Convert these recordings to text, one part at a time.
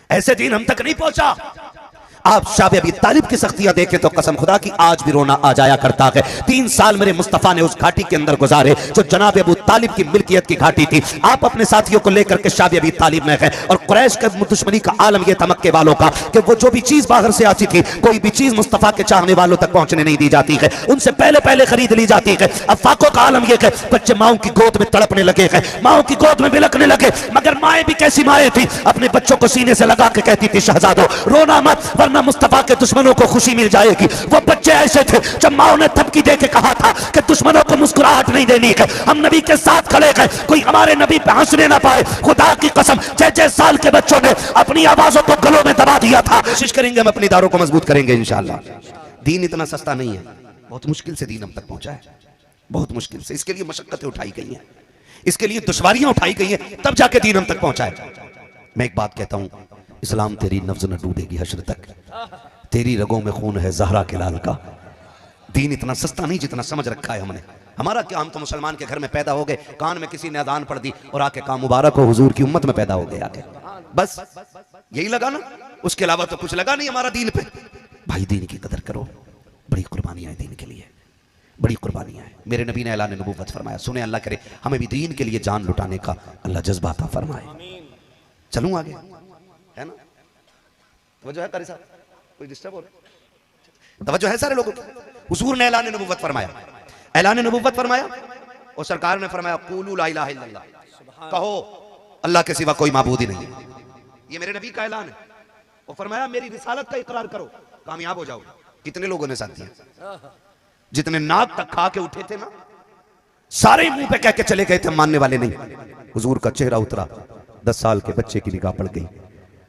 ऐसे दिन हम तक नहीं पहुंचा। आप शाह अबी तालिब की सख्तियां देखें तो कसम खुदा की आज भी रोना आ जाया करता है। 3 साल मेरे मुस्तफ़ा ने उस घाटी के अंदर गुजारे जो जनाब अबू तालिब की मिल्कियत की घाटी थी। आप अपने साथियों को लेकर के शाह अबी तालिब में गए और कुरैश के दुश्मनी का आलम यह था मक्के वालों का कि वो जो भी चीज बाहर से आती थी, कोई भी चीज मुस्तफ़ा के चाहने वालों तक पहुंचने नहीं दी जाती है, उनसे पहले पहले खरीद ली जाती है। अफाकों का आलम यह है बच्चे माओं की गोद में तड़पने लगे हैं, माओं की गोद में बिलकने लगे, मगर माएँ भी कैसी माएँ थी, अपने बच्चों को सीने से लगा के कहती थी शहजादो रोना मत वरना मुस्तफ़ा के दुश्मनों को खुशी मिल जाएगी। वो बच्चे ऐसे थे जब माओ ने थपकी दे के कहा था कि दुश्मनों को मुस्कुराहट नहीं देनी है, हम नबी के साथ खड़े गए, कोई हमारे नबी पे हंसने ना पाए। खुदा की कसम 6-6 साल के बच्चों ने अपनी आवाजों को गलों में दबा दिया था। कोशिश करेंगे हम अपनी दारों को मजबूत करेंगे इंशाअल्लाह। दीन इतना सस्ता नहीं है, बहुत मुश्किल से दीन हम तक पहुंचा है, बहुत मुश्किल से। इसके लिए मशक्कतें उठाई गई हैं, इसके लिए दुश्वारियां उठाई गई हैं, तब जाके दीन हम तक पहुंचा है। मैं एक बात कहता हूं, इस्लाम तेरी नब्ज न डूबेगी हश्र तक, तेरी रगों में खून है ज़हरा के लाल का। दीन इतना सस्ता नहीं जितना समझ रखा है हमने। हमारा क्या, हम तो मुसलमान के घर में पैदा हो गए, कान में किसी ने अजान पढ़ दी और आके काम मुबारक हो हुजूर की उम्मत में पैदा हो गए आके, बस यही लगा ना, उसके अलावा तो कुछ लगा नहीं हमारा दीन पे। भाई दीन की कदर करो, बड़ी कुर्बानियां हैं दीन के लिए, बड़ी कुर्बानियां हैं। मेरे नबी ने ऐलान नबूवत फरमाया, सुने अल्लाह करे हमें भी दीन के लिए जान लुटाने का अल्लाह जज्बा अता फरमाए। चलूं आगे, है ना? तवज्जो है कारी साहब, कोई डिस्टर्ब हो रहा है? तवज्जो है सारे लोगों की? हुजूर ने ऐलान नबूवत फरमाया, ऐलान नबूवत फरमाया और सरकार ने फरमाया कूलू ला इलाहा इल्लल्लाह, कहो अल्लाह के सिवा कोई माबूद ही नहीं है। ये मेरे नबी का ऐलान है। और फरमाया मेरी रिसालत का इकरार करो, कामयाब हो जाओगे। कितने लोगों ने साथ दिया? जितने नाक तक खा के उठे थे ना, सारे मुंह पे कह के चले गए थे मानने वाले नहीं। हुजूर का चेहरा उतरा, 10 साल के बच्चे की निगाह पड़ गई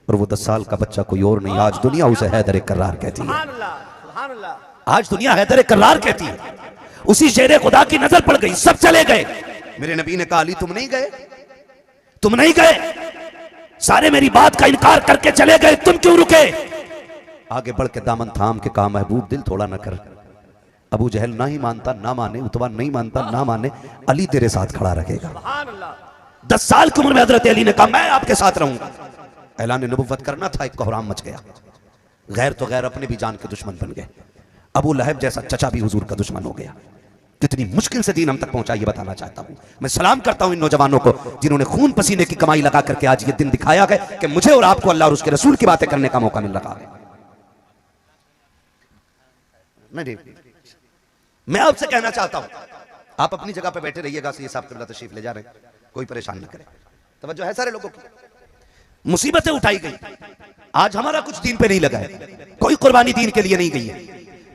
और वो 10 साल का बच्चा कोई और नहीं, आज दुनिया उसे हैदर करार कहती है। आज दुनिया हैदर करार कहती है। उसी शेरे खुदा की नजर पड़ गई, सब चले गए। मेरे नबी ने कहा अली तुम नहीं गए, तुम नहीं गए, सारे मेरी बात का इनकार करके चले गए, तुम क्यों रुके? आगे बढ़ के दामन थाम के कहा महबूब दिल थोड़ा न कर। अबू जहल ना ही मानता ना माने, उतबा नहीं मानता ना माने, अली तेरे साथ खड़ा रखेगा। 10 साल की उम्र में हजरत अली ने कहा मैं आपके साथ रहूंगा। ऐलान नबुव्वत करना था, एक कोहराम मच गया। गैर तो गैर अपने भी जान के दुश्मन बन गए। अबू लहब जैसा चचा भी हुजूर का दुश्मन हो गया। कितनी मुश्किल से दीन हम तक पहुंचा ये बताना चाहता हूं। मैं सलाम करता हूं इन नौजवानों को जिन्होंने खून पसीने की कमाई लगा करके आज ये दिन दिखाया है कि मुझे और आपको अल्लाह और उसके रसूल की बातें करने का मौका मिल रहा है। नहीं, मैं आपसे कहना चाहता हूं, आप अपनी जगह पे बैठे रहिएगा। ये साहब क़िबला तशरीफ ले जा रहे हैं, कोई परेशान न करे। तवज्जो है सारे लोगों की? मुसीबतें उठाई गई, आज हमारा कुछ दीन पे नहीं लगा है, कोई कुर्बानी दीन के लिए नहीं गई है।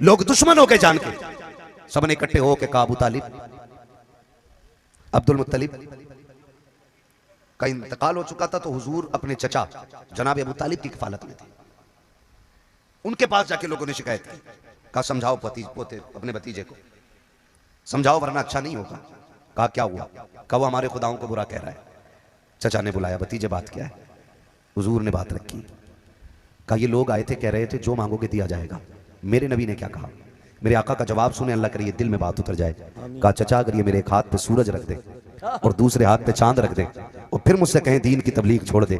लोग दुश्मन हो गए जान के, सबने इकट्ठे होकर कहा अबू तालिब, अब्दुल मुत्तलिब का इंतकाल हो चुका था, तो हुजूर अपने चचा जनाब अबू तालिब की किफालत में थे। उनके पास जाके लोगों ने शिकायत की, कहा समझाओ पोते अपने भतीजे को समझाओ वरना अच्छा नहीं होगा। कहा क्या हुआ? कहा वो हमारे खुदाओं को बुरा कह रहा है। चचा ने बुलाया, भतीजे बात क्या है? हुजूर ने बात रखी, कहा ये लोग आए थे कह रहे थे जो मांगोगे दिया जाएगा। मेरे नबी ने क्या कहा? मेरे आका का जवाब सुने, अल्लाह करे ये दिल में बात उतर जाए। कहा चचा अगर ये मेरे एक हाथ पे सूरज रख दे और दूसरे हाथ पे चांद रख दे और फिर मुझसे कहें दीन की तबलीग छोड़ दे,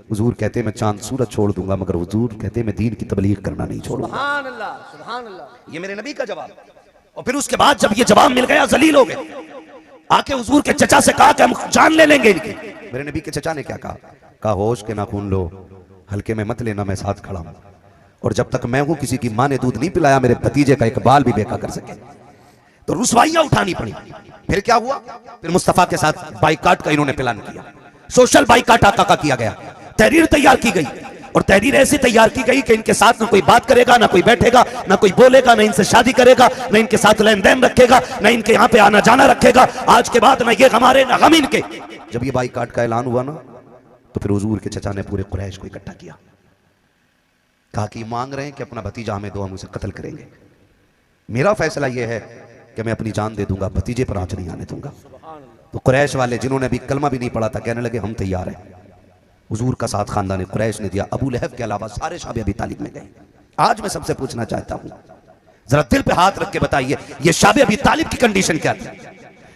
हुजूर कहते मैं चांद सूरज छोड़ दूंगा, मगर हुजूर कहते मैं दीन की तबलीग करना नहीं छोड़ूंगा। सुभान अल्लाह, सुभान अल्लाह। ये मेरे नबी का जवाब। और फिर उसके बाद जब ये जवाब मिल गया जलील हो गए, आके हुजूर के चचा से कहा कि हम जान ले लेंगे इनकी। मेरे नबी के चचा ने क्या कहा? कहा होश के नाखून लो, हल्के में मत लेना, मैं साथ खड़ा हूं और जब तक मैं हूं किसी की मां ने दूध नहीं पिलाया मेरे भतीजे का एक बाल भी बेका कर सके। तो रुसवाइयां उठानी पड़ी। फिर क्या हुआ? फिर मुस्तफा के साथ बाइकाट का इन्होंने प्लान किया, सोशल बाइकाट आका का किया गया, तहरीर तैयार की गई और तहरीर ऐसी तैयार की गई कि इनके साथ ना कोई बात करेगा, ना कोई बैठेगा, ना कोई बोलेगा, ना इनसे शादी करेगा, ना इनके साथ लेन देन रखेगा, ना इनके यहाँ पे आना जाना रखेगा। आज के बाद ना ये हमारे ना गम इनके। जब ये बाइकाट का ऐलान हुआ ना, तो फिर हुजूर के चचा ने पूरे कुरैश को इकट्ठा किया, कहा कि मांग रहे हैं कि अपना भतीजा हमें दो, हम उसे कत्ल करेंगे। मेरा फैसला यह है कि मैं अपनी जान दे दूंगा, भतीजे पर आंच नहीं आने दूंगा। तो कुरैश वाले जिन्होंने अभी कलमा भी नहीं पढ़ा था कहने लगे हम तैयार हैं। हुजूर का साथ खानदान कुरैश ने दिया। अबू लहब के अलावा सारे शाह अबी तालिब में गए। आज मैं सबसे पूछना चाहता हूं, जरा दिल पे हाथ रख के बताइए ये शाह अबी तालिब की कंडीशन क्या थी?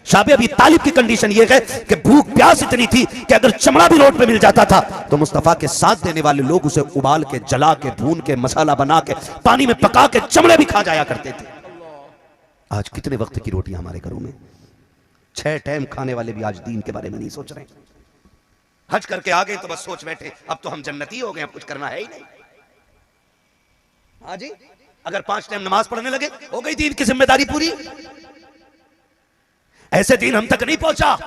शाबे अबी तालिब की कंडीशन यह है कि भूख प्यास इतनी थी कि अगर चमड़ा भी रोड पे मिल जाता था तो मुस्तफा के साथ देने वाले लोग उसे उबाल के, जला के, भून के, मसाला बना के, पानी में पका के चमड़े भी खा जाया करते थे। आज कितने वक्त की रोटियां हमारे घरों में, 6 टाइम खाने वाले भी आज दीन के बारे में नहीं सोच रहे। हज करके आ गए तो बस सोच बैठे अब तो हम जन्नती हो गए, अब कुछ करना है ही नहीं। हाँ जी, अगर 5 टाइम नमाज पढ़ने लगे हो गई दीन की जिम्मेदारी पूरी। ऐसे दिन हम तक नहीं पहुंचा।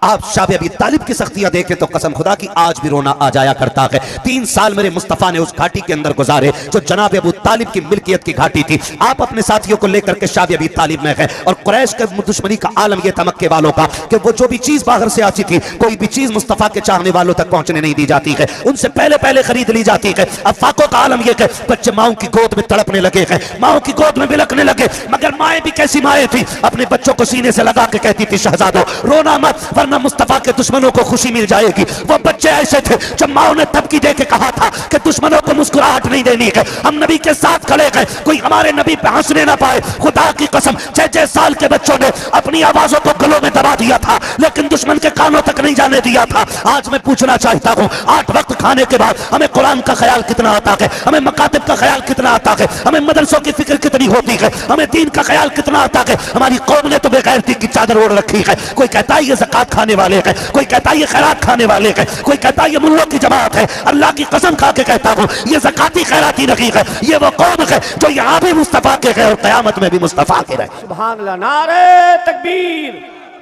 आप शाबे अबी तालिब की सख्तियां देखें तो कसम खुदा की आज भी रोना आ जाया करता है। 3 साल मेरे मुस्तफा ने उस घाटी के अंदर गुजारे जो जनाब अबू तालिब की मिल्कियत की घाटी थी। आप अपने साथियों को लेकर के शाबे अबी तालिब में गए और कुरैश के दुश्मनी का आलम यह था मक्के वालों का कि वो जो भी चीज बाहर से आती थी कोई भी चीज मुस्तफा के चाहने वालों तक पहुंचने नहीं दी जाती है, उनसे पहले पहले खरीद ली जाती है। अफाकों का आलम यह है बच्चे माओ की गोद में तड़पने लगे हैं, माओ की गोद में बिलखने लगे, मगर माए भी कैसी माए थी, अपने बच्चों को सीने से लगा के कहती थी शहजादो रोना मत वरना मुस्तफा के दुश्मनों को खुशी मिल जाएगी। वो बच्चे ऐसे थे जब माओ ने धमकी दे के कहा था कि दुश्मनों को मुस्कुराहट नहीं देनी है, हम नबी के साथ खड़े गए, कोई हमारे नबी पे हंसने ना पाए। खुदा की कसम 6-6 साल के बच्चों ने अपनी आवाजों को गलों में दबा दिया था लेकिन दुश्मन के कानों तक नहीं जाने दिया था। आज मैं पूछना चाहता हूँ 8 वक्त खाने के बाद हमें कुरान का ख्याल कितना आता है, हमें मकातिब का ख्याल कितना आता है, हमें मदरसों की फिक्र कितनी होती है, हमें दीन का ख्याल कितना आता है। हमारी कौम ने तो बेगैरती की चादर ओढ़ रखी है। कोई कहता है ये ज़कात खाने वाले हैं, कोई कहता है ये खैरात खाने वाले हैं, कोई कहता है ये मुल्लों की जमात है। अल्लाह की कसम खा के कहता हूँ ये ज़काती खैराती नहीं है, ये वो कौम है जो यहाँ भी मुस्तफा के है और क़यामत में भी मुस्तफा के रहे। सुभान अल्लाह। नारे तकबीर,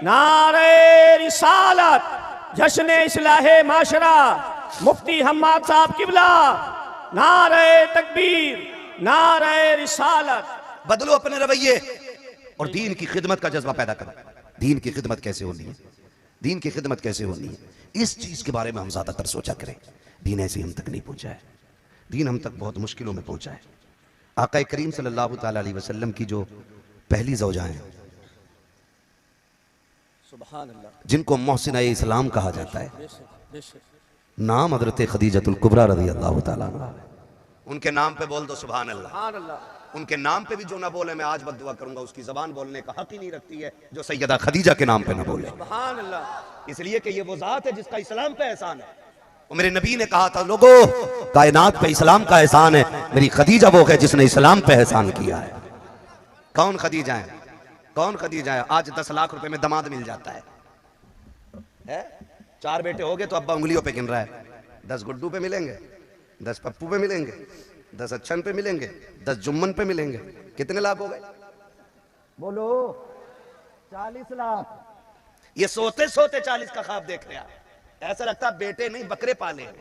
नारे रिसालत, जश्न इस्लाहे माशरा, मुफ्ती हम्माद साहब किबला, नारे तकबीर, नारे रिसालत। बदलो अपने रवैये और दीन की खिदमत का जज्बा पैदा करो। दीन की खिदमत कैसे होनी है, दीन की खिदमत कैसे होनी है, इस चीज के बारे में हम ज्यादातर सोचा करें। दीन ऐसे हम तक नहीं पहुंचा है, दीन हम तक बहुत मुश्किलों में पहुंचा है। आका करीम सल्लल्लाहु ताला अलैहि वसल्लम की जो पहली ज़ौजा हैं सुभान अल्लाह, जिनको मोहसिना इस्लाम कहा जाता है, नाम हजरत खदीजतुल कुबरा रज़ी अल्लाह ताला अन्हा है। उनके नाम पे बोल दो सुभान अल्लाह। सुभान अल्लाह। उनके नाम पे भी जो ना बोले मैं आज बद्दुआ करूंगा, उसकी जबान बोलने का हक ही नहीं रखती है जो सैयदा खदीजा के नाम पे ना बोले। सुभान अल्लाह। इसलिए कि ये वो जात है जिसका इस्लाम पे एहसान है। और मेरे नबी ने कहा था लोगों कायनात पे इस्लाम का एहसान है, मेरी खदीजा वो है जिसने इस्लाम पे एहसान किया है। कौन खदीजा है, कौन खदीजा है? आज 10 लाख रुपए में दामाद मिल जाता है? 4 बेटे हो गए तो अब्बा उंगलियों पे गिन रहा है। 10 गुड्डू पे मिलेंगे, 10 पप्पू पे मिलेंगे, 10 अच्छन पे मिलेंगे, 10 जुम्मन पे मिलेंगे। कितने लाख हो गए बोलो? 40 लाख। ये सोते सोते 40 का ख्वाब देख रहा है। ऐसा लगता बेटे नहीं बकरे पाले हैं।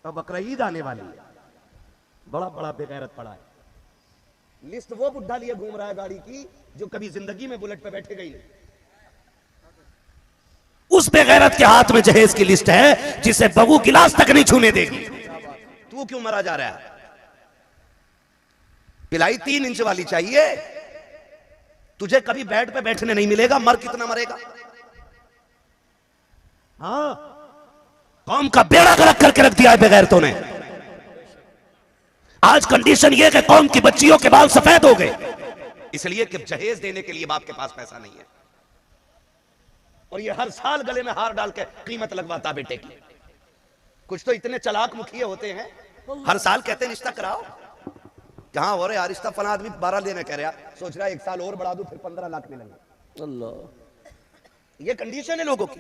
और बकरा ईद आने वाली है, बड़ा बड़ा बेगैरत पड़ा है। लिस्ट वो बुढ़ा लिए घूम रहा है गाड़ी की जो कभी जिंदगी में बुलेट पे बैठे गई नहीं। उस बेगैरत के हाथ में जहेज की लिस्ट है जिसे बहू गिलास तक नहीं छूने देगी। तू क्यों मरा जा रहा है? पिलाई 3 इंच वाली चाहिए तुझे, कभी बेड पे बैठने नहीं मिलेगा। मर कितना मरेगा? हाँ, कौम का बेड़ा गर्क करके रख दिया है बेगैरतों ने। आज कंडीशन यह कि कौम की बच्चियों के बाल सफेद हो गए इसलिए कि जहेज देने के लिए बाप के पास पैसा नहीं है और ये हर साल गले में हार डाल के कीमत लगवाता बेटे की। कुछ तो इतने चालाक मुखिए होते हैं, हर साल कहते हैं रिश्ता कराओ। कहां हो रहे यार रिश्ता? फला आदमी 12 देने कह रहा, सोच रहा है 1 साल और बढ़ा दूं फिर 15 लाख मिलेंगे। अल्लाह, ये कंडीशन है लोगों की।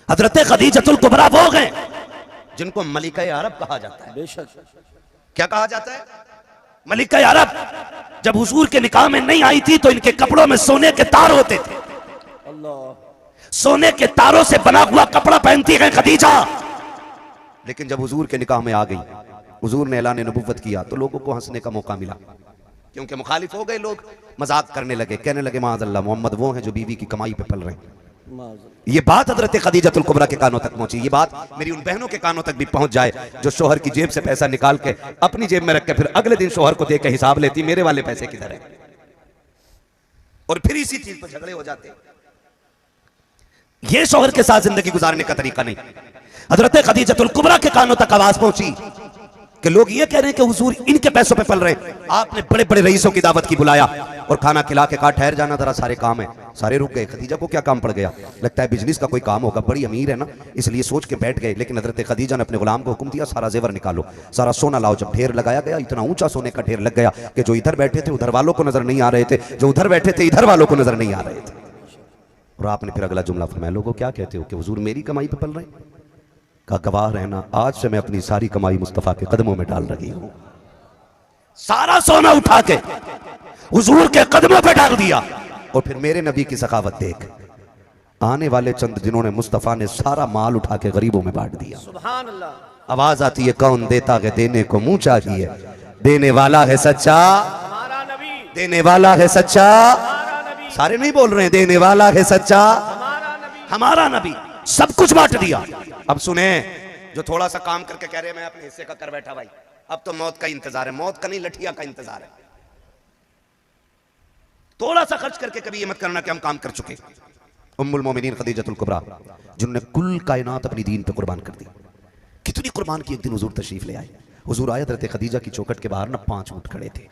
हजरत खदीजतुल कुबरा वो गए जिनको मलिका अरब कहा जाता है। बेशक। क्या कहा जाता है? मलिका अरब। जब हुजूर के निकाह में नहीं आई थी तो इनके कपड़ों में सोने के तार होते थे। अल्लाह। सोने के तारों से बना हुआ कपड़ा पहनती है खदीजा। लेकिन जब हुजूर के निकाह में आ गई, हुजूर ने ऐलान नबुव्वत किया तो लोगों को हंसने का मौका मिला, क्योंकि मुखालिफ हो गए लोग। मजाक करने लगे, कहने लगे माअज़ल्लाह मोहम्मद वो हैं जो बीवी की कमाई पे पल रहे हैं। ये बात हजरत खदीजतुल कुबरा के कानों तक पहुंची। ये बात मेरी उन बहनों के कानों तक भी पहुंच जाए जो शोहर की जेब से पैसा निकाल के अपनी जेब में रख के फिर अगले दिन शोहर को दे के हिसाब लेती, मेरे वाले पैसे किधर है? और फिर इसी चीज पर झगड़े हो जाते। ये शोहर के साथ जिंदगी गुजारने का तरीका नहीं। हजरत खदीजतुल कुबरा के कानों तक आवाज पहुंची कि लोग ये कह रहे हैं कि हुजूर इनके पैसों पे पल रहे हैं। आपने बड़े बड़े रईसों की दावत की बुलाया और खाना खिला के कहा ठहर जाना जरा, सारे काम है। सारे रुक गए। खदीजा को क्या काम पड़ गया? लगता है बिजनेस का कोई काम होगा, बड़ी अमीर है ना, इसलिए सोच के बैठ गए। लेकिन हजरत खदीजा ने अपने गुलाम को हुक्म दिया सारा जेवर निकालो, सारा सोना लाओ। जब ढेर लगाया गया, इतना ऊंचा सोने का ढेर लग गया कि जो इधर बैठे थे उधर वालों को नजर नहीं आ रहे थे, जो उधर बैठे थे इधर वालों को नजर नहीं आ रहे थे। और आपने फिर अगला जुमला फरमाया, लोगों क्या कहते हो कि हुजूर मेरी कमाई पे पल रहे हैं? का गवाह रहना, आज से मैं अपनी सारी कमाई मुस्तफा के कदमों में डाल रही हूं। सारा सोना उठा के हुजूर के कदमों पे डाल दिया। और फिर मेरे नबी की सखावत देख, आने वाले चंद दिनों ने मुस्तफा ने सारा माल उठा के गरीबों में बांट दिया। सुभान अल्लाह। आवाज आती है, कौन देता है देने को मुंह चाहिए, देने वाला है सच्चा, हमारा नबी, देने वाला है सच्चा। हमारा नबी, सारे नहीं बोल रहे हैं, देने वाला है सच्चा, हमारा नबी, हमारा नबी। सब कुछ बांट दिया। अब सुने, जो थोड़ा सा काम करके कह रहे हैं मैं अपने हिस्से का कर बैठा भाई, अब तो मौत का इंतजार है। मौत का नहीं, लठिया का इंतजार है। थोड़ा सा खर्च करके कभी ये मत करना कि हम काम कर चुके। उम्मुल मोमिनीन खदीजतुल कुबरा, जिन्होंने कुल कायनात अपनी दीन पे कुर्बान कर दी, कितनी कुर्बान की। एक दिन हुजूर तशरीफ ले आए। हुजूर आए, हज़रत खदीजा की चौखट के बाहर ना 5 ऊंट खड़े थे।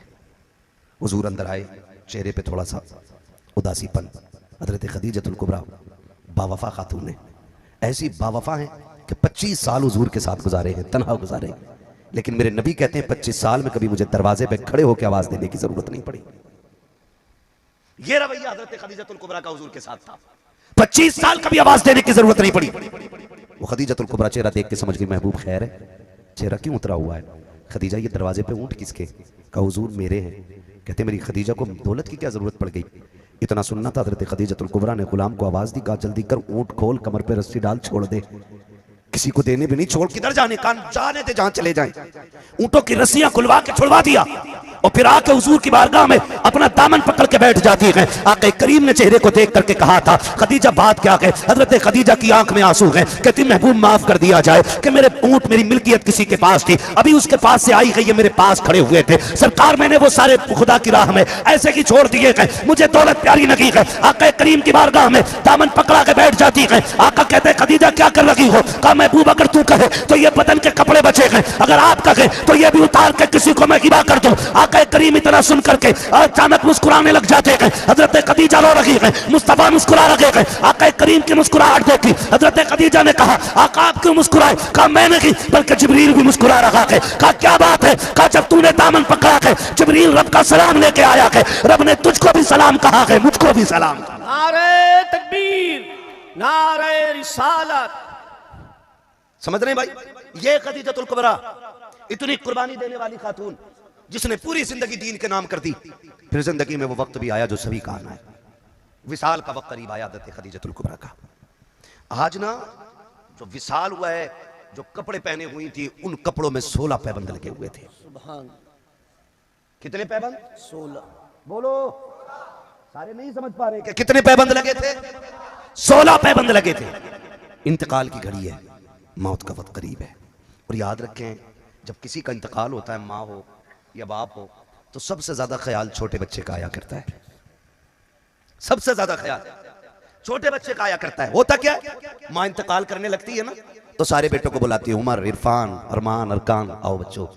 हुजूर अंदर आए, चेहरे पे थोड़ा सा उदासीपन। हज़रत खदीजतुल कुबरा बावफा खातून है, ऐसी बावफा हैं कि 25 साल हुजूर के साथ गुजारे हैं, तन्हा गुजारे हैं। लेकिन मेरे नबी कहते हैं 25 साल में कभी मुझे दरवाजे पे खड़े होकर आवाज देने की जरूरत नहीं पड़ी। ये रवैया हज़रत खदीजतुल कुबरा का हुजूर के साथ था। 25 साल कभी आवाज देने की जरूरत नहीं पड़ी। वो खदीजतुल कुबरा चेहरा देख के समझ गई महबूब खैर है। चेहरा क्यों उतरा हुआ है? खदीजा ये दरवाजे पे ऊंट किसके? का हुजूर मेरे हैं। कहते मेरी खदीजा को दौलत की क्या जरूरत पड़ गई? इतना सुनना था। हज़रत खदीजतुल कुबरा ने गुलाम को आवाज दी, कहा जल्दी कर ऊंट खोल, कमर पे रस्सी डाल, छोड़ दे। किसी को देने भी नहीं, छोड़ किधर जाने, कान जाने थे जहां चले जाएं। ऊंटों की रस्सियां खुलवा के छुड़वा दिया और फिर आके हुजूर की बारगाह में अपना दामन पकड़ के बैठ जाती है। आके करीम ने चेहरे को देख करके कहा था, खदीजा बात क्या है? हजरत खदीजा की आंख में आंसू हैं, कहती महबूब माफ कर दिया जाए कि मेरे ऊंट मेरी मिल्कियत किसी के पास थी, अभी उसके पास से आई गई, ये मेरे पास खड़े हुए थे। सरकार मैंने वो सारे खुदा की राह में ऐसे ही छोड़ दिए गए, मुझे दौलत प्यारी लगी है। आका करीम की बारगाह में दामन पकड़ा के बैठ जाती है। आका कहते खदीजा क्या कर रही हो? कहा महबूब अगर तू कहे तो ये बदन के कपड़े बचे हैं, अगर आप कहे तो ये भी उतार के किसी को मैं हिबा कर दूं। आका करीम इतना सुन करके अचानक मुस्कुराने लग जाते हैं। हजरत खदीजा रो रही है, मुस्तफा मुस्कुरा रहे हैं। आका करीम की मुस्कुराहट देखी हजरत खदीजा ने कहा, आका आप क्यों मुस्कुराए? कहा मैं नहीं बल्कि जिब्रील भी मुस्कुरा रहा है। कहा क्या बात है? कहा जब तूने दामन पकड़ा है जिब्रील रब का सलाम लेके आया है, रब ने तुझको भी सलाम कहा है, मुझको भी सलाम कहा। नारे तकबीर, नारे रिसालत। समझ रहे हैं भाई? ये खदीजतुल कुबरा, इतनी कुर्बानी देने वाली खातून, जिसने पूरी जिंदगी दीन के नाम कर दी। फिर जिंदगी में वो वक्त भी आया जो सभी का आना है। विसाल का वक्त करीब आया हज़रत खदीजतुल कुबरा का। आज ना जो विसाल हुआ है, जो कपड़े पहने हुई थी, उन कपड़ों में 16 पैबंद लगे हुए थे। सुभान। कितने पैबंद? 16। बोलो, सारे नहीं समझ पा रहे कि कितने पैबंद लगे थे? 16 पैबंद लगे थे। इंतकाल की घड़ी है, मौत का वक्त करीब है। और याद रखें, जब किसी का इंतकाल होता है, माँ हो या बाप हो, तो सबसे ज्यादा ख्याल छोटे बच्चे का आया करता है। सबसे ज्यादा ख्याल छोटे बच्चे का आया करता है। होता क्या है, माँ इंतकाल करने लगती है ना, तो सारे बेटों को बुलाती है, उमर, इरफान, अरमान, अरकान, आओ बच्चों,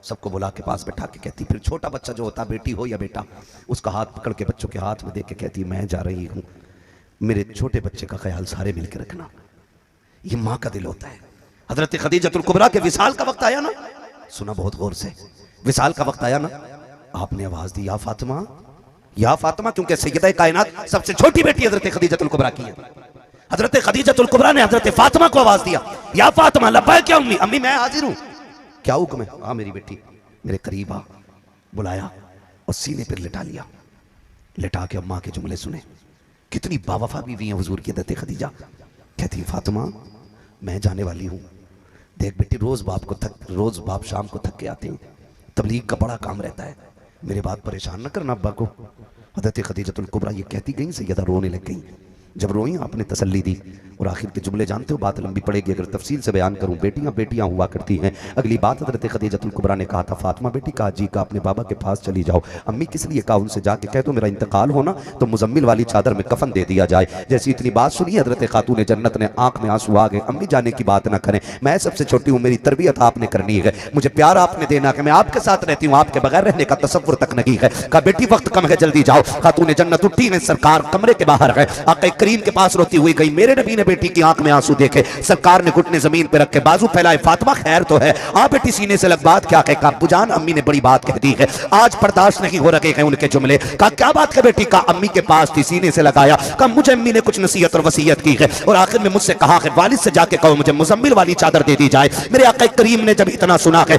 सबको बुला के पास बैठा के कहती। फिर छोटा बच्चा जो होता है, बेटी हो या बेटा, उसका हाथ पकड़ के बच्चों के हाथ में देख के कहती, मैं जा रही हूं, मेरे छोटे बच्चे का ख्याल सारे मिलकर रखना। ये माँ का दिल होता है। हजरत खदीजतुल कुबरा के विसाल का वक्त आया ना, सुना बहुत गौर से, विसाल का वक्त आया ना, आपने आवाज दी, या फातिमा, या फातिमा, क्योंकि सैयदा कायनात सबसे छोटी बेटी हजरत खदीजतुल कुबरा की है। हजरत खदीजतुल कुबरा ने हजरत फातिमा को आवाज दिया, या फातिमा। लब्बैक क्या अम्मी? अम्मी मैं हाजिर हूं, क्या हुक्म है? हाँ मेरी बेटी, मेरे करीब आ। बुलाया और सीने पर लिटा लिया। लिटा के अम्मा के जुमले सुने। कितनी बावफा बीवी है हुजूर की हजरत खदीजा। कहती फातिमा मैं जाने वाली हूं, देख बेटी, रोज बाप शाम को थक के आते हैं, तबलीग का बड़ा काम रहता है, मेरे बात परेशान न करना अब्बा को। हजरत खदीजतुल कुबरा ये कहती गई, सैयदा रोने लग गई। जब रोई आपने तसल्ली दी। और आखिर के जुमले जानते हो, बात लंबी पड़ेगी अगर तफसील से बयान करूं। बेटियां बेटियां हुआ करती हैं। अगली बात हज़रत खदीजतुल कुबरा ने कहा था, फातिमा बेटी का जी का अपने बाबा के पास चली जाओ। अम्मी किस लिए कहा, उनसे जाके कह दो मेरा इंतकाल होना तो मुजम्मिल वाली चादर में कफन दे दिया जाए। जैसी इतनी बात सुनी हज़रत खातून जन्नत ने आंख में आंसू आ गए। अम्मी जाने की बात ना करें, मैं सबसे छोटी हूँ, मेरी तरबियत आपने करनी है, मुझे प्यार आपने देना है, मैं आपके साथ रहती हूँ, आपके बगैर रहने का तसव्वुर तक नहीं है। कहा बेटी वक्त कम है, जल्दी जाओ। खातून जन्नत उठी है, सरकार कमरे के बाहर है, आका करीम के पास रोती हुई गई। मेरे नबी ने बेटी की आंख में आंसू देखे, सरकार ने घुटने जमीन पे रख के बाजू फैलाए, फातिमा खैर तो है, आ बेटी सीने से लग। बात क्या कहे, कहा बुजान अम्मी ने बड़ी बात कह दी है, आज बर्दाश्त नहीं हो रहे हैं उनके जुमले। कहा क्या बात है बेटी, का अम्मी के पास थी, सीने से लगाया। कहा मुझे अम्मी ने कुछ नसीहत और वसीयत की है और आखिर में मुझसे कहा है वालिद से जाके कहो मुझे मुजम्मिल वाली चादर दे दी जाए। मेरे आका करीम ने जब इतना सुना है,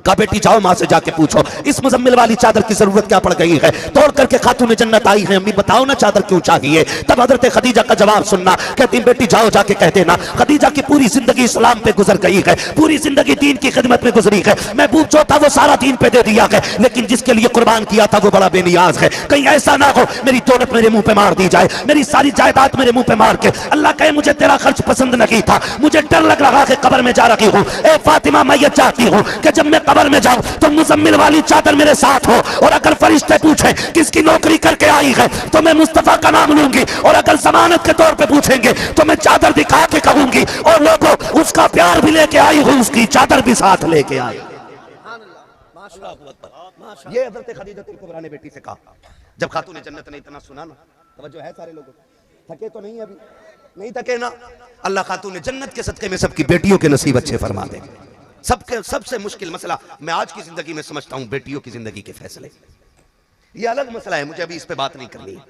कहा बेटी जाओ माँ से जाके पूछो इस मुजम्मिल वाली चादर की जरूरत क्या पड़ गई है। तोड़ करके खातून जन्नत आई है, अम्मी बताओ ना चादर क्यों चाहिए। तब हजरत खदीजा का जवाब सुनना, कहती बेटी जाओ जाके कह देना खदीजा की पूरी जिंदगी इस्लाम पे गुजर गई है, पूरी जिंदगी दीन की खिदमत में गुजरी है, महबूब जो था वो सारा दीन पे दे दिया है, लेकिन जिसके लिए कुर्बान किया था वो बड़ा बेनियाज है। कहीं ऐसा ना हो मेरी दौलत मेरे मुंह पे मार दी जाए, मेरी सारी जायदाद मेरे मुंह पे मार के अल्लाह कहे मुझे तेरा खर्च पसंद नहीं था, मुझे डर लग रहा है कब्र में जा रही हूँ। ए फातिमा मैं ये चाहती हूँ कि जब मैं कब्र में जाऊँ तो मुजम्मिल वाली चादर मेरे साथ हो, और अगर फरिश्ते पूछे किसकी नौकरी करके आई है तो मैं मुस्तफा का नाम लूंगी, और अगर जमानत के तौर पे पूछेंगे तो मैं चादर दिखा के कहूंगी और लोगों उसका प्यार भी लेके आई हूँ, उसकी चादर भी साथ लेके आई। ये हज़रत खदीजतुल कुबरा ने बेटी से कहा। जब खातून जन्नत ने इतना सुना ना, तवज्जो है सारे लोगों, थके तो नहीं अभी, नहीं थके ना। अल्लाह खातून जन्नत के सदके में सबकी बेटियों के नसीब अच्छे फरमा दे। सबके सबसे मुश्किल मसला मैं आज की जिंदगी में समझता हूं बेटियों की जिंदगी के फैसले। ये अलग मसला है, मुझे अभी इस पे बात नहीं करनी है,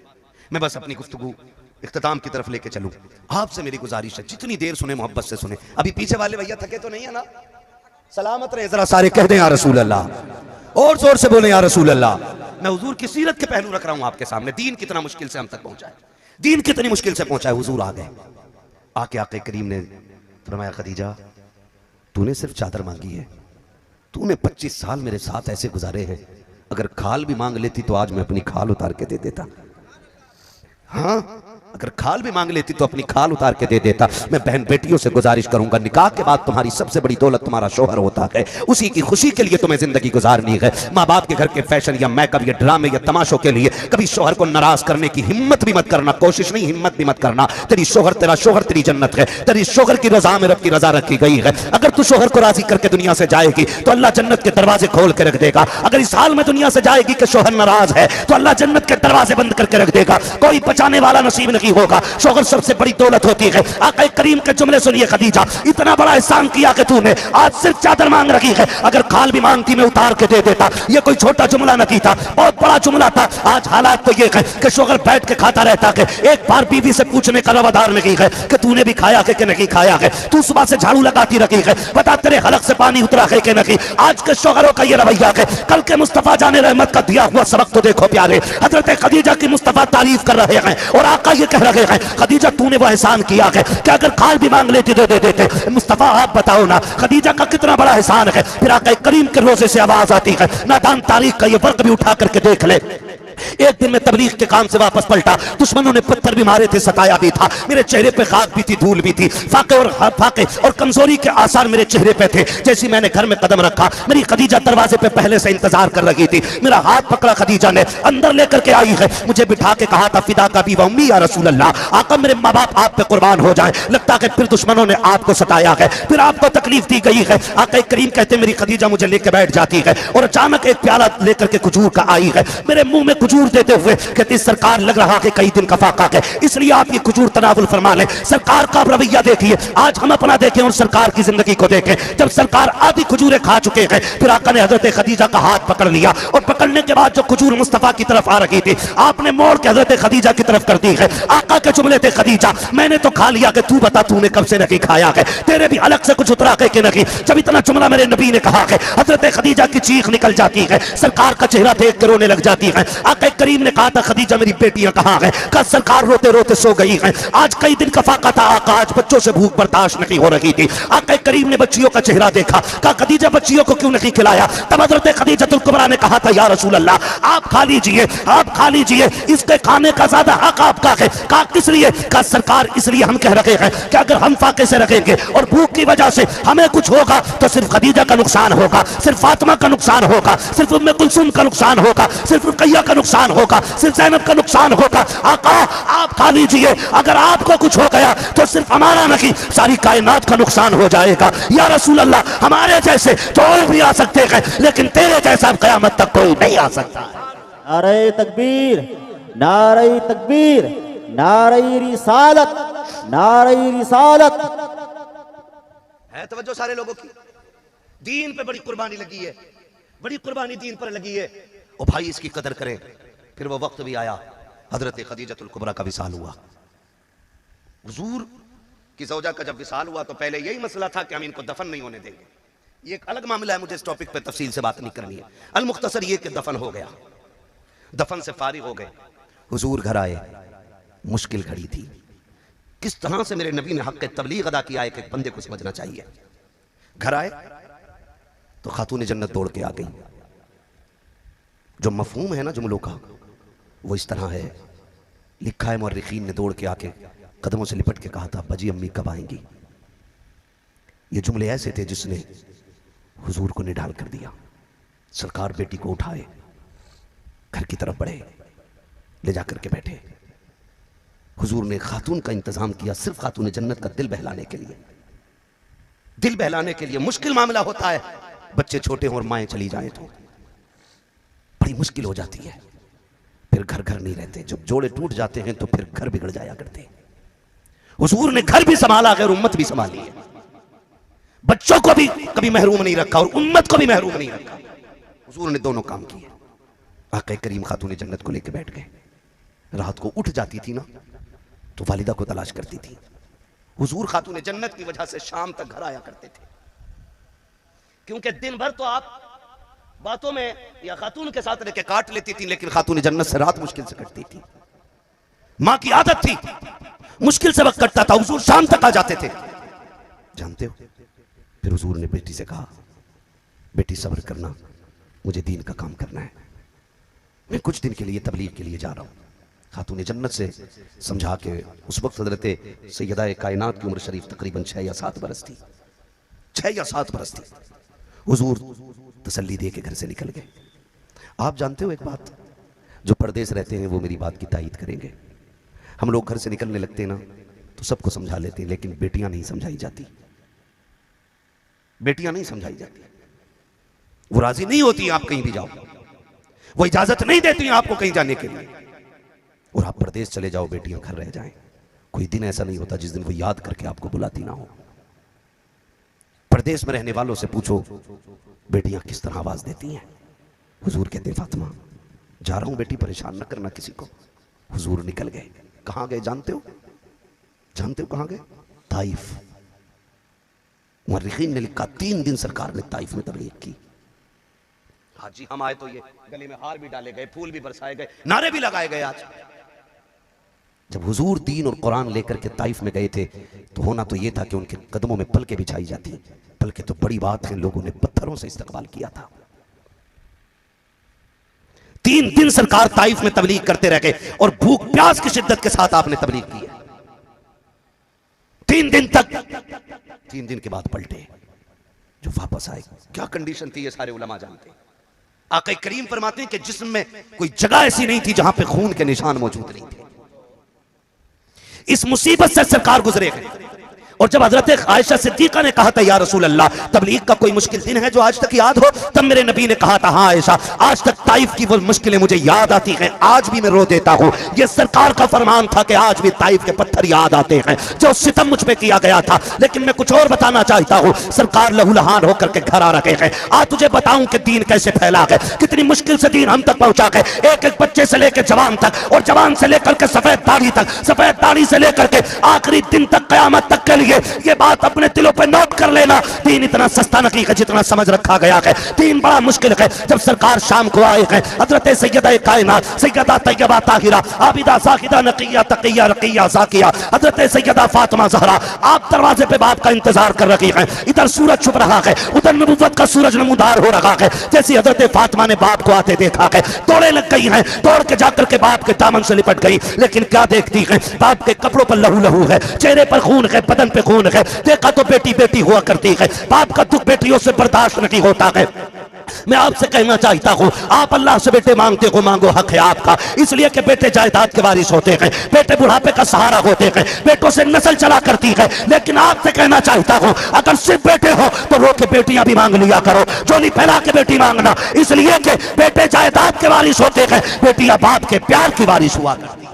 मैं बस अपनी गुफ्तगू इख्तिताम की तरफ लेके चलूं। आपसे मेरी गुजारिश है जितनी देर सुने मोहब्बत से सुने। अभी पीछे वाले भैया थके तो नहीं है ना, सलामत रहे, जरा सारे कह दें या रसूल अल्लाह, और जोर से बोले या रसूल अल्लाह। मैं हुजूर की सीरत के पहलू रख रहा हूं आपके सामने, दीन कितना मुश्किल से हम तक पहुंचा है, दीन कितनी मुश्किल से पहुंचा है। हुजूर आ गए, आके आके करीम ने फरमाया खदीजा तूने सिर्फ चादर मांगी है, तूने 25 साल मेरे साथ ऐसे गुजारे हैं, अगर खाल भी मांग लेती तो आज मैं अपनी खाल उतार के दे देता। हाँ अगर खाल भी मांग लेती तो अपनी खाल उतार के दे देता। मैं बहन बेटियों से गुजारिश करूंगा, निकाह के बाद तुम्हारी सबसे बड़ी दौलत तुम्हारा शोहर होता है, उसी की खुशी के लिए तुम्हें जिंदगी गुजारनी है। माँ बाप के घर के फैशन या मेकअप या ड्रामे या तमाशों के लिए कभी शोहर को नाराज करने की हिम्मत भी मत करना, कोशिश नहीं हिम्मत भी मत करना। तेरी शोहर तेरा शोहर तेरी जन्नत है, तेरी शोहर की रजा में रब की रजा रखी गई है। अगर तू शोहर को राजी करके दुनिया से जाएगी तो अल्लाह जन्नत के दरवाजे खोल के रख देगा। अगर इस हाल में दुनिया से जाएगी कि शोहर नाराज है तो अल्लाह जन्नत के दरवाजे बंद करके रख देगा, कोई बचाने वाला नसीब नहीं होगा। शोहर सबसे बड़ी दौलत होती है। आका करीम के जुमले सुनिए, खदीजा इतना बड़ा एहसान किया कि तूने आज सिर्फ चादर मांग रखी है, अगर खाल भी मांगती मैं उतार के दे देता। ये कोई छोटा जुमला नहीं था, बहुत बड़ा जुमला था। आज हालात तो ये है कि शोहर बैठ के खाता रहता है, एक बार बीवी से पूछने का रवादार नहीं है कि तूने भी खाया है कि नहीं खाया है, तू सुबह से झाड़ू लगाती रखी है, बता तेरे हलक से पानी उतरा है कि नहीं। आज के शोहरों का ये रवैया है। कल के मुस्तफा जाने रहमत का दिया हुआ सबक तो देखो प्यारे, हजरत खदीजा की मुस्तफा तारीफ कर रहे हैं और आका ये कह रहे हैं खदीजा तूने वो एहसान किया है कि अगर खाल भी मांग लेती तो दे देते। मुस्तफा आप बताओ ना खदीजा का कितना बड़ा एहसान है। फिर आका करीम के रोजे से आवाज आती है, नादान तारीख का ये वर्क भी उठा करके देख ले। एक दिन मैं तबलीग के काम से वापस पलटा, दुश्मनों ने पत्थर भी मारे थे, सताया भी था, मेरे चेहरे पे खाक भी थी, धूल भी थी, फाके और कमजोरी के आसार मेरे चेहरे पे थे। जैसे मैंने घर में कदम रखा, मेरी खदीजा दरवाजे पे पहले से इंतजार कर रही थी, मेरा हाथ पकड़ा खदीजा ने, अंदर लेकर के आई है, मुझे बिठा के कहा था फिदा का भी उम्मी या रसूल अल्लाह, आका मेरे माँ बाप आप पे कुर्बान हो जाए। लगता है फिर दुश्मनों ने आपको सताया है, फिर आपको तकलीफ दी गई है। आका करीम कहते मेरी खदीजा मुझे लेकर बैठ जाती है और अचानक एक प्याला लेकर के खजूर का आई है, मेरे मुंह में खजूर देते हुए कहती सरकार लग रहा है कई दिन का फाका है, इसलिए आप ये खजूर तनावुल फरमा लें। सरकार का रवैया देखिए, आज हम अपना देखें और सरकार की जिंदगी को देखें। जब सरकार आधी खजूरें खा चुके हैं, फिर आका ने हजरत खदीजा का हाथ पकड़ लिया और पकड़ने के बाद जो खजूर मुस्तफा की तरफ आ रही थी आपने मोड़ के हजरत खदीजा की तरफ कर दी है। आका के जुमले थे, खदीजा मैंने तो खा लिया कि तू बता तूने कब से नहीं खाया है, तेरे भी अलग से कुछ उतरा है कि नहीं। जब इतना जुमला मेरे नबी ने कहा है, हजरत खदीजा की चीख निकल जाती है, सरकार का चेहरा देख कर रोने लग जाती है। आका करीम ने कहा था खदीजा मेरी बेटियां कहाँ हैं? कहा सरकार रोते रोते सो गई हैं। आज कई दिन का फाका था आका, आज बच्चों से भूख बर्दाश्त नहीं हो रही थी। आका करीम ने बच्चियों का चेहरा देखा, कहा खदीजा बच्चियों को क्यों नहीं खिलाया? तब हज़रत खदीजतुल कुबरा ने कहा था या रसूल अल्लाह आप खा लीजिए, आप खा लीजिए, इसके खाने का ज्यादा हक आपका है। कहा किस लिए? कहा सरकार इसलिए हम कह रहे हैं कि अगर हम फाके से रखेंगे और भूख की वजह से हमें कुछ होगा तो सिर्फ खदीजा का नुकसान होगा, सिर्फ फातिमा का नुकसान होगा, सिर्फ उम्मे कुलसूम का नुकसान होगा, सिर्फ रुकैया का नुकसान होगा, सिर्फ ज़ैनब का नुकसान होगा। आका आप खा लीजिए, अगर आपको कुछ हो गया तो सिर्फ हमारा नहीं सारी कायनात का नुकसान हो जाएगा। या रसूल अल्लाह हमारे जैसे तो और भी आ सकते हैं लेकिन तेरे जैसा क़यामत तक कोई नहीं आ सकता। नारे तकबीर, नारे तकबीर, नारे रिसालत, नारे रिसालत। है तवज्जो सारे लोगों की? दीन पे बड़ी कुर्बानी लगी है, बड़ी कुर्बानी दीन पर लगी है। ओ भाई इसकी कदर करें। फिर वो वक्त भी आया, हजरत खदीजतुल कुबरा का विसाल हुआ। हुजूर की ज़ौजा का जब विसाल हुआ तो पहले यही मसला था कि हम इनको दफन नहीं होने देंगे। ये एक अलग मामला है, मुझे इस टॉपिक पे तफसील से बात नहीं करनी है। अल मुख्तसर ये कि दफन हो गया, दफन से फारिग हो गए, हुजूर घर आए। मुश्किल घड़ी थी, किस तरह से मेरे नबी ने हक तबलीग अदा किया एक एक बंदे को समझना चाहिए। घर आए तो खातून जन्नत दौड़ के आ गई। जो मफहूम है ना जुमलों का वो इस तरह है, लिखा है मुअर्रिखीन ने दौड़ के आके कदमों से लिपट के कहा था अब्बा जी अम्मी कब आएंगी। ये जुमले ऐसे थे जिसने हुजूर को निढाल कर दिया। सरकार बेटी को उठाए, घर की तरफ बढ़े, ले जाकर के बैठे। हुजूर ने खातून का इंतजाम किया सिर्फ खातून जन्नत का दिल बहलाने के लिए। दिल बहलाने के लिए मुश्किल मामला होता है, बच्चे छोटे हों और माएँ चली जाएं तो बड़ी मुश्किल हो जाती है। फिर घर घर नहीं रहते, जब जोड़े टूट जाते हैं तो फिर घर बिगड़ जाया करते। हुजूर ने घर भी संभाला और उम्मत भी संभाली है। बच्चों को भी कभी महरूम नहीं रखा और उम्मत को भी महरूम नहीं रखा। हुजूर ने दोनों काम किए। आका करीम खातून जन्नत को लेकर बैठ गए। रात को उठ जाती थी ना तो वालिदा को तलाश करती थी। हुजूर खातून जन्नत की वजह से शाम तक घर आया करते थे, क्योंकि दिन भर तो आप बातों में या खातून के साथ रह के काट लेती थी, लेकिन खातून जन्नत से रात मुश्किल से कटती थी। मां की आदत थी, मुश्किल से वक्त कटता था, हुजूर शाम तक आ जाते थे। जानते हो फिर हुजूर ने बेटी से कहा बेटी सब्र करना, मुझे दीन का काम करना है, मैं कुछ दिन के लिए तबलीग के लिए जा रहा हूं। खातून जन्नत से समझा के उस वक्त हजरत सैयदा कायनात की उम्र शरीफ तकरीबन 6 या 7 बरस थी। 6 या 7 बरस थी। हुजूर तसल्ली दे के घर से निकल गए। आप जानते हो एक बात, जो परदेश रहते हैं वो मेरी बात की तायीद करेंगे। हम लोग घर से निकलने लगते हैं ना तो सबको समझा लेते हैं, लेकिन बेटियां नहीं समझाई जाती। बेटियां नहीं समझाई जाती, वो राजी नहीं होती आप कहीं भी जाओ, वो इजाजत नहीं देती आपको कहीं जाने के लिए। और आप परदेश चले जाओ, बेटियां घर रह जाएं, कोई दिन ऐसा नहीं होता जिस दिन वो याद करके आपको बुलाती ना हो। परदेश में रहने वालों से पूछो बेटियां किस तरह आवाज देती हैं। हुजूर कहते हैं फातिमा जा रहा हूं बेटी, परेशान न करना किसी को। हुजूर निकल गए। कहां गए जानते हो? जानते हो कहां गए? ताइफ। मुअर्रिखीन ने लिखा 3 दिन सरकार ने ताइफ में तबलीग की। हाजी हम आए तो ये गले में हार भी डाले गए, फूल भी बरसाए गए, नारे भी लगाए गए। आज जब हुजूर दीन और कुरान लेकर के ताइफ में गए थे तो होना तो ये था कि उनके कदमों में पलके बिछाई जाती। पलके तो बड़ी बात है, लोगों ने पत्थरों से इस्तकबाल किया था। 3 दिन सरकार ताइफ में तबलीग करते रह गए और भूख प्यास की शिद्दत के साथ आपने तबलीग की है। 3 दिन तक। 3 दिन के बाद पलटे, जो वापस आए। क्या कंडीशन थी ये सारे उलमा जानते हैं। आका करीम फरमाते हैं कि जिस्म में कोई जगह ऐसी नहीं थी जहां पे खून के निशान मौजूद नहीं थे। इस मुसीबत से सरकार गुजरे हैं। और जब हजरत आयशा सिद्दीका ने कहा था या रसूल अल्लाह तबलीग का कोई मुश्किल दिन है जो आज तक याद हो, तब मेरे नबी ने कहा था हाँ आयशा आज तक ताइफ की वो मुश्किलें मुझे याद आती हैं, आज भी मैं रो देता हूँ। ये सरकार का फरमान था कि आज भी ताइफ के पत्थर याद आते हैं जो सितम मुझ पे किया गया था। लेकिन मैं कुछ और बताना चाहता हूँ। सरकार लहूलुहान होकर के घर आ रखे हैं। आज तुझे बताऊं कि दीन कैसे फैला है, कितनी मुश्किल से दीन हम तक पहुंचा है। एक एक बच्चे से लेकर जवान तक, और जवान से लेकर के सफेद दाढ़ी तक, सफेद दाढ़ी से लेकर के आखिरी दिन तक, कयामत तक के लिए चाहिए। ये बात अपने दिलों पे नोट कर लेना। दीन इतना सस्ता नहीं है जितना समझ रखा गया है। दीन बड़ा मुश्किल है। जब सरकार शाम को आए हैं, हजरत सैयदा कायनात सैयदा तैयबा ताहिरा आबिदा साकिदा नकिया तकिया रकिया जाकिया हजरत सैयदा फातिमा ज़हरा आप दरवाजे पे बाप का इंतजार कर रही हैं। इधर सूरज छुप रहा है, उधर नबुव्वत का सूरज नमूदार हो रहा है। जैसी हजरत फातिमा ने बाप को आते देखा है, दौड़े लग गई हैं, दौड़ के जाकर के बाप के दामन से लिपट गई। लेकिन क्या देखती है, बाप के कपड़ों पर लहू लहू है, चेहरे पर खून है, बदन पे खून है। देखा तो बेटी बेटी हुआ करती है। बाप का दुख बेटियों से बर्दाश्त नहीं होता है। मैं आपसे कहना चाहता हूं, आप अल्लाह से बेटे मांगते हो, मांगो हक है आपका, इसलिए कि बेटे जायदाद के वारिस होते हैं, बेटे बुढ़ापे का सहारा होते हैं, बेटों से नस्ल चला करती है। लेकिन आपसे कहना चाहता हूं, अगर सिर्फ बेटे हो तो रो के बेटियां भी मांग लिया करो, जोली फैला के बेटी मांगना, इसलिए कि बेटे जायदाद के वारिस होते हैं, बेटियां बाप के प्यार की वारिस हुआ करती है।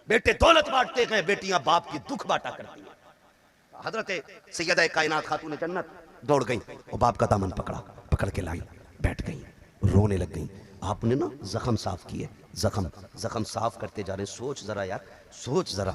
बेटे दौलत बांटते हैं, बेटियां बाप की दुख बांटा करती है। हजरत सैयदा कायनात खातून जन्नत दौड़ गई और बाप का दामन पकड़ा, पकड़ के लाई, बैठ गई, रोने लग गई। आपने ना जख्म साफ किए, जख्म साफ करते जा रहे। सोच जरा यार, सोच जरा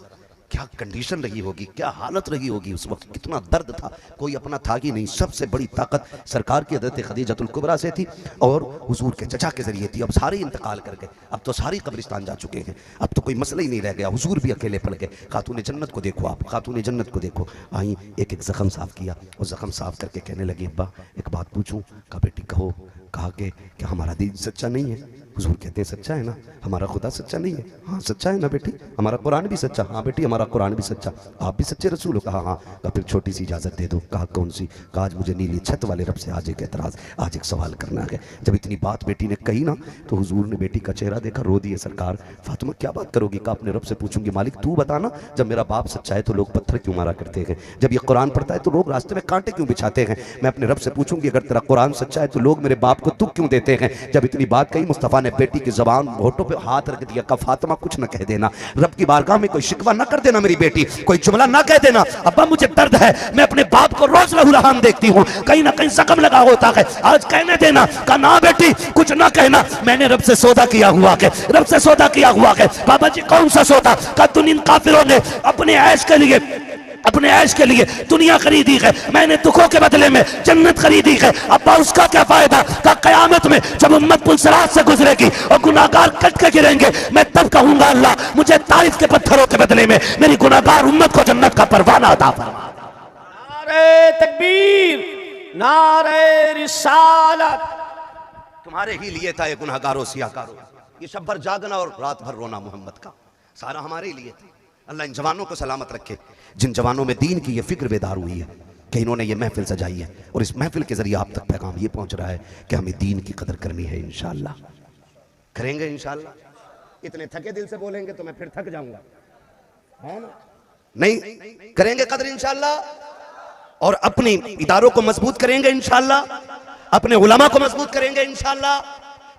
क्या कंडीशन रही होगी, क्या हालत रही होगी उस वक्त, कितना दर्द था। कोई अपना था ही नहीं। सबसे बड़ी ताकत सरकार की हज़रत खदीजतुल कुबरा से थी और हुजूर के चचा के जरिए थी। अब सारे इंतकाल कर गए, अब तो सारी कब्रिस्तान जा चुके हैं, अब तो कोई मसला ही नहीं रह गया। हुजूर भी अकेले पड़ गए। खातून जन्नत को देखो, आप खातून जन्नत को देखो, आई एक एक जख्म साफ किया और जख्म साफ करके कहने लगी, अब्बा एक बात पूछूं? कहा बेटी कहो। कहा कि क्या हमारा दीन सच्चा नहीं है? हुजूर कहते हैं सच्चा है ना। हमारा खुदा सच्चा नहीं है? हाँ सच्चा है ना बेटी। हमारा कुरान भी सच्चा? हाँ बेटी हमारा कुरान भी सच्चा। आप भी सच्चे रसूल हो? कहा हाँ। कहा फिर छोटी सी इजाज़त दे दो। कहा कौन सी? कहा आज मुझे नीली छत वाले रब से आज एक एतराज़, आज एक सवाल करना है। जब इतनी बात बेटी ने कही ना तो हुजूर ने बेटी का चेहरा देखा, रो दिए। सरकार फातिमा क्या बात करोगी? कहा अपने रब से पूछूंगी, मालिक तू बताना, जब मेरा बाप सच्चा है तो लोग पत्थर क्यों मारा करते हैं? जब ये कुरान पढ़ता है तो लोग रास्ते में कांटे क्यों बिछाते हैं? मैं अपने रब से पूछूंगी, अगर तेरा कुरान सच्चा है तो लोग मेरे बाप को दुख क्यों देते हैं? जब इतनी बात कही, मुस्तफ़ा ने बेटी की ज़बान होठों पे हाथ रख दिया। कहा फातिमा कुछ न कह देना, रब की बारगाह में कोई शिकवा न कर देना, मेरी बेटी कोई जुमला ना कह देना। अब्बा मुझे दर्द है, मैं अपने बाप को रोज लहूलहान देखती हूँ, कहीं ना कहीं जख्म लगा होता है, आज कहने देना। कहा ना बेटी कुछ ना कहना, मैंने रब से सौदा किया हुआ है, रब से सौदा किया हुआ है। बाबा जी कौन सा सौदा? कहा दुनिया काफिरों ने अपने ऐश के लिए दुनिया खरीदी है, मैंने दुखों के बदले में जन्नत खरीदी है। अब्बा उसका क्या फायदा? का कयामत में जब उम्मत पुलसरात से गुजरेगी और गुनाहगार कट के गिरेंगे, मैं तब कहूंगा अल्लाह मुझे तारीफ के पत्थरों के बदले में मेरी गुनाहगार उम्मत को जन्नत का परवाना अता फरमा। नारे तकबीर, नारे रिसालत। तुम्हारे ही लिए था ये गुनाहगारों सियाकारों, ये शब भर जागना और रात भर रोना मोहम्मद का, सारा हमारे लिए था। अल्लाह इन जवानों को सलामत रखे, जिन जवानों में दीन की ये फिक्र बेदार हुई है कि इन्होंने ये महफिल सजाई है और इस महफिल के जरिए आप तक पैगाम ये पहुंच रहा है कि हमें दीन की कदर करनी है। इंशाअल्लाह करेंगे, इंशाअल्लाह। इतने थके दिल से बोलेंगे तो मैं फिर थक जाऊंगा, है ना? नहीं करेंगे कदर इंशाअल्लाह, और अपनी इदारों को मजबूत करेंगे इंशाअल्लाह, अपने उलमा को मजबूत करेंगे इंशाअल्लाह।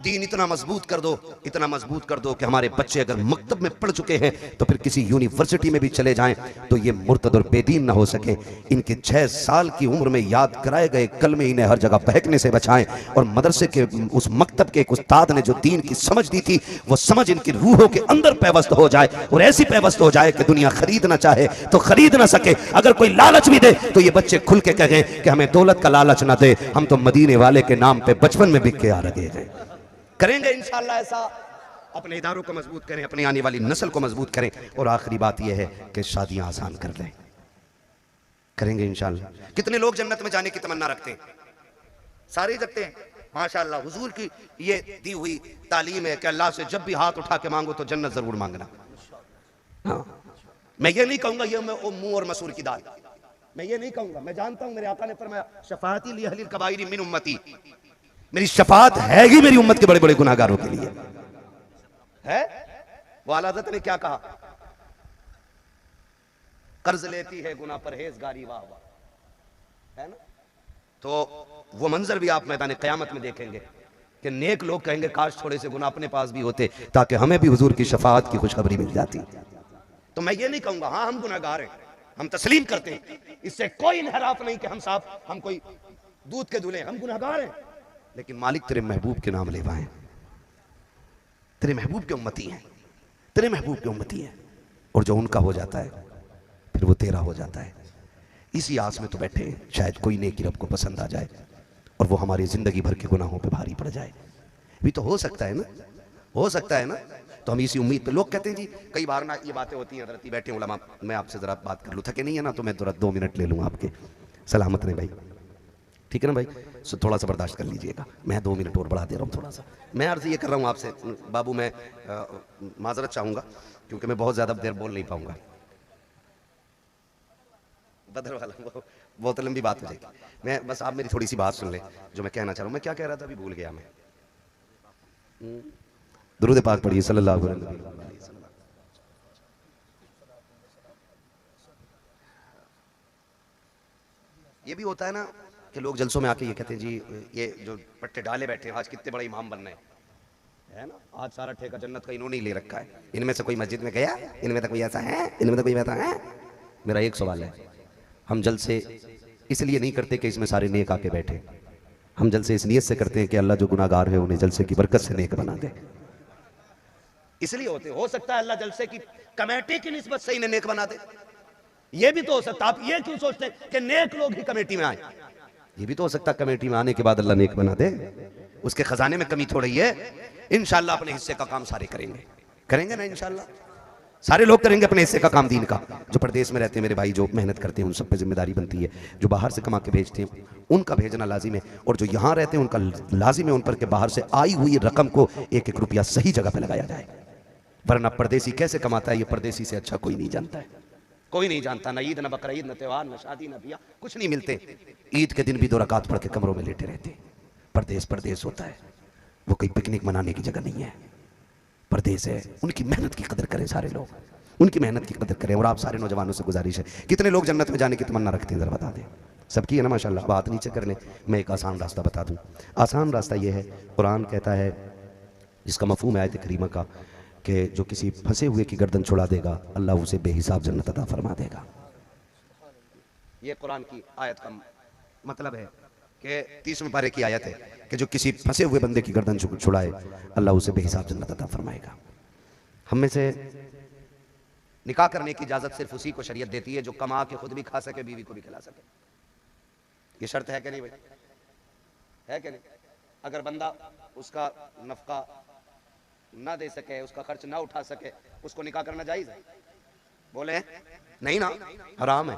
दीन इतना मजबूत कर दो, इतना मजबूत कर दो कि हमारे बच्चे अगर मकतब में पढ़ चुके हैं तो फिर किसी यूनिवर्सिटी में भी चले जाएं तो ये मुर्तद और बेदीन ना हो सके। इनके 6 साल की उम्र में याद कराए गए कलमे इन्हें हर जगह बहकने से बचाएं, और मदरसे के उस मकतब के एक उस्ताद ने जो दीन की समझ दी थी वो समझ इनकी रूहों के अंदर पैवस्त हो जाए, और ऐसी पैवस्त हो जाए कि दुनिया खरीदना चाहे तो खरीद ना सके। अगर कोई लालच भी दे तो ये बच्चे खुल के कहें कि हमें दौलत का लालच ना दे, हम तो मदीने वाले के नाम पे बचपन में बिक के आ रहे हैं। करेंगे इंशाअल्लाह ऐसा, अपने इदारों को मजबूत करें, अपनी आने वाली नस्ल को मजबूत करें, और आखिरी बात यह है कि शादियां आसान कर लें। करेंगे इंशाअल्लाह। कितने लोग जन्नत में जाने की तमन्ना रखते हैं? सारे रखते हैं माशाअल्लाह। हुजूर की ये दी हुई तालीम है कि अल्लाह से जब भी हाथ उठा के मांगो तो जन्नत जरूर मांगना। हाँ, मैं ये नहीं कहूंगा ये मुंह और मसूर की दाल, मैं ये नहीं कहूंगा। मैं जानता हूं मेरे आका ने फरमाया शफाअती ली अहलिल कबाइर मिन उम्मती, मेरी शफाअत है ही मेरी उम्मत के बड़े बड़े गुनाहगारों के लिए है। वो आला हज़रत ने क्या कहा? कर्ज लेती है गुनाह परहेजगारी वाह वाह, है ना? तो वो मंजर भी आप मैदान क़यामत में देखेंगे कि नेक लोग कहेंगे काश थोड़े से गुनाह अपने पास भी होते ताकि हमें भी हुजूर की शफाअत की खुशखबरी मिल जाती। तो मैं ये नहीं कहूंगा हाँ हम गुनाहगार हैं, हम तस्लीम करते हैं, इससे कोई इनहराफ नहीं कि हम साहब हम कोई दूध के दूल्हे, हम गुनाहगार हैं, लेकिन मालिक तेरे महबूब के नाम लेवाएं, तेरे महबूब के उम्मती हैं, तेरे महबूब के उम्मती हैं, और जो उनका हो जाता है फिर वो तेरा हो जाता है। इसी आस में तो बैठे हैं, शायद कोई नेकी रब को पसंद आ जाए और वो हमारी ज़िंदगी भर के गुनाहों पे भारी पड़ जाए। भी तो हो सकता है ना, हो सकता है ना। तो हम इसी उम्मीद पे, लोग कहते हैं जी कई बार ना ये बातें होती हैं, हज़रत बैठे उलमा, मैं आपसे ज़रा बात कर लूँ, थके नहीं है ना, तो मैं ज़रा 2 मिनट ले लूँ आपके, सलामत नहीं भाई, ठीक है ना भाई, सो थोड़ा सा बर्दाश्त कर लीजिएगा, मैं 2 मिनट और बढ़ा दे रहा हूँ थोड़ा सा। मैं अर्ज़ ये कर रहा हूँ आपसे बाबू, मैं माजरत चाहूँगा क्योंकि मैं बहुत ज़्यादा देर बोल नहीं पाऊँगा। बदर वाला बहुत लंबी बात हो जाएगी, मैं बस आप मेरी थोड़ी सी बात सुन लें जो मैं कहना चाह रहा हूँ। मैं क्या कह रहा था अभी भूल गया मैं। दुरूद पाक पढ़िए सल्लल्लाहु अलैहि वसल्लम। ये भी होता है ना कि लोग जलसों में आके ये कहते हैं जी ये जो पट्टे डाले बैठे हैं आज कितने बड़ा इमाम बनना है ना, आज सारा ठेका जन्नत का इन्होंने ही ले रखा है, इनमें से कोई मस्जिद में गया, इनमें तो कोई ऐसा है, इनमें तो कोई वैसा है। मेरा एक सवाल है, हम जलसे इसलिए नहीं करते कि इसमें सारे नेक आके बैठे, हम जलसे इस नीयत से करते हैं कि अल्लाह जो गुनाहगार है उन्हें जलसे की बरकत से नेक बना दे, इसलिए होते। हो सकता है अल्लाह जलसे की कमेटी की निस्बत से इन्हें नेक बना दे, ये भी तो हो सकता। आप ये क्यों सोचते हैं कि नेक लोग ही कमेटी में आए? ये भी तो हो सकता कमेटी में आने के बाद अल्लाह नेक बना दे, उसके खजाने में कमी थोड़ी है। इंशाअल्लाह अपने हिस्से का काम सारे करेंगे, करेंगे ना इंशाअल्लाह, सारे लोग करेंगे अपने हिस्से का काम दीन का। जो प्रदेश में रहते हैं मेरे भाई, जो मेहनत करते हैं, उन सब पे जिम्मेदारी बनती है। जो बाहर से कमा के भेजते हैं उनका भेजना लाजिम है, और जो यहाँ रहते हैं उनका लाजिम है उन पर कि बाहर से आई हुई रकम को 1-1 रुपया सही जगह पे लगाया जाए। वरना परदेसी कैसे कमाता है ये परदेसी से अच्छा कोई नहीं जानता है, कोई नहीं जानता। ना ईद, ना बकरा ईद, ना त्योहार, ना शादी, ना बिया, कुछ नहीं मिलते। ईद के दिन भी 2 रकात पढ़ के कमरों में लेटे रहते। परदेश परदेश होता है, वो कोई पिकनिक मनाने की जगह नहीं है, परदेश है। उनकी मेहनत की कदर करें सारे लोग, उनकी मेहनत की कदर करें। और आप सारे नौजवानों से गुजारिश है, कितने लोग जन्नत में जाने की तमन्ना रखते हैं, जरा बता दें। सबकी है ना माशाल्लाह। बात नीचे कर लें, मैं एक आसान रास्ता बता दूं। आसान रास्ता ये है, कुरान कहता है, जिसका मफहूम है आयत करीमा का, कि जो किसी फंसे हुए की गर्दन छुड़ा देगा अल्लाह उसे बेहिसाब जन्नत अता फरमा देगा। ये कुरान की आयत का मतलब है कि 30वें पारे की आयत है कि जो किसी फंसे हुए बंदे की गर्दन छुड़ाए अल्लाह उसे बेहिसाब जन्नत अता फरमाएगा। हम में से निकाह करने की इजाजत सिर्फ उसी को शरीयत देती है जो कमा के खुद भी खा सके, बीवी को भी खिला सके। ये शर्त है कि नहीं भाई, है कि नहीं? अगर बंदा उसका नफका ना दे सके, उसका खर्च ना उठा सके, उसको निकाह करना जायज है? बोले नहीं ना, हराम है।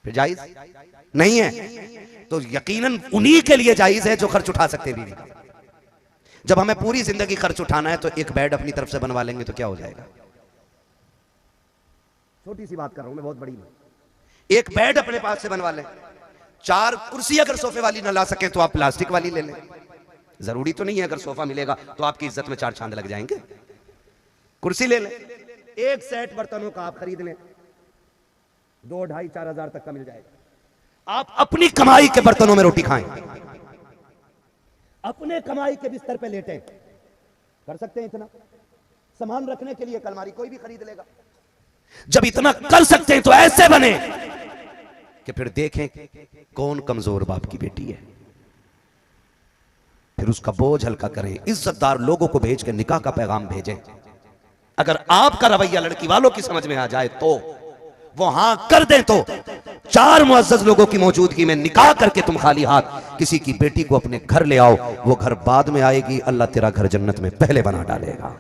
फिर जायज नहीं है तो यकीनन उन्हीं के लिए जायज है जो खर्च उठा सकते हैं बीवी का। जब हमें पूरी जिंदगी खर्च उठाना है तो एक बेड अपनी तरफ से बनवा लेंगे तो क्या हो जाएगा? छोटी सी बात कर रहा हूं मैं, बहुत बड़ी नहीं। एक बेड अपने पास से बनवा लें। 4 कुर्सी अगर सोफे वाली ना ला सके तो आप प्लास्टिक वाली ले लें। जरूरी तो नहीं है अगर सोफा मिलेगा तो आपकी इज्जत में 4 चांद लग जाएंगे। कुर्सी ले लें, एक सेट बर्तनों का आप खरीद लें, 2, 2.5, 4 हजार तक का मिल जाएगा। आप अपनी कमाई के बर्तनों में रोटी खाएं, अपने कमाई के बिस्तर पे लेटे। कर सकते हैं इतना? सामान रखने के लिए अलमारी कोई भी खरीद लेगा। जब इतना कर सकते हैं तो ऐसे बने कि फिर देखें कौन कमजोर बाप की बेटी है, फिर उसका बोझ हल्का करें। इज्जतदार लोगों को भेज के निकाह का पैगाम भेजें। अगर आपका रवैया लड़की वालों की समझ में आ जाए तो वो हां कर दें तो 4 मुअज्जज लोगों की मौजूदगी में निकाह करके तुम खाली हाथ किसी की बेटी को अपने घर ले आओ। वो घर बाद में आएगी, अल्लाह तेरा घर जन्नत में पहले बना डालेगा।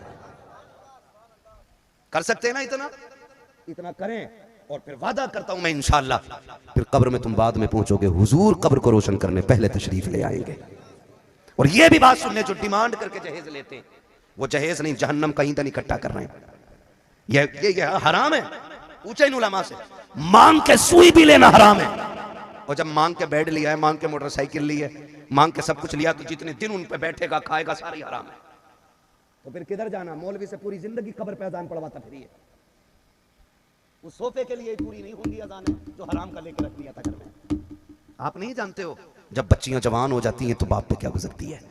कर सकते हैं ना इतना? इतना करें और फिर वादा करता हूं मैं इंशाअल्लाह फिर कब्र में तुम बाद में पहुंचोगे, हुजूर कब्र को रोशन करने पहले तशरीफ ले आएंगे। और ये भी बात सुनने जो डिमांड करके जहेज लेते हैं, वो जहेज नहीं जहन्नम का ईंधन इकट्ठा कर रहे हैं। ये हराम है। पूछे इन उलमा से, मांग के सुई भी लेना हराम है। और जब मांग के बेड लिया है, मांग के मोटरसाइकिल ली है, मांग के सब कुछ लिया, तो जितने दिन उन पे बैठेगा खाएगा सारी हराम है। तो फिर किधर जाना? मौलवी से पूरी जिंदगी कब्र पे अजान पढ़वाता फिर उस सोफे के लिए पूरी नहीं होंगी अजान है जो हराम का लेकर रख दिया था घर में। आप नहीं जानते हो जब बच्चियां जवान हो जाती हैं तो बाप पे क्या गुजरती है।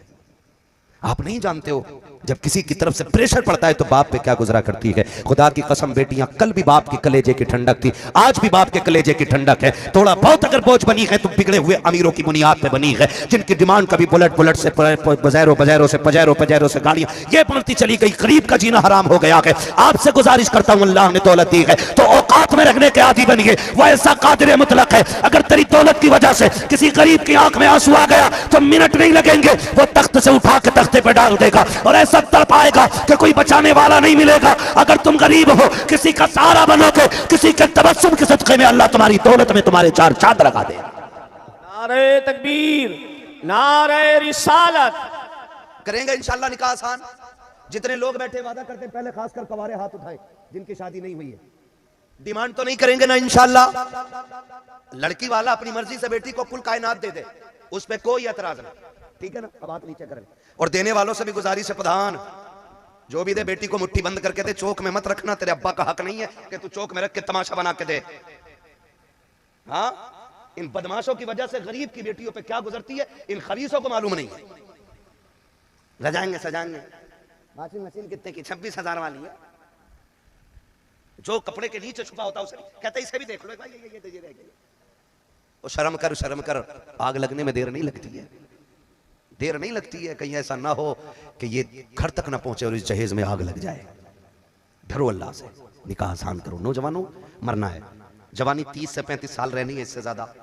आप नहीं जानते हो जब किसी की तरफ से प्रेशर पड़ता है तो बाप पे क्या गुजरा करती है। खुदा की कसम बेटियां कल भी बाप के कलेजे की ठंडक थी, आज भी बाप के कलेजे की ठंडक है। थोड़ा बहुत अगर बोझ बनी है तो बिगड़े हुए अमीरों की बुनियाद पे बनी है, जिनकी डिमांड कभी बुलेट से बजैरों से पजैरों से गाड़ियां ये बढ़ती चली गई। गरीब का जीना हराम हो गया है। आपसे गुजारिश करता हूं, अल्लाह ने दौलत दी है तो हाथ में रखने के आदी बनिए। वो ऐसा कादिर मुतलक है, अगर तेरी दौलत की वजह से किसी गरीब की आंख में आंसू आ गया तो मिनट नहीं लगेंगे, वो तख्त से उठा के तख्ते पे डाल देगा और ऐसा तड़पाएगा कि कोई बचाने वाला नहीं मिलेगा। अगर तुम गरीब हो, किसी का सहारा बनोगे, किसी के तबस्सुम के सदक़े में अल्लाह तुम्हारी दौलत में तुम्हारे चार चांद लगा दे। नारे तकबीर, नारे रिसालत। करेंगे इंशाल्लाह निकाह आसान। जितने लोग बैठे वादा करते हैं, पहले खासकर कवारे हाथ उठाए जिनकी शादी नहीं हुई है। डिमांड तो नहीं करेंगे ना इंशाल्लाह। लड़की वाला अपनी मर्जी से बेटी को कुल कायनात दे दे, उस पर कोई एतराज नहीं, ठीक है ना। अब हाथ नीचे करें। और देने वालों से भी गुजारिश है, प्रधान जो भी दे बेटी को मुट्ठी बंद करके दे, चौक में मत रखना। तेरे अब्बा का हक नहीं है कि तू चौक में रख के तमाशा बना के दे। हाँ, इन बदमाशों की वजह से गरीब की बेटियों पे क्या गुजरती है इन खबीसों को मालूम नहीं है। रजाएंगे सजाएंगे। वॉशिंग मशीन कितने की? 26,000 वाली है। जो कपड़े के नीचे छुपा होता है उसे कहते इसे भी देख लो भाई, ये रह गई। और शर्म कर, शर्म कर। आग लगने में देर नहीं लगती है, देर नहीं लगती है। कहीं ऐसा ना हो कि ये घर तक ना पहुंचे और इस जहेज में आग लग जाए। डरो अल्लाह से, निकाह आसान करो। नौजवानों, मरना है। जवानी 30 से 35 साल रहनी है, इससे ज्यादा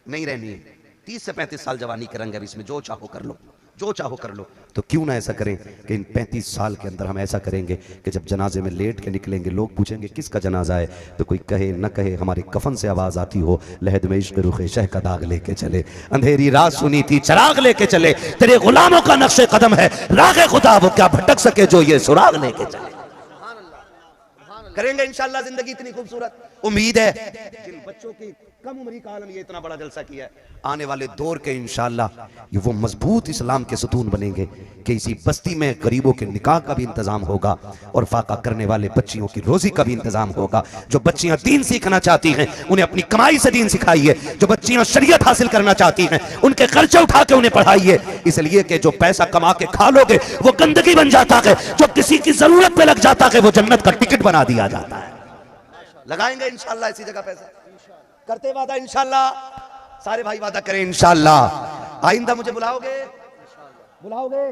नहीं रहनी है। 30 से 35 साल जवानी के रंग है, इसमें जो चाहो कर लो, जो चाहो कर लो। तो क्यों ना ऐसा करें कि इन 35 साल के अंदर हम ऐसा करेंगे कि जब जनाजे में लेट के निकलेंगे, लोग पूछेंगे किसका जनाजा है, तो कोई कहे न कहे हमारे कफन से आवाज आती हो, लहद में इश्क रुखे शह का दाग लेके चले, अंधेरी रात सुनी थी चिराग लेके चले, तेरे गुलामों का नक्शे कदम है रागे खुदा, वो क्या भटक सके जो ये सुराग लेके चले। करेंगे इंशाल्लाह जिंदगी इतनी खूबसूरत। उम्मीद है जिन बच्चों की कम उम्री का आलम ये इतना बड़ा जलसा किया है, आने वाले दौर के इंशाल्लाह ये वो मजबूत इस्लाम के सतून बनेंगे कि इसी बस्ती में गरीबों के निकाह का भी इंतजाम होगा और फाका करने वाले बच्चियों की रोजी का भी इंतजाम होगा। जो बच्चियां दीन सीखना चाहती हैं उन्हें अपनी कमाई से दीन सिखाइए, जो बच्चियां शरीयत हासिल करना चाहती हैं उनके खर्चे उठा के उन्हें पढ़ाइए, इसलिए कि जो पैसा कमा के खा लोगे वो गंदगी बन जाता है, जो किसी की जरूरत पे लग जाता है वो जन्नत का टिकट बना दिया जाता है। लगाएंगे इंशाल्लाह इसी जगह पैसा, करते वादा इंशाल्लाह। सारे भाई वादा करें इंशाल्लाह। आइंदा मुझे बुलाओगे, बुलाओगे?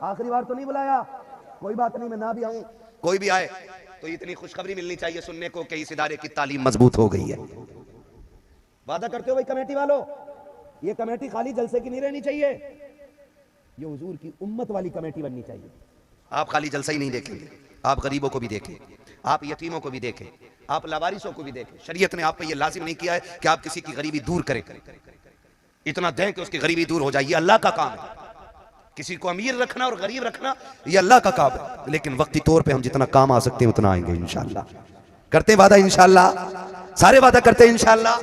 आखिरी बार तो नहीं बुलाया, कोई बात नहीं, मैं ना भी आऊं, कोई भी आए तो इतनी खुशखबरी मिलनी चाहिए सुनने को कि इस इदारे की तालीम मजबूत हो गई है। वादा करते हो भाई कमेटी वालों, ये कमेटी खाली जलसे की नहीं रहनी चाहिए, ये हुजूर की उम्मत वाली कमेटी बननी चाहिए। आप खाली जलसा ही नहीं देखेंगे, आप गरीबों को भी देखें, आप यतीमों को भी देखें, आप लावारिसों को भी देखें। शरीयत ने आप पे ये लाजिम नहीं किया है कि आप किसी की गरीबी दूर करें, इतना दें कि उसकी गरीबी दूर हो जाए, ये अल्लाह का काम है। किसी को अमीर रखना और गरीब रखना ये अल्लाह का काम है, लेकिन वक्ती तौर पे हम जितना काम आ सकते हैं उतना आएंगे इंशाल्लाह। करते वादा इंशाल्लाह, सारे वादा करते हैं इंशाल्लाह।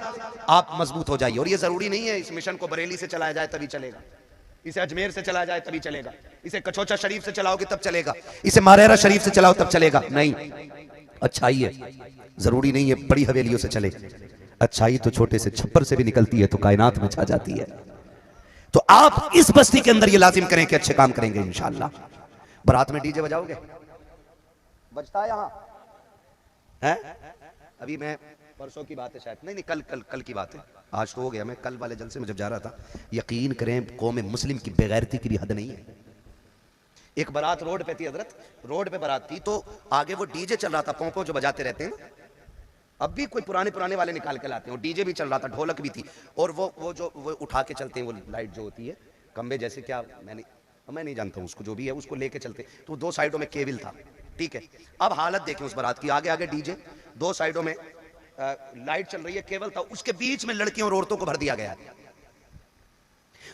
आप मजबूत हो जाइए। और ये जरूरी नहीं है इस मिशन को बरेली से चलाया जाए तभी चलेगा, इसे अजमेर से चलाया जाए तभी चलेगा, इसे कचौचा शरीफ से चलाओगे तब चलेगा, इसे मारेरा शरीफ से चलाओ तब चलेगा, नहीं। अच्छाई है, जरूरी नहीं है बड़ी हवेलियों से चले, अच्छाई तो छोटे से छप्पर से भी निकलती है तो कायनात में छा जाती है। तो आप इस बस्ती के अंदर ये लाजिम करें कि अच्छे काम करेंगे इंशाल्लाह। बारात में डीजे बजाओगे? बजता है यहां है? अभी मैं परसों की बात है शायद, नहीं कल की बात है, आज तो हो गया। मैं कल वाले जलसे में जब जा रहा था, यकीन करें कौम मुस्लिम की बेगैरती की भी हद नहीं है। एक बारात रोड पे थी, हजरत रोड पे बारात थी, तो आगे वो डीजे चल रहा था, पोंपो जो बजाते रहते हैं, अब भी कोई पुराने वाले निकाल के लाते हैं, और डीजे भी चल रहा था, ढोलक भी थी, और वो उठा के चलते हैं, वो लाइट जो होती है खंबे जैसे, क्या मैं नहीं जानता हूँ उसको, जो भी है उसको लेके चलते, तो दो साइडों में केबल था, ठीक है। अब हालत देखें उस बारात की, आगे डीजे, दो साइडों में लाइट चल रही है, केबल था, उसके बीच में लड़कियों और औरतों को भर दिया गया,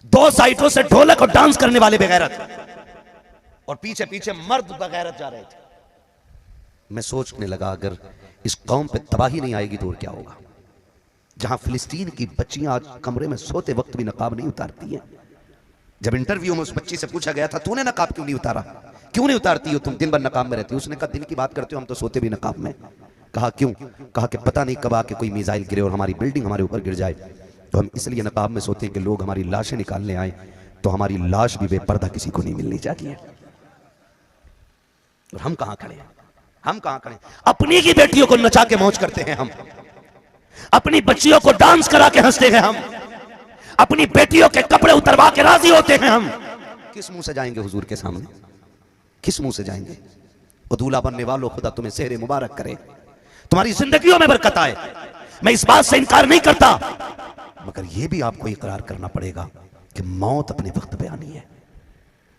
दो साइडों से ढोलक और डांस करने वाले बेगैरत, और पीछे पीछे मर्द बगैरत जा रहे थे। मैं सोचने लगा अगर इस कौम पे तबाही नहीं आएगी तो और क्या होगा। जहां फिलिस्तीन की बच्चियां आज कमरे में सोते वक्त भी नकाब नहीं उतारती हैं। जब इंटरव्यू में उस बच्ची से पूछा गया था तूने नकाब क्यों नहीं उतारा, क्यों नहीं उतारती हो तुम, दिन भर नकाब में रहती हो? उसने कहा दिन की बात करते हो, हम तो सोते भी नकाब में। कहा क्यों? कहा कि पता नहीं कब आके कोई मिसाइल गिरे और हमारी बिल्डिंग हमारे ऊपर गिर जाए, तो हम इसलिए नकाब में सोते हैं कि लोग हमारी लाशें निकालने आए तो हमारी लाश भी बेपर्दा किसी को नहीं मिलनी चाहिए। और हम कहां खड़े हैं, हम कहां खड़े? अपनी की बेटियों को नचा के मौज करते हैं हम, अपनी बच्चियों को डांस करा के हंसते हैं हम, अपनी बेटियों के कपड़े उतरवा के राजी होते हैं हम। किस मुंह से जाएंगे हुजूर के सामने, किस मुंह से जाएंगे? दूल्हा बनने वालों खुदा तुम्हें सेहरे मुबारक करे, तुम्हारी जिंदगियों में बरकत आए, मैं इस बात से इनकार नहीं करता, मगर यह भी आपको इकरार करना पड़ेगा कि मौत अपने वक्त पे आनी है।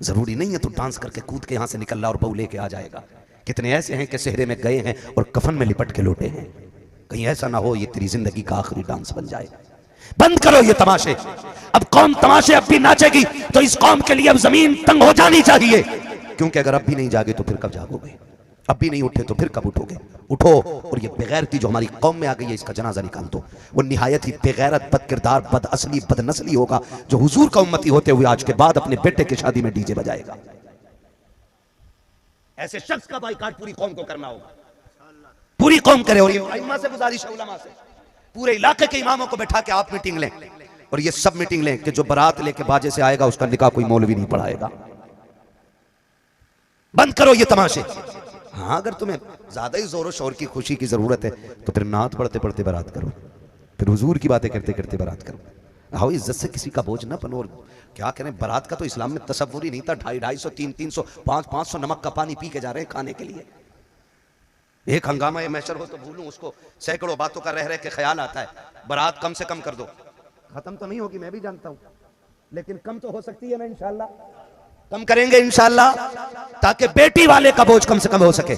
जरूरी नहीं है तो डांस करके कूद के यहां से निकल रहा और बहू लेके आ जाएगा। कितने ऐसे हैं कि सेहरे में गए हैं और कफन में लिपट के लौटे हैं। कहीं ऐसा ना हो ये तेरी जिंदगी का आखिरी डांस बन जाए। बंद करो ये तमाशे। अब कौम तमाशे अब भी नाचेगी तो इस कौम के लिए अब जमीन तंग हो जानी चाहिए, क्योंकि अगर अब भी नहीं जागे तो फिर कब जागोगे? अब भी नहीं उठे तो फिर कब उठोगे? उठो और ये बेगैरती जो हमारी कौम में आ गई है इसका जनाजा निकाल दो। वो निहायत ही बेगैरत, बद किरदार, बद असली, बद नस्ली होगा जो हुजूर का उम्मती होते हुए आज के बाद अपने बेटे की शादी में डीजे बजाएगा। ऐसे शख्स का बाइकाट पूरी कौम को करना होगा, पूरी कौम करे। और ये उलमा से गुजारिश है, उलमा से पूरे इलाके के इमामों को बैठा के आप मीटिंग लें और ये सब मीटिंग लें कि जो बारात लेके बाजे से आएगा उसका निकाह कोई मौलवी नहीं पढ़ाएगा। बंद करो ये तमाशे। हाँ, अगर तुम्हें ज्यादा ही जोरों शोर की खुशी की जरूरत है तो फिर नात पढ़ते पढ़ते बारात करो, फिर हुजूर की बातें करते करते बारात करो। आओ, इज्जत से किसी का बोझ ना बनो। और क्या करें, बारात का तो इस्लाम में तसव्वुर ही नहीं था। 250, 300, 300, 500 नमक का पानी पी के जा रहे हैं खाने के लिए। एक हंगामा ये मैशर हो तो भूलूं उसको, सैकड़ों बातों का रह रह के ख्याल आता है। बारात कम से कम कर दो। खत्म तो नहीं होगी मैं भी जानता हूं, लेकिन कम तो हो सकती है ना। इंशाल्लाह कम करेंगे इंशाल्लाह, ताकि बेटी वाले का बोझ कम से कम हो सके,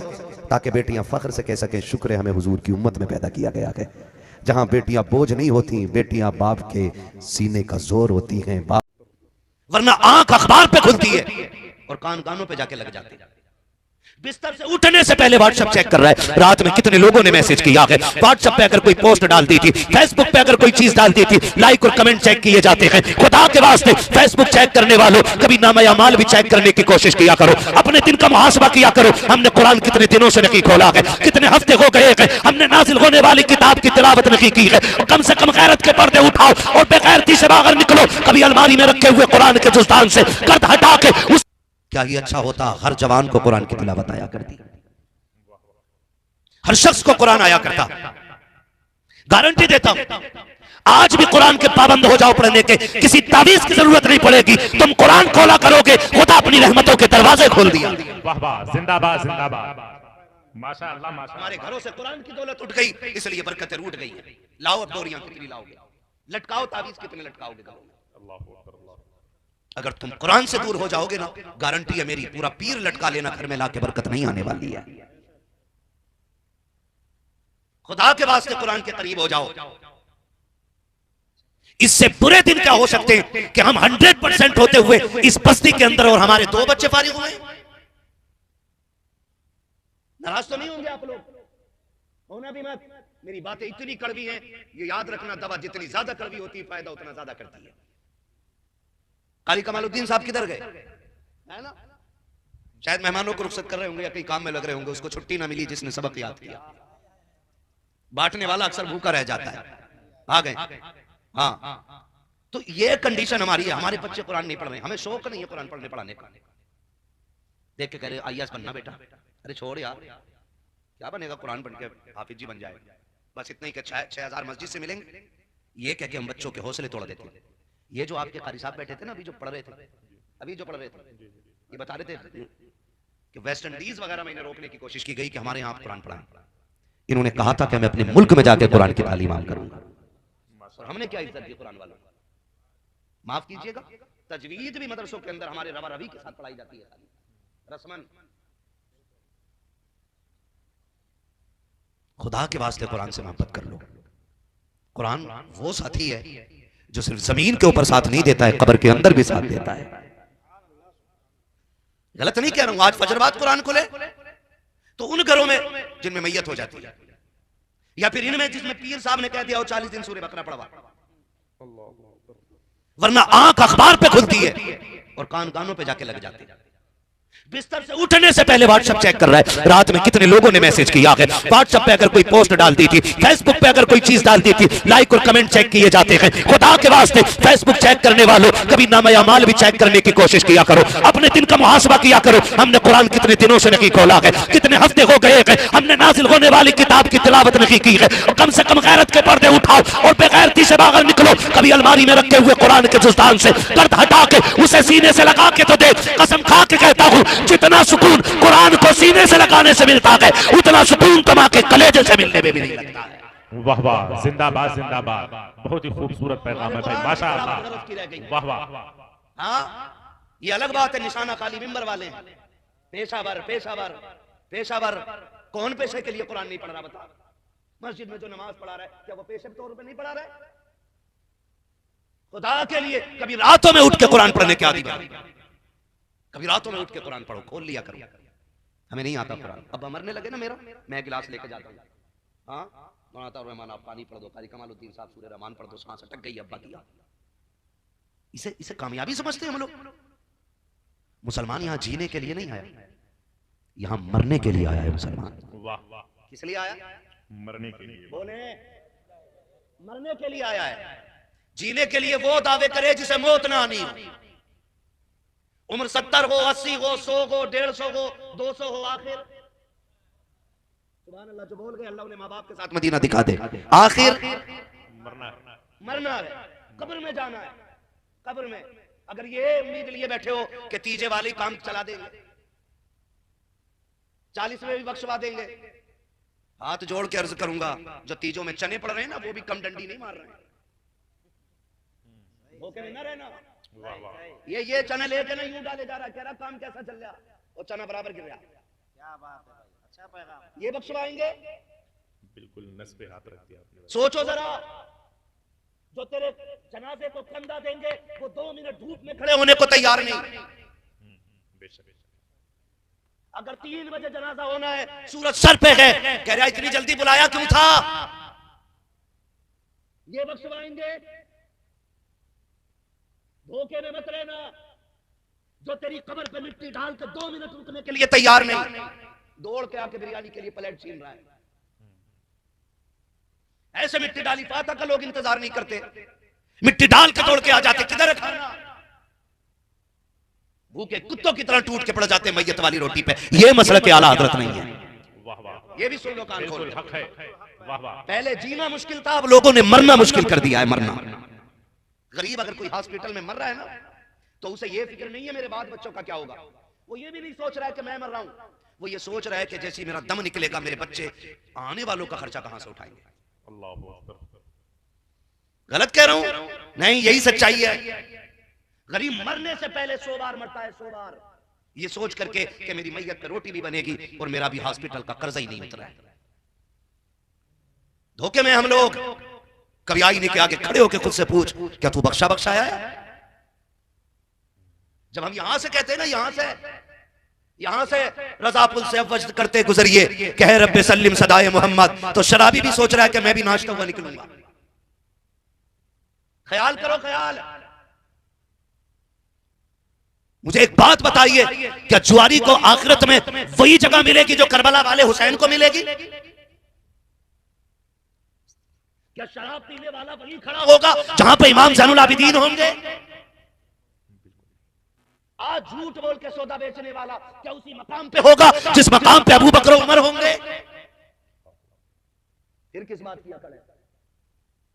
ताकि बेटियां फख्र से कह सके शुक्र है हमें हुजूर की उम्मत में पैदा किया गया है, जहां बेटियां बोझ नहीं होती, बेटियां बाप के सीने का जोर होती हैं। बाप वरना आंख अखबार पे खुलती है और कान कानों पे जाके लग जाती है। बिस्तर से उठने से पहले व्हाट्सएप चेक कर रहा है रात में कितने लोगों ने मैसेज किया है। व्हाट्सएप पे अगर कोई पोस्ट डाल दी थी, फेसबुक पे अगर कोई चीज डाल दी थी, लाइक और कमेंट चेक किए जाते हैं। खुदा के वास्ते फेसबुक चेक करने वालों कभी नामा अमाल भी चेक करने की कोशिश किया करो, अपने दिन का मुहासबा किया करो। हमने कुरान कितने दिनों से नहीं खोला है, कितने हफ्ते हो गए हैं हमने नाजिल होने वाली किताब की तिलावत नहीं की है। कम से कम गैरत के पर्दे उठाओ और बेगैरती से बाहर निकलो। कभी अलमारी में रखे हुए कुरान के जुस्तान से गर्द हटा के उस क्या ही अच्छा होता हर जवान को कुरान की तिलावत आया करती, हर शख्स को कुरान आया करता। गारंटी देता हूं आज भी कुरान के पाबंद हो जाओ पढ़ने के, किसी तावीज की जरूरत नहीं पड़ेगी। तुम कुरान खोला करोगे, खुदा अपनी रहमतों के दरवाजे खोल दिया। वाह वाह, जिंदाबाद जिंदाबाद, माशाअल्लाह माशाअल्लाह। हमारे घरों से कुरान की दौलत उठ गई, इसलिए बरकतें रूठ गई है। लाओ अब डोरियां कितनी लाओगे, लटकाओ तावीज कितने लटकाओगे घरों में। अगर तुम कुरान से दूर हो जाओगे ना, गारंटी है मेरी, पूरा पीर लटका लेना घर में लाके बरकत नहीं आने वाली है। खुदा के वास्ते कुरान के करीब हो जाओ। इससे बुरे दिन क्या हो सकते हैं कि हम 100% होते हुए इस बस्ती के अंदर और हमारे 2 बच्चे फारिग हुए। नाराज तो नहीं होंगे आप लोग? होना भी मत। मेरी बातें इतनी कड़वी हैं, ये याद रखना, दवा जितनी ज्यादा कड़वी होती है फायदा उतना ज्यादा करती है। काली कमालुद्दीन साहब किधर गए है ना? शायद मेहमानों को रुखसत कर रहे होंगे या कहीं काम में लग रहे होंगे, उसको छुट्टी ना मिली जिसने सबक याद किया। बांटने वाला अक्सर भूखा रह जाता है। आ गए? हाँ। तो ये कंडीशन हमारी है, हमारे बच्चे कुरान नहीं पढ़ रहे, हमें शौक नहीं है कुरान पढ़ने पढ़ाने का। देख के कह रहे IAS बनना बेटा, अरे छोड़ यार, क्या बनेगा कुरान पढ़ के, हाफिज जी बन जाए। बस इतना ही कि 6000 मस्जिद से मिलेंगे, ये कह के हम बच्चों के हौसले तोड़ देते हैं। ये जो आपके कारी साहब बैठे थे ना, अभी जो पढ़ रहे थे, ये बता रहे थे कि वेस्ट इंडीज वगैरह में इन्हें रोकने की कोशिश की गई कि हमारे यहाँ कुरान पढ़ाएं। इन्होंने कहा था कि मैं अपने मुल्क में जाकर कुरान की तालीम आम करूंगा, और हमने क्या इज्जत दी कुरान वालों। माफ कीजिएगा, तजवीद भी मदरसों के अंदर हमारे रवा रवी के साथ पढ़ाई जाती है रस्मन। खुदा के वास्ते कुरान से मोहब्बत कर लो। कुरान वो साथी है जो सिर्फ जमीन के ऊपर साथ नहीं देता है, कब्र के अंदर भी साथ देता है। गलत नहीं कह रहा हूं। आज फजर बाद कुरान खुले तो उन घरों में जिनमें मैयत हो जाती है, या फिर इनमें जिसमें पीर साहब ने कह दिया 40 दिन सूरह बकरा पढ़वा, वरना आंख अखबार पे खुलती है और कान कानों पे जाके लग जाती है। बिस्तर से उठने से पहले व्हाट्सएप चेक कर रहा है रात में कितने लोगों ने मैसेज किया है। व्हाट्सएप पे अगर कोई पोस्ट डाल दी थी, फेसबुक पे अगर कोई चीज डाल दी थी, लाइक और कमेंट चेक किए जाते हैं। खुदा के वास्ते फेसबुक चेक करने वालों कभी नामा अमाल भी चेक करने की कोशिश किया करो, अपने दिन का मुहासबा किया करो। हमने कुरान कितने दिनों से नहीं खोला है, कितने हफ्ते हो गए हैं हमने नाजिल होने वाली किताब की तिलावत नहीं की है। कम से कम गैरत के पर्दे उठाओ और बेगैरती से बाहर निकलो। कभी अलमारी में रखे हुए कुरान के जुस्तान से गर्द हटा के उसे सीने से लगा के तो दे। कसम खा के कहता हूँ जितना सुकून कुरान को सीने से लगाने से मिलता है उतना सुकून तमा के कलेजे से मिलने में भी नहीं लगता है। वाह वाह, जिंदाबाद जिंदाबाद, बहुत ही खूबसूरत पैगाम है भाई, माशाअल्लाह, वाह वाह। हाँ, ये अलग बात है निशाना खाली मिंबर वाले हैं। पेशावर पेशावर पेशावर कौन पेशे के लिए कुरान नहीं पढ़ रहा बता? मस्जिद में जो नमाज पढ़ा रहा है क्या वो पेशे के तौर पे नहीं पढ़ा रहा है? खुदा के लिए कभी रातों में उठ के कुरान पढ़ने की आदत है, कभी रातों में उठ के कुरान पढ़ो, खोल लिया करो। हमें नहीं आता कुरान, अब मरने लगे ना मेरा, मैं गिलास लेके जाता हूँ। हाँ, मौलाना रहमान आप पानी पढ़ दो, कारी कमालुद्दीन साहब सूरह रहमान पढ़ दो, सांस अटक गई अब्बा की। इसे इसे कामयाबी समझते हैं हम लोग। मुसलमान यहाँ जीने के लिए नहीं आया, यहाँ मरने के लिए आया है मुसलमान। वाह वाह, किस लिए आया? मरने के लिए। बोले, मरने के लिए आया है। जीने के लिए वो दावे करे जिसे मौत ना आनी हो। उम्र 70 हो, 80 हो, 100 हो, 150 हो, 200 हो, आखिर सुभान अल्लाह, जो बोल गए अल्लाह उन्हें माँ बाप के साथ मदीना दिखा दे। आखिर मरना है, कब्र में जाना है। कब्र में अगर ये उम्मीद लिए बैठे हो कि तीजे वाले काम चला देंगे, 40 में भी बख्शवा देंगे, हाथ जोड़ के अर्ज करूंगा जो तीजों में चने पड़ रहे हैं ना वो भी कम डंडी नहीं मार रहे हैं, धोखे में ना रहना। ये चना लेके ना यूं डाले जा रहा है, कह रहा काम कैसा चल रहा, वो चना बराबर गिर रहा। क्या बात है, अच्छा पैगाम। ये बख्शवाएंगे? बिल्कुल नस पे हाथ रख दिया आपने। सोचो जरा, जो तेरे जनाजे को कंधा देंगे वो 2 मिनट धूप में खड़े होने को तैयार नहीं। अगर 3 बजे जनाजा होना है, सूरज सर पे है, कह रहा इतनी जल्दी बुलाया क्यों था? ये बख्शवाएंगे? धोखे में मत रहना। जो तेरी कब्र पे मिट्टी डाल के 2 मिनट रुकने के लिए तैयार नहीं, दौड़ के आके बिरयानी के लिए प्लेट छीन रहा है। ऐसे मिट्टी डाली पाता का लोग इंतजार नहीं करते, मिट्टी डाल के दौड़ के आ जाते, किधर है खाना? भूखे कुत्तों की तरह टूट के पड़ जाते मैयत वाली रोटी पे। ये मसला के आला हजरत नहीं है। ये भी सुन लो, कान खोल। पहले जीना मुश्किल था, अब लोगों ने मरना मुश्किल कर दिया है। मरना, गरीब अगर कोई हॉस्पिटल में मर रहा है ना तो उसे ये फिक्र नहीं है मेरे बाद बच्चों का क्या होगा। वो ये भी नहीं सोच रहा है कि मैं मर रहा हूं, वो ये सोच रहा है कि जैसे मेरा दम निकलेगा मेरे बच्चे आने वालों का खर्चा कहां से उठाएंगे। गलत कह रहा हूं? नहीं, यही सच्चाई है। गरीब मरने से पहले 100 बार मरता है, 100 बार, ये सोच करके कि मेरी मैयत पे रोटी भी बनेगी और मेरा भी हॉस्पिटल का कर्जा ही नहीं उतरा है। धोखे में हम लोग। कभी आईने के आगे खड़े होकर खुद से पूछ, क्या तू बख्शा बख्शाया है? जब हम यहां से कहते हैं ना, यहां से रजापुल से अवज करते गुजरिए कह रब्बे सल्लिम सदाए मोहम्मद, तो शराबी भी सोच रहा है कि मैं भी नाश्ता हुआ निकलूंगा। ख्याल करो, ख्याल। मुझे एक बात बताइए, क्या जुआरी को आखिरत में वही जगह मिलेगी जो करबला वाले हुसैन को मिलेगी? क्या शराब पीने वाला वही खड़ा होगा जहां पे इमाम ज़ैनुल आबिदीन होंगे? आज झूठ बोल के सौदा बेचने वाला क्या उसी मकाम पे होगा जिस मकाम पे अबू बकर उमर होंगे? फिर किस बात की अकल है?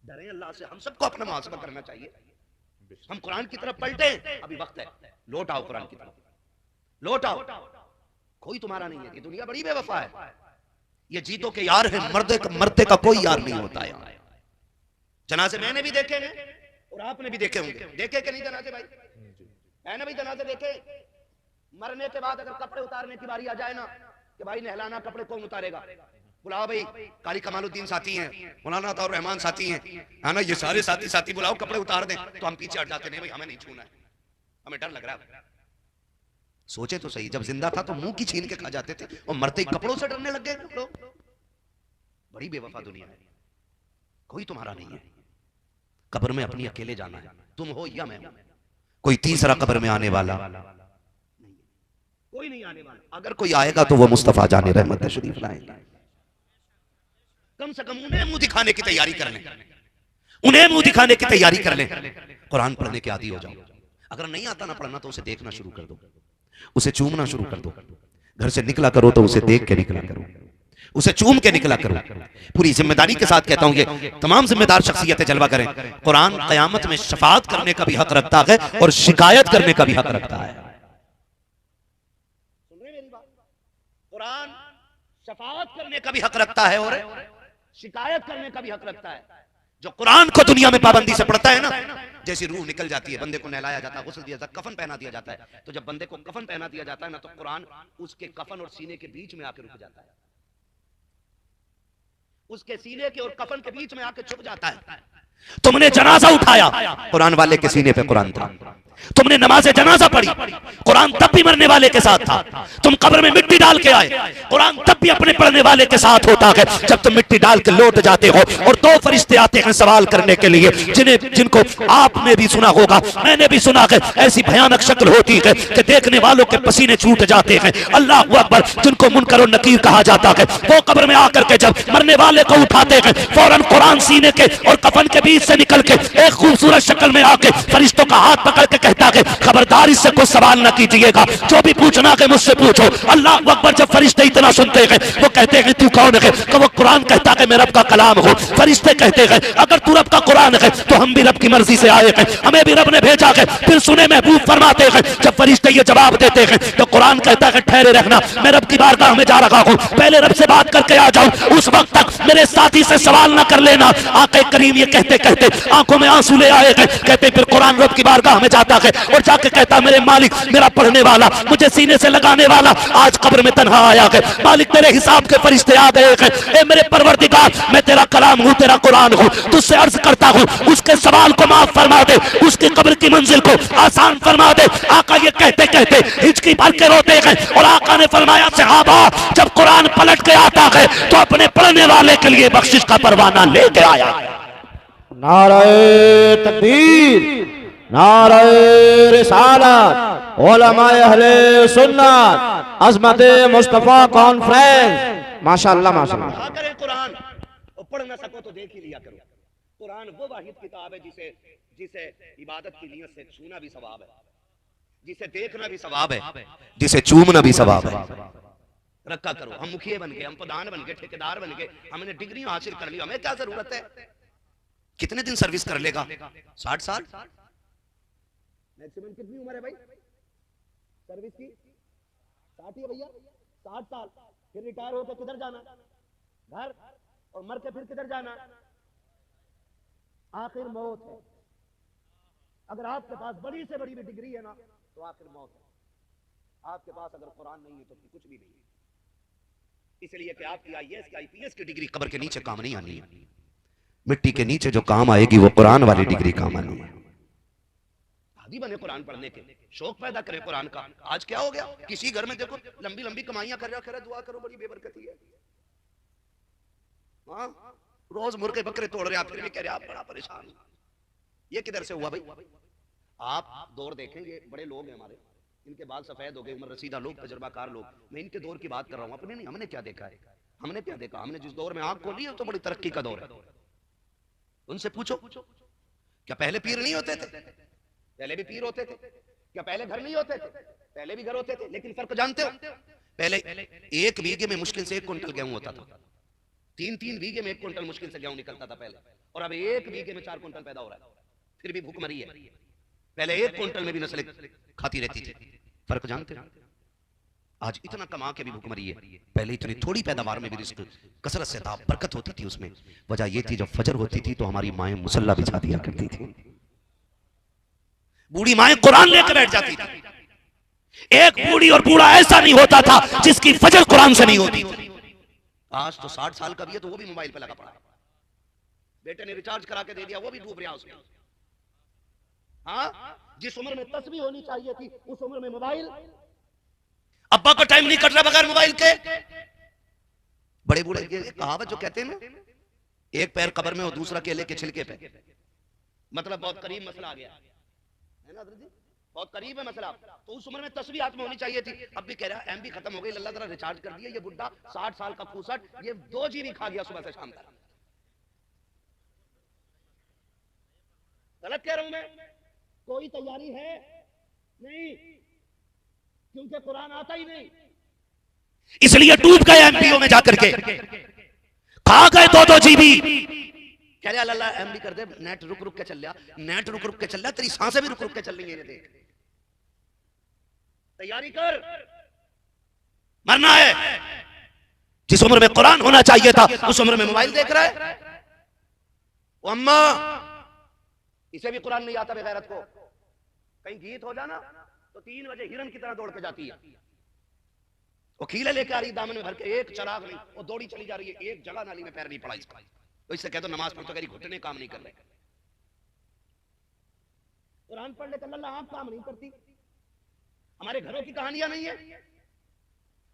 डरे अल्लाह से। हम सबको अपना मुहासबा करना चाहिए। हम कुरान की तरफ पलटे, अभी वक्त है, लौट आओ कुरान की तरफ, लौट आओ। कोई तुम्हारा नहीं है, ये दुनिया बड़ी बेवफा है। ये जीतों के यार है, मरते का कोई यार नहीं होता है। जनाजे मैंने भी देखे हैं और आपने भी देखे होंगे। देखे कि नहीं जनाजे भाई? मैंने भी जनाजे देखे। मरने के बाद अगर कपड़े उतारने की बारी आ जाए ना कि भाई नहलाना, कपड़े कौन उतारेगा? बुलाओ भाई, कारी कमालुद्दीन साथी हैं, मौलाना अताउर रहमान साथी हैं, है ना, ये सारे साथी बुलाओ, कपड़े उतार दें, तो हम पीछे हट जाते। नहीं भाई, हमें नहीं छूना है, हमें डर लग रहा है। सोचे तो सही, जब जिंदा था तो मुंह की छीन के खा जाते थे और मरते ही कपड़ों से डरने लग गए लोग। बड़ी बेवफा दुनिया है। कोई तुम्हारा नहीं है। कब्र में अपनी अकेले जाना है, तुम हो या मैं हूं। कोई तीसरा कब्र में आने वाला कोई नहीं आने वाला। अगर कोई आएगा तो वो मुस्तफा जाने रहमत शरीफ लाएंगे। कम से कम उन्हें मुंह दिखाने की तैयारी कर लें, उन्हें मुंह दिखाने की तैयारी कर लें। कुरान पढ़ने के आदी हो जाओ। अगर नहीं आता ना पढ़ना तो उसे देखना शुरू कर दो, उसे चूमना शुरू कर दो। घर से निकला करो तो उसे देख के निकला करो, उसे चूम के निकला करो। पूरी जिम्मेदारी के साथ कहता हूं, ये तमाम जिम्मेदार शख्सियतें जलवा करें। कुरान कयामत में शफाअत करने का भी हक रखता है और शिकायत करने का भी हक रखता है। कुरान शफाअत करने का भी हक रखता है और शिकायत करने का भी हक रखता है। जो कुरान को दुनिया में पाबंदी से पढ़ता है ना, जैसी रूह निकल जाती है, बंदे को नहलाया जाता है, गुस्ल दिया जाता है, कफन पहना दिया जाता है, तो जब बंदे को कफन पहना दिया जाता है ना, तो कुरान उसके कफन और सीने के बीच में आके रुक जाता है, उसके सीने के और कफन के बीच में आके छुप जाता है। तुमने जनाजा उठाया, कुरान वाले के सीने पे कुरान था। तुमने नमाज जनाजा पढ़ी, कुरान तब भी मरने वाले के साथ था। तुम कब्र में मिट्टी डाल के आए, कुरान तब भी अपने पढ़ने वाले के साथ होता है। जब तुम मिट्टी डाल के लौट जाते हो और दो फरिश्ते आते हैं सवाल करने के लिए, जिनको आपने भी सुना होगा, मैंने भी सुना है, ऐसी भयानक शक्ल होती है कि देखने वालों के पसीने छूट जाते हैं। अल्लाह अकबर, जिनको मुनकर और नकीर कहा जाता है, वो कब्र में आकर के जब मरने वाले को उठाते हैं, फौरन कुरान सीने के और कफन के बीच से निकल के एक खूबसूरत शक्ल में आके फरिश्तों का हाथ पकड़ के कहता है, खबरदार इससे कोई सवाल ना कीजिएगा, जो भी पूछना है मुझसे पूछो। अल्लाह अकबर, जब फरिश्ते इतना सुनते हैं, वो कहते हैं तू कौन है? कि वो कुरान कहता है मैं रब का कलाम हूं। फरिश्ते कहते हैं अगर तू रब का कुरान है तो हम भी रब की मर्जी से आए हैं, हमें भी रब ने भेजा है। फिर सुने महबूब फरमाते हैं, जब फरिश्ते ये जवाब देते हैं तो कुरान कहता है ठहरे रहना, मैं रब की बारगाह में जा रहा हूं, पहले रब से बात करके आ जाऊं, उस वक्त तक मेरे साथी से सवाल ना कर लेना। आके करीम ये कहते कहते आंखों में आंसू ले आए हैं। कहते फिर कुरान रब की बारगाह में जाता है और जाके कहता मेरे मालिक, मेरा पढ़ने वाला, मुझे सीने से लगाने वाला आज कब्र में तन्हा आया है। मालिक तेरे हिसाब के फरिश्ते आ गए हैं। ए मेरे परवरदिगार, मैं तेरा कलाम हूं, तेरा कुरान हूं, तुझसे अर्ज करता हूं उसके सवाल को माफ फरमा दे, उसकी कब्र की मंजिल को आसान फरमा दे। आका ये कहते कहते हिचकी भर के रोते हैं और आका ने फरमाया सहाबा, जब कुरान पलट के आता है तो अपने पढ़ने वाले के लिए बख्शिश का परवाना लेके आया। नारे तकबीर, नारे रिसालत, उलमाए अहले सुन्नत, अज़मत मुस्तफा कॉन्फ्रेंस। माशाअल्लाह माशाअल्लाह। करें कुरान और पढ़ ना सको तो देख ही लिया करो। कुरान वो वाहिद किताब है जिसे जिसे इबादत की नियत से छूना भी सवाब है, जिसे देखना भी सवाब है, जिसे चूमना भी सवाब है। रखा करो। हम मुखिया बन गए, हम प्रधान बन गए, ठेकेदार बन गए, हमने डिग्री हासिल कर ली, हमें क्या जरूरत है? कितने दिन सर्विस कर लेगा? 60 साल मैक्सिमम। कितनी उम्र है भाई सर्विस की? 60 है भैया, 60 साल। फिर रिटायर होकर किधर जाना? घर। और मर के फिर किधर जाना? आखिर मौत है। अगर आपके पास बड़ी से बड़ी भी डिग्री है ना, तो आखिर मौत है। आपके पास अगर कुरान नहीं है तो कुछ भी नहीं है। इसलिए कि आपकी IAS की IPS की डिग्री कब्र के नीचे काम नहीं आनी है। मिट्टी के नीचे जो काम आएगी वो कुरान वाली डिग्री काम आनी है। आदि बने कुरान पढ़ने के, शौक पैदा करे कुरान का। आज क्या हो गया? किसी घर में देखो लंबी लंबी कमाइयां कर रहा, दुआ करो बड़ी बेबरकती है। हाँ, रोज मुर्गे बकरे तोड़ रहे, आप फिर भी कह रहे आप बड़ा परेशान। ये किधर से हुआ भाई? आप दौर देखेंगे, बड़े लोग हैं हमारे, इनके बाल सफेद हो गए, उम्र रसीदा लोग, तजुर्बाकार लोग। मैं इनके दौर की बात कर रहा हूँ, अपने नहीं। हमने क्या देखा है? हमने क्या देखा? हमने जिस दौर में आंख खोली है तो बड़ी तरक्की का दौर है। उनसे पूछो, क्या पहले पीर नहीं होते थे? पहले भी पीर होते थे। क्या पहले घर नहीं होते थे? पहले भी घर होते थे। लेकिन फर्क जानते हो? पहले 1 बीघे में मुश्किल से 1 कुंटल गेहूं होता था। 3-3 बीघे में 1 कुंटल मुश्किल से गेहूं निकलता था पहले। और अब 1 बीघे में 4 कुंटल पैदा हो रहा है, फिर भी भूखमरी है। पहले 1 कुंटल में भी नस्लें खाती रहती थी। फर्क जानते हो? आज इतना कमा के भी भूखमरी है। पहले इतनी थोड़ी पैदावार में भी रिस्क कसरत से था, बरकत होती थी उसमें। वजह यह थी जब फजर होती थी तो हमारी माएं मुसल्ला बिछा दिया करती थी। बूढ़ी माएं कुरान लेकर बैठ जाती थी। एक बूढ़ी और बूढ़ा ऐसा नहीं होता था जिसकी फजर कुरान से नहीं होती थी। आज तो 60 साल का भी है तो वो भी मोबाइल पे लगा पड़ा है। बेटे ने रिचार्ज करा के दे दिया, वो भी डूब रहा उसमें। हाँ, जिस उम्र में तस्बीह होनी चाहिए थी उस उम्र में मोबाइल। अब्बा का टाइम नहीं कट रहा बगैर मोबाइल के। बड़े बूढ़े कहावत जो कहते हैं ना, एक पैर कब्र में और दूसरा केले के छिलके पे। मतलब बहुत करीब मसला आ गया है ना जी, बहुत करीब है मसला। तो उस उम्र में तस्बीह हाथ में होनी चाहिए थी। अब भी कह रहा है MB खत्म हो गई, अल्लाह जरा रिचार्ज कर दिया। ये बुड्ढा 60 साल का फूसट, ये 2 GB खा गया सुबह से शाम तक। गलत कह रहा हूं मैं? कोई तैयारी है नहीं, क्योंकि कुरान आता ही नहीं। इसलिए डूब गए MPO में जाकर के, खा गए 2-2 GB। कह रहा अल्लाह MB कर दे, नेट रुक रुक के चल रहा, नेट रुक रुक के चल रहा, तेरी सांसें भी रुक रुक के चल रही है। देख, तैयारी कर। मरना है। जिस उम्र में कुरान होना चाहिए था उस उम्र में मोबाइल देख रहा है। ओ अम्मा, इसे भी कुरान नहीं आता बेगैरत को। कहीं गीत हो जाना तो 3 बजे हिरन की तरह दौड़ के जाती है। वो खीले लेके आ रही दामन में भर के, एक चराग नहीं, वो दौड़ी चली जा रही है, एक जगह नाली में पैर नहीं पड़ा इसका। तो इससे कह दो नमाज पढ़ तो कह रही घुटने काम नहीं कर रहे। कुरान पढ़ ले अल्लाह आप काम नहीं करती। हमारे घरों की कहानियां नहीं है।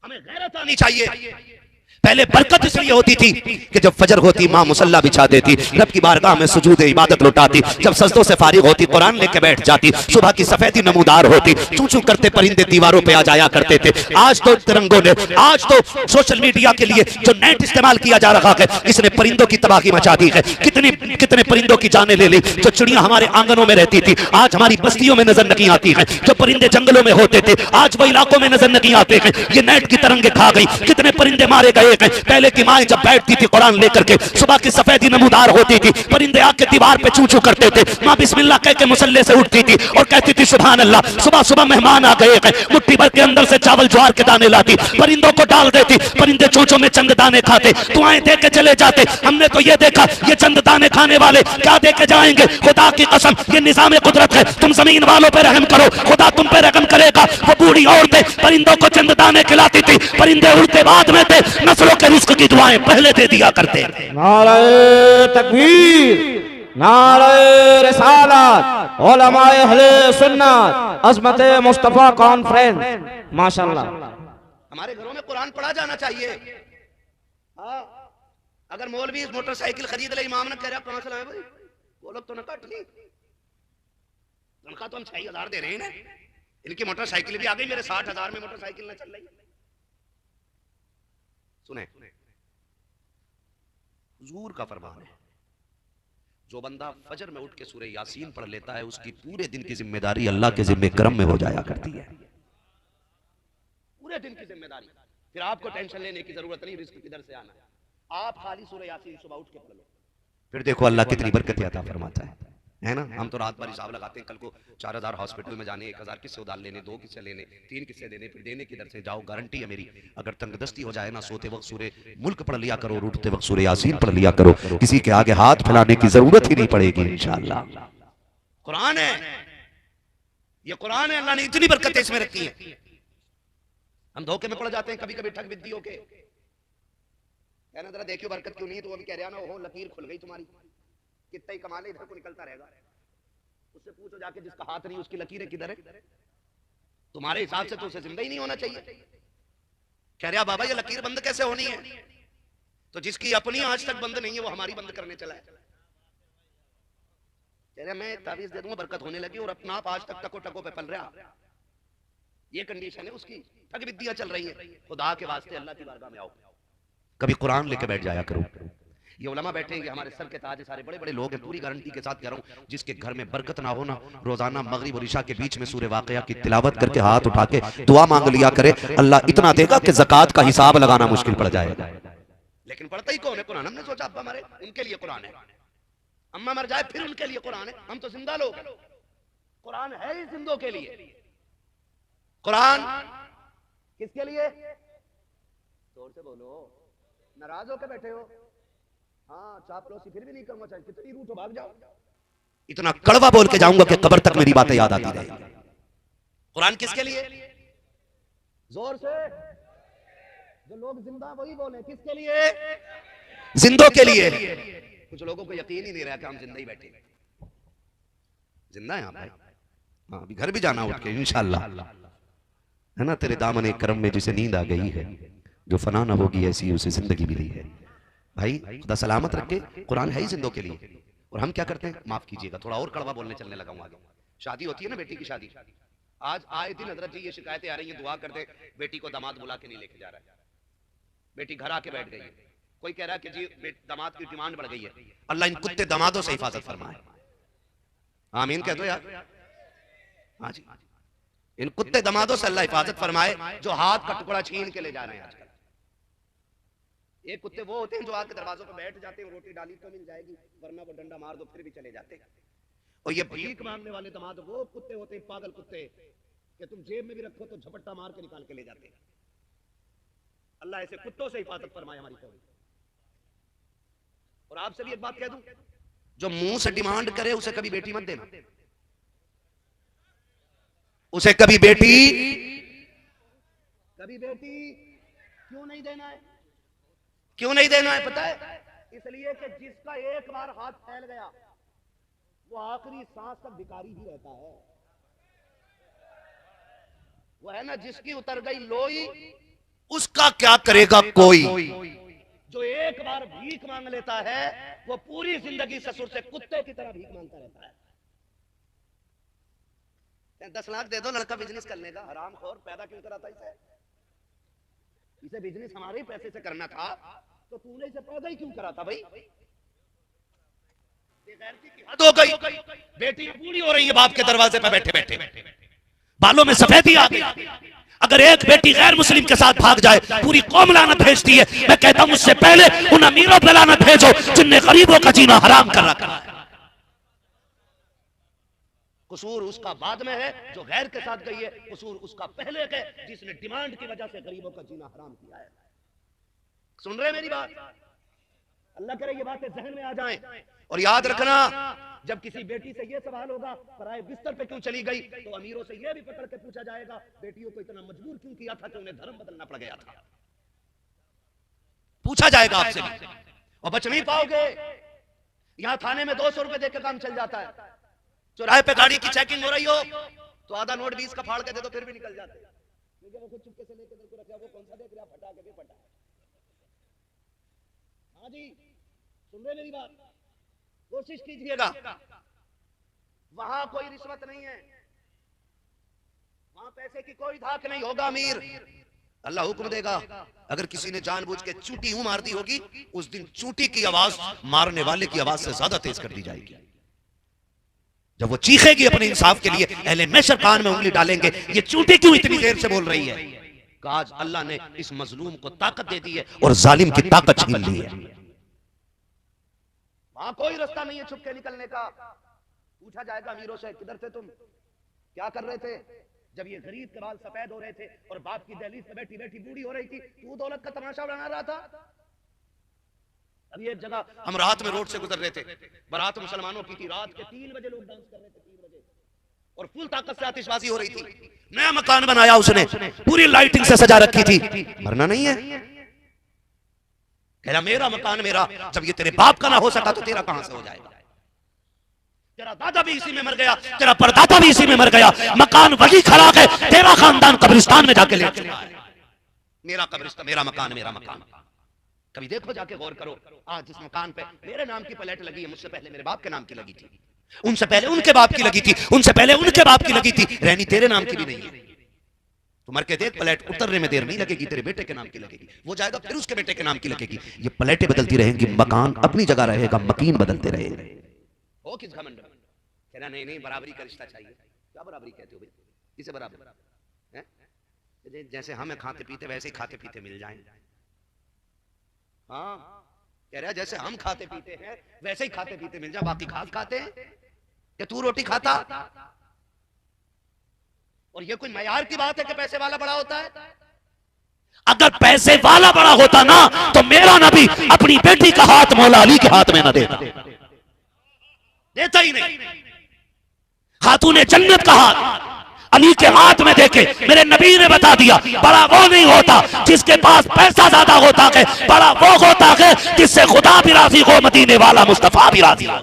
हमें गैरत आनी चाहिए। पहले बरकत इसलिए होती थी कि जब फजर होती माँ मुसल्ला बिछा देती, रब की बारगाह में सुजूद इबादत लुटाती, जब सजदों से फारिग होती कुरान लेके बैठ जाती, सुबह की सफेदी नमूदार होती, चू चू करते परिंदे दीवारों पे आ जाया करते थे। आज तो तिरंगों ने, आज तो सोशल मीडिया के लिए जो नेट इस्तेमाल किया जा रहा है, इसने परिंदों की तबाही मचा दी है। कितने परिंदों की जाने ले ली। जो चिड़िया हमारे आंगनों में रहती थी आज हमारी बस्तियों में नजर नहीं आती है। जो परिंदे जंगलों में होते थे आज वो इलाकों में नजर नहीं आते हैं। ये नेट की तरंगे खा गई। कितने परिंदे मारे गए हैं। पहले की माएं जब बैठती थी कुरान लेकर के, सुबह की सफेदी नमूदार होती थी, परिंदे आके दीवार पे चू चू करते थे, माँ बिस्मिल्लाह कह के मुसल्ले से उठती थी और कहती थी सुभान अल्लाह, सुबह सुबह मेहमान आ गए हैं। मुट्ठी भर के अंदर से चावल ज्वार के दाने लाती, परिंदों को डाल देती, परिंदे चोंचों में चंद दाने खाते, दुआएं दे के चले जाते। हमने तो ये देखा ये चंद दाने खाने वाले क्या दे के जाएंगे। खुदा की कसम ये निजाम कुदरत है। तुम जमीन वालों पे रहम करो, खुदा तुम पे रहम करेगा। वो बूढ़ी औरतें परिंदों को चंद दाने खिलाती थी, परिंदे उड़ते बाद में थे, नस्लों के रिस्क की दुआएं पहले दे दिया करते। नारे तकबीर, नारे रिसालत, उलमाए अहले सुन्नत, अज़मत मुस्तफा कॉन्फ्रेंस। माशाल्लाह। हमारे घरों में कुरान पढ़ा जाना चाहिए। हाँ, अगर मौलवी मोटरसाइकिल खरीद ले, इमाम ने कह रहा कहां से लाए भाई, वो लोग तो न काट ली तनख्वाह तो हम 6000 दे रहे हैं ना, इनकी मोटरसाइकिल भी आ गई, मेरे 60,000 में मोटरसाइकिल न चल रही। सुने, हुजूर का फरमान है, जो बंदा फजर में उठ के सूरह यासीन पढ़ लेता है उसकी पूरे दिन की जिम्मेदारी अल्लाह के जिम्मे करम में हो जाया करती है। पूरे दिन की जिम्मेदारी, फिर आपको टेंशन लेने की जरूरत नहीं रिस्क किधर से आना है। आप खाली सूरह यासीन सुबह उठ के पढ़ लो, फिर देखो अल्लाह कितनी बरकत अता फरमाता है ना। हम तो रात भर हिसाब लगाते हैं, कल को 4000 हॉस्पिटल में जाने, 1000 किससे उधार लेने, 2 किससे लेने, 3 किससे देने, फिर देने किधर से। जाओ, गारंटी है मेरी, अगर तंगदस्ती हो जाए ना, सोते वक्त सूरह मुल्क पढ़ लिया करो और उठते वक्त सूरह यासीन पढ़ लिया करो, किसी के आगे हाथ फैलाने की जरूरत ही नहीं पड़ेगी इंशाअल्लाह। कुरान है, ये कुरान है, अल्लाह ने इतनी बरकतें इसमें रखी है। हम धोखे में पड़ जाते हैं कभी कभी, ठग विद्यियों के। कहना जरा देखियो बरकत क्यों नहीं, तो वो भी कह रहा ना, हो लकीर खुल गई तुम्हारी, कितना ही कमा ले इधर को निकलता रहेगा। उससे पूछो जाके जिसका हाथ नहीं उसकी लकीरें किधर है। तुम्हारे हिसाब से तो उसे जिंदा ही नहीं होना चाहिए। कह रहा बाबा ये लकीर बंद कैसे होनी है, तो जिसकी अपनी आज तक बंद नहीं है वो हमारी बंद करने चला है। कह रहा मैं ताबीज दे दूंगा बरकत होने लगी, और अपना आप आज तक टको टको पे पल रहा। ये कंडीशन है उसकी, ठग विद्या चल रही है। खुदा के वास्ते अल्लाह की बारगाह में आओ, कभी कुरान लेके बैठ जाया करो। ये उलमा बैठेंगे हमारे सर के ताज, सारे बड़े बड़े लोग हैं, पूरी गारंटी के साथ कह रहा हूं, जिसके घर में बरकत ना हो ना, रोजाना मगरिब और इशा के बीच में सूरह वाक़िया की तिलावत करके हाथ उठा के दुआ मांग लिया करे, अल्लाह इतना देगा कि ज़कात का हिसाब लगाना मुश्किल पड़ जाएगा। लेकिन पढ़ता ही कौन है कुरान? हमने सोचा अब्बा मरे उनके लिए कुरान है, अम्मा मर जाए फिर उनके लिए कुरान है। हम तो जिंदा लोग हैं, कुरान है ही जिंदों के लिए। कुरान किसके लिए? जोर से बोलो, नाराज होकर बैठे हो? हाँ, चापलूसी फिर भी नहीं करूंगा, चाहे कितनी रूठो भाग जाओ। इतना कड़वा बोल के जाऊंगा कि कब्र तक मेरी बातें याद आती रहेंगी। कुरान किसके लिए? जोर से, जो लोग जिंदा वही बोले, किसके लिए? जिंदों के लिए। कुछ लोगों को यकीन ही नहीं रहा कि हम जिंदा ही बैठे, जिंदा है भाई। हाँ, अभी घर भी जाना उठ के इंशाअल्लाह, है ना। तेरे दामन करम में जिसे नींद आ गई है, जो फना ना होगी ऐसी उसे जिंदगी मिली है। भाई खुदा सलामत रखे, कुरान है ही जिंदों के लिए। और हम क्या करते हैं, माफ कीजिएगा थोड़ा और कड़वा बोलने चलने लगा हूं आगे। शादी होती है ना, बेटी की शादी, आज आए दिन हजरत जी ये शिकायतें आ रही हैं, दुआ करते बेटी को दामाद बुला के नहीं लेके जा रहा है, बेटी घर आके बैठ गई है। कोई कह रहा है कि जी दामाद की डिमांड बढ़ गई है। अल्लाह इन कुत्ते दामादों से हिफाजत फरमाए, आमीन कह दो यार। हाँ जी, इन कुत्ते दामादों से अल्लाह हिफाजत फरमाए जो हाथ का टुकड़ा छीन के ले जा रहे हैं आजकल। ये कुत्ते वो होते हैं जो आके दरवाजों पर बैठ जाते हैं, रोटी डाली तो मिल जाएगी, वरना वो डंडा मार दो फिर भी चले जाते हैं। और ये भीख मांगने वाले दामाद वो कुत्ते होते हैं, पागल कुत्ते, कि तुम जेब में भी रखो तो झपट्टा मार के निकाल के ले जाते हैं। अल्लाह ऐसे कुत्तों से हिफाजत फरमाए हमारी कौम। और आपसे भी एक बात कह दूं, जो मुंह से डिमांड करे उसे कभी बेटी मत देना, उसे कभी बेटी क्यों नहीं देना है? क्यों नहीं देना है पता है? इसलिए कि जिसका एक बार हाथ फैल गया वो आखिरी सांस तक भिखारी ही रहता है। वो है ना, जिसकी उतर गई लोई उसका क्या करेगा कोई। जो एक बार भीख मांग लेता है वो पूरी जिंदगी ससुर से कुत्ते की तरह भीख मांगता रहता है। 10 लाख दे दो, लड़का बिजनेस करने का, हराम खोर पैदा क्यों करा था इसे? इसे बिजनेस हमारे ही पैसे से करना था, तो तूने इसे पैदा ही क्यों करा था भाई? हद हो गई, बेटी बूढ़ी हो रही है बाप के दरवाजे पर बैठे बैठे, बालों में सफेदी आ गई। अगर एक बेटी गैर मुस्लिम के साथ भाग जाए पूरी कौम लानत भेजती है। मैं कहता हूं उससे पहले उन अमीरों पे लानत भेजो जिनने गरीबों का जीना हराम कर रखा है। कसूर उसका बाद में है जो गैर के साथ गई है, कसूर उसका पहले है जिसने डिमांड की वजह से गरीबों का जीना हराम किया है। सुन रहे मेरी बात? अल्लाह करे ये बातें जहन में आ जाएं। और याद रखना, जब किसी बेटी से ये सवाल होगा पराए बिस्तर पे क्यों चली गई, तो अमीरों से ये भी पकड़ के पूछा जाएगा बेटियों को इतना मजबूर क्यों किया था कि उन्हें धर्म बदलना पड़ गया था। पूछा जाएगा आपसे भी, और बच नहीं पाओगे। यहां थाने में 200 रुपए देकर काम चल जाता है। चौराहे पे गाड़ी की चेकिंग हो रही हो तो आधा नोट 20 का फाड़ के दे दो, फिर भी निकल जाते। वो खुद चुपके से लेके को रखा, वो कौन सा देख रहा, फटा के फटा। हाँ जी, सुन रहे मेरी बात? कोशिश कीजिएगा, वहां कोई रिश्वत नहीं है, वहां पैसे की कोई धाक नहीं होगा। अमीर अल्लाह हुक्म देगा, अगर किसी ने जानबूझ के चूंटी यूं मार दी होगी, उस दिन चूंटी की आवाज मारने वाले की आवाज से ज्यादा तेज कर दी जाएगी। जब वो चीखेगी अपने इंसाफ के लिए, अहले महशर कान में उंगली डालेंगे, ये चूंटी क्यों इतनी देर से बोल रही है? आज अल्लाह ने इस मजलूम को ताकत दे दी है और जालिम की ताकत छीन ली है। वहां कोई रास्ता नहीं है छुप के निकलने का। पूछा जाएगा अमीरों से, किधर थे तुम, क्या कर रहे थे जब ये गरीब के बाल सफेद हो रहे थे और बाप की दहलीज पे बैठी बैठी बूढ़ी हो रही थी, तू दौलत का तमाशा बना रहा था। अभी एक जगह हम रात में रोड से गुजर रहे थे, बारात मुसलमानों की थी, रात के 3 बजे लोग डांस कर रहे थे, 3 बजे, और फुल ताकत से आतिशबाजी हो रही थी। नया मकान बनाया उसने, पूरी लाइटिंग से सजा रखी थी। मरना नहीं है, कह रहा मेरा मकान मेरा, जब ये तेरे बाप का ना हो सका तो तेरा कहां से हो जाएगा? तेरा दादा भी इसी में मर गया, तेरा परदादा भी इसी में मर गया, मकान वही खड़ा है, तेरा खानदान कब्रिस्तान में जाके ले चुका है। मेरा कब्रिस्तान, मेरा मकान, मेरा मकान। कभी देखो, जाके गौर करो, आज जिस मकान पे मेरे नाम की प्लेट लगी है, मुझसे पहले मेरे बाप के नाम की लगी थी, उनसे पहले उनके बाप की लगी थी, उनसे पहले उनके बाप की लगी थी, रहनी तेरे नाम की भी नहीं है। तो मर के देख, प्लेट उतरने में देर नहीं लगेगी, तेरे बेटे के नाम की लगेगी, वो जाएगा फिर उसके बेटे के नाम की लगेगी। ये प्लेटें बदलती रहेंगी, मकान अपनी जगह रहेगा, मकीन बदलते रहेंगे। हो किस घमंड में? कहना नहीं नहीं, बराबरी का रिश्ता चाहिए। क्या बराबरी कहते हो भाई? किसे बराबर है? जैसे हमें खाते पीते वैसे ही खाते पीते मिल जाएं। हाँ, कह रहा जैसे हम खाते पीते हैं वैसे ही खाते पीते मिल जाए, बाकी घास खाते हैं क्या? तू रोटी खाता? और ये कोई मयार की बात है कि पैसे वाला बड़ा होता है? अगर पैसे वाला बड़ा होता ना तो मेरा नबी अपनी बेटी का हाथ मौला अली के हाथ में न देता, देता ही नहीं। खातूने जन्नत का हाथ अली के हाथ में देके मेरे नबी ने बता दिया, बड़ा वो नहीं होता जिसके पास पैसा ज्यादा होता है, बड़ा वो होता है जिससे खुदा भी राजी हो, मदीने वाला मुस्तफा भी राजी हो।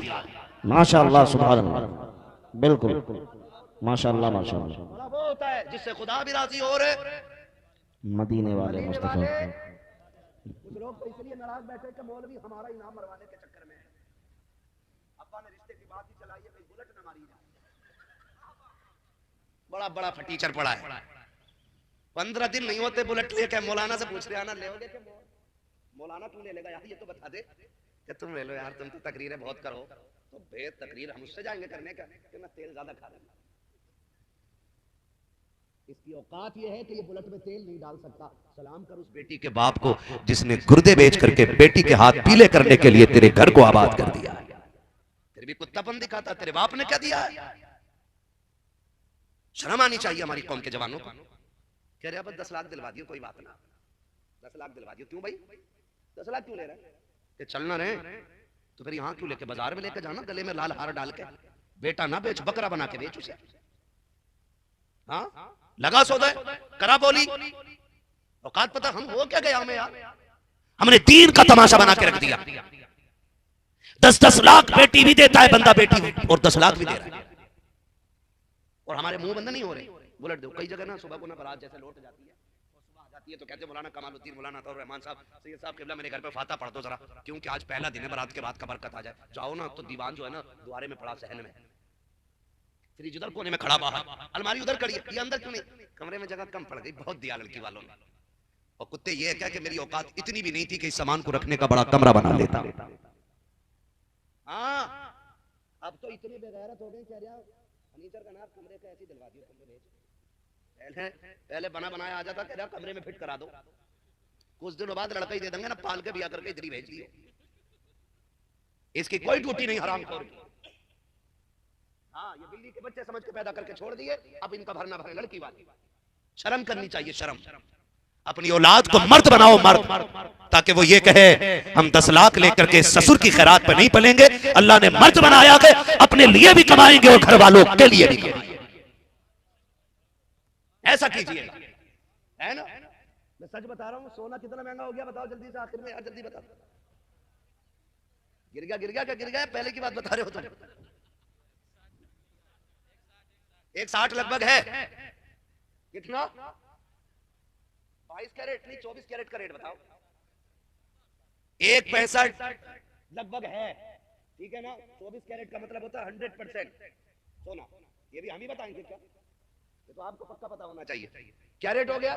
माशाअल्लाह, सुभान अल्लाह, बिल्कुल माशाअल्लाह माशाअल्लाह। बड़ा वो होता है जिससे खुदा भी राजी हो रहे, मदीने वाले मुस्तफा। कुछ लोग तो इसलिए नाराज बैठे कि मौलवी हमारा इनाम मरवाने के चक्कर में अब्बा ने रिश्ते की बात ही चलाई है, कोई बुलेट न मारी जाए। बड़ा बड़ा फटीचर पड़ा है, 15 दिन नहीं होते बुलेट लेके मौलाना से पूछ रहे आना लेोगे कि मौलाना तू ले लेगा यार, ये तो बता दे कि तुम ले लो यार, तुम तो तकरीरें बहुत करो। तो बेद तकरीर हम उससे जाएंगे करने का कि मैं तेल ज्यादा खा लूंगा। इसकी औकात ये है कि ये बुलेट में तेल नहीं डाल सकता। सलाम कर उस बेटी के बाप को जिसने गुर्दे बेच करके बेटी के हाथ पीले करने के लिए तेरे घर को आबाद कर दिया। तेरे भी कुत्तापन दिखाता, तेरे बाप ने क्या दिया? शर्म आनी चाहिए हमारी कौम के जवानों को। कह रहे अब 10 लाख दिलवा दियो, कोई बात ना, 10 लाख दिलवा दियो। क्यों भाई 10 लाख क्यों ले रहा है? कि चलना रहे तो फिर यहाँ क्यों लेके बाजार में लेके जाना, गले में लाल हार डाल के। बेटा ना बेच, बकरा बना के बेच उसे। हाँ लगा सौदा, करा बोली, औकात पता हम हो क्या गया हमें यार। हमने दीन का तमाशा बना के रख दिया। 10-10 लाख बेटी भी देता है बंदा, बेटी और 10 लाख भी दे रहा है, और हमारे मुंह बंद नहीं हो रहे। बुलेट दो, कई जगह ना सुबह को ना बारात जैसे लौट जाती है, सुबह आ जाती है तो कहते हैं मौलाना कमालुद्दीन, मौलाना अताउर रहमान साहब, सैयद साहब किबला मेरे घर पे फाता पढ़ दो जरा, क्योंकि आज पहला दिन है, बारात के बाद का बरकत आ जाए। जाओ ना तो दीवान जो है ना द्वारे में पड़ा, सहन में, फ्रिज उधर कोने में खड़ा, बाहर अलमारी उधर खड़ी है, ये अंदर क्यों नहीं? कमरे में जगह कम पड़ गई, बहुत दिया लड़की वालों ने। और कुत्ते ये क्या कि मेरी औकात इतनी भी नहीं थी कि इस सामान को रखने का बड़ा कमरा बना लेता। हाँ अब तो इतने बेगैरत हो गए, कह रहा फर्नीचर का नाम कमरे का ऐसे दिलवा दियो, कमरे भेज। पहले बना बनाया आ जाता, कह रहा कमरे में फिट करा दो, कुछ दिनों बाद लड़का ही दे देंगे ना, पाल के बिया करके इधर ही भेज दियो। इसकी कोई ड्यूटी नहीं हराम खोर की। हाँ ये बिल्ली के बच्चे समझ के पैदा करके छोड़ दिए, अब इनका भरना भरे लड़की वाली। शर्म करनी चाहिए, शर्म। अपनी औलाद को मर्द बनाओ, मर्द, ताकि वो ये कहे हम 10 लाख लेकर के ससुर की खैरात पर नहीं पलेंगे। अल्लाह ने मर्द बनाया है, अपने लिए भी कमाएंगे और घर वालों के लिए भी कमाएंगे। ऐसा कीजिएगा, है ना? मैं सच बता रहा हूँ, सोना कितना महंगा हो गया बताओ जल्दी से, आखिर में यार जल्दी बताओ। गिर गया, गिर गया, क्या गिर गया? पहले की बात बता रहे हो तुम। 160 लगभग है। कितना? 22 कैरेट नहीं, 24 कैरेट का रेट बताओ। 1.65 लगभग है, ठीक है ना? 24 कैरेट का मतलब होता है 100% सोना। ये भी हम ही बताएंगे क्या? ये तो आपको पक्का पता होना चाहिए। क्या रेट हो गया?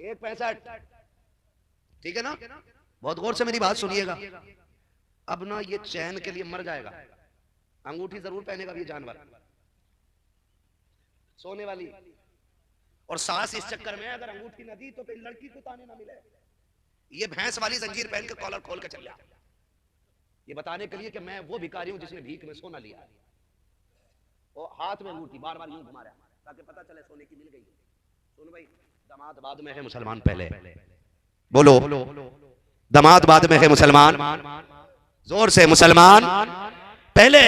1.65, ठीक है ना? बहुत गौर से मेरी बात सुनिएगा। अब ना ये चैन के लिए मर जाएगा, अंगूठी जरूर पहनेगा ये जानवर, सोने वाली। और सास इस चक्कर में अगर अंगूठी न दी तो फिर लड़की को ताने ना मिले। ये भैंस वाली जंजीर पहन के कॉलर खोल के चल गया, ये बताने के लिए कि मैं वो भिखारी हूं जिसने भीख में सोना लिया। और हाथ में अंगूठी बार बार यूं घुमा रहा ताकि पता चले सोने की मिल गई। सुन भाई, दामाद बाद में है मुसलमान पहले, बोलो दामाद बाद में है मुसलमान, जोर से मुसलमान पहले।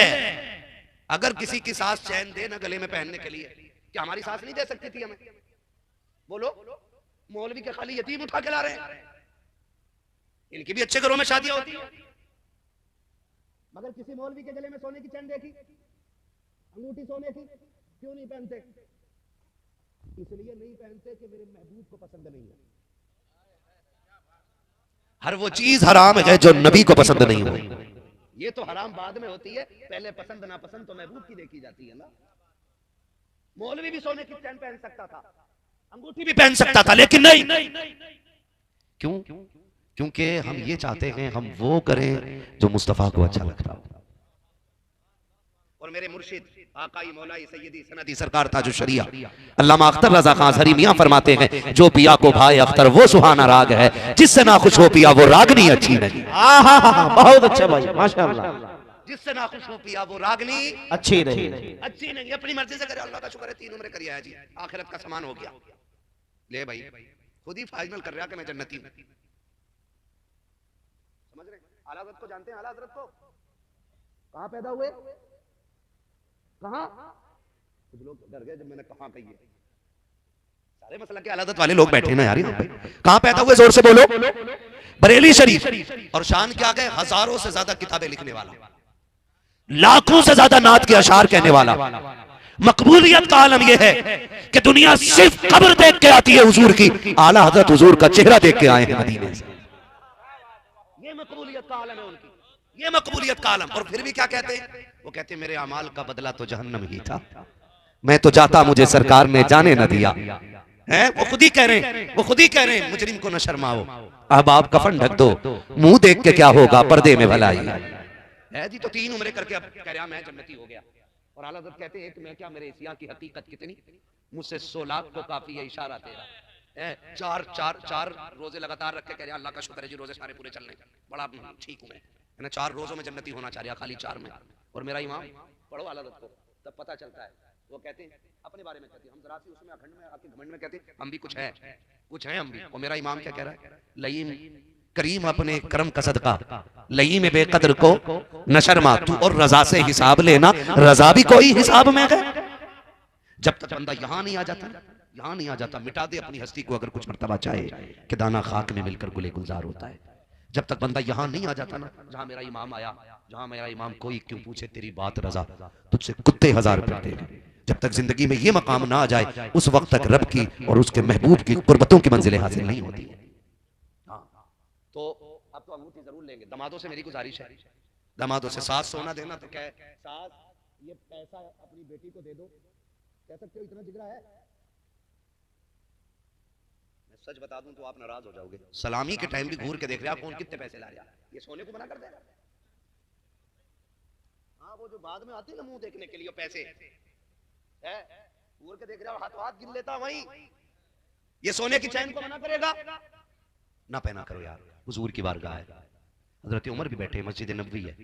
अगर किसी की सास चैन दे ना गले में पहनने के लिए, क्या हमारी सास नहीं दे सकती थी हमें? बोलो, मौलवी के खाली यतीम उठा के ला रहे हैं, इनकी भी अच्छे घरों में शादियां होती है। मगर किसी मौलवी के गले में सोने की चैन देखी, अंगूठी सोने की, क्यों नहीं पहनते? इसलिए नहीं पहनते कि मेरे महबूब को पसंद नहीं है। हर वो चीज हराम है जो नबी को पसंद नहीं हो। ये तो हराम बाद में होती है, पहले पसंद ना पसंद तो महबूब की देखी जाती है ना। मौलवी भी सोने की चैन पहन सकता था, अंगूठी भी पहन सकता था, लेकिन नहीं। क्यों? क्योंकि हम ये चाहते हैं हम वो करें जो मुस्तफा को अच्छा लगता हो। और मेरे मुर्शिद आकाई मौलाई सैयदी सनदी सरकार ताजु शरिया अल्लामा अख्तर रजा खान हरी मियां फरमाते हैं, जो पिया को भाई अख्तर वो सुहाना राग है, जिससे ना खुश हो पिया वो रागनी अच्छी नहीं। बहुत अच्छा भाई, माशाअल्लाह। जिससे ना खुश हो पिया वो रागनी अच्छी नहीं, अच्छी नहीं। अपनी मर्जी से करे, अल्लाह का शुक्र है 3 उम्र करिए है जी, आखिरत का सामान हो गया। ले भाई खुद ही फाइनल कर रहा कि मैं जन्नती हूं। समझ रहे? आला हज़रत को जानते हैं? आला हज़रत को कहां पैदा हुए? कहां? कुछ लोग डर गए जब मैंने कहां कही है। सारे मसला के आला हज़रत वाले लोग बैठे ना यार यहाँ पे। कहां पैदा हुए? जोर से बोलो। बरेली शरीफ। और शान क्या गए? हजारों से ज्यादा किताबें लिखने वाला, लाखों से ज्यादा नात के अशार कहने वाला। मकबूलियत का आलम यह है कि दुनिया सिर्फ कब्र देख के आती है हुजूर की, आला हज़रत हुजूर का चेहरा देख के आए हैं मदीने से। ये मकबूलियत का आलम है उनकी, ये मकबूलियत का आलम। और फिर भी क्या कहते हैं? वो कहते हैं मेरे अमाल का बदला तो जहन्नम ही था, मैं तो जाता मुझे सरकार ने जाने न दिया है। वो खुद ही कह रहे हैं, वो खुद ही कह रहे हैं मुजरिम को न शर्माओ, अब आप कफन ढक दो, मुंह देख के क्या होगा पर्दे में भलाई है जी। तो 3 उम्र करके अब कह रहा मैं जन्नती हो गया। और आला हज़रत कहते हैं कि मैं क्या, मेरे इसिया की हकीकत कितनी, मुझसे 100 लाख को काफी है इशारा तेरा। 4 रोजे लगातार रख के कह रहा अल्लाह का शुक्र है जी, रोजे सारे पूरे चल रहे हैं, बड़ा ठीक हूं मैं 4 रोजों में जन्नती होना चाह रहा, खाली 4 में। और मेरा इमाम पढ़ो आला हज़रत को, तब पता चलता है वो कहते हैं अपने बारे में कहते हैं, हम जरा सी उसमें अखंड में आके घमंड में कहते हैं हम भी कुछ हैं हम भी। और मेरा इमाम क्या कह रहा है, लईम करीम अपने करम का सदका लईम बेकदर को नशरमा, तू और रजा से हिसाब लेना, रजा भी कोई हिसाब में है। जब तक बंदा यहाँ नहीं आ जाता, मिटा दे अपनी हस्ती को अगर कुछ मर्तबा चाहे कि दाना खाक में मिलकर गुले गुलजार होता है। जब तक बंदा यहाँ नहीं आ जाता ना, जहाँ मेरा इमाम आया, जहाँ मेरा इमाम कोई क्यों पूछे तेरी बात रजा, तुझसे कुत्ते हजार पिटते हैं। जब तक जिंदगी में ये मकाम ना आ जाए, उस वक्त तक रब की और उसके महबूब की कुर्बतों की मंजिलें हासिल नहीं होती। तो अब तो अंगूठी जरूर लेंगे। दमादों से मेरी गुजारिश है, दमादों से सास सोना देना तो क्या है, सास ये पैसा अपनी बेटी को दे दो, कह सकते हो इतना जिगरा है। मैं सच बता दूं तो आप नाराज हो जाओगे, सलामी के टाइम भी घूर के देख रहे आप कौन कितने पैसे ला रहा, ये सोने को मना कर देगा। हाँ वो जो बाद में आती है ना मुंह देखने के लिए पैसे है, घूर के देख रहा हो, हाथों हाथ गिन लेता वहीं, ये सोने की चैन को मना करेगा। ना पहना करो यार, हुजूर की बारगाह है। हजरत उमर भी बैठे, मस्जिद नबवी है,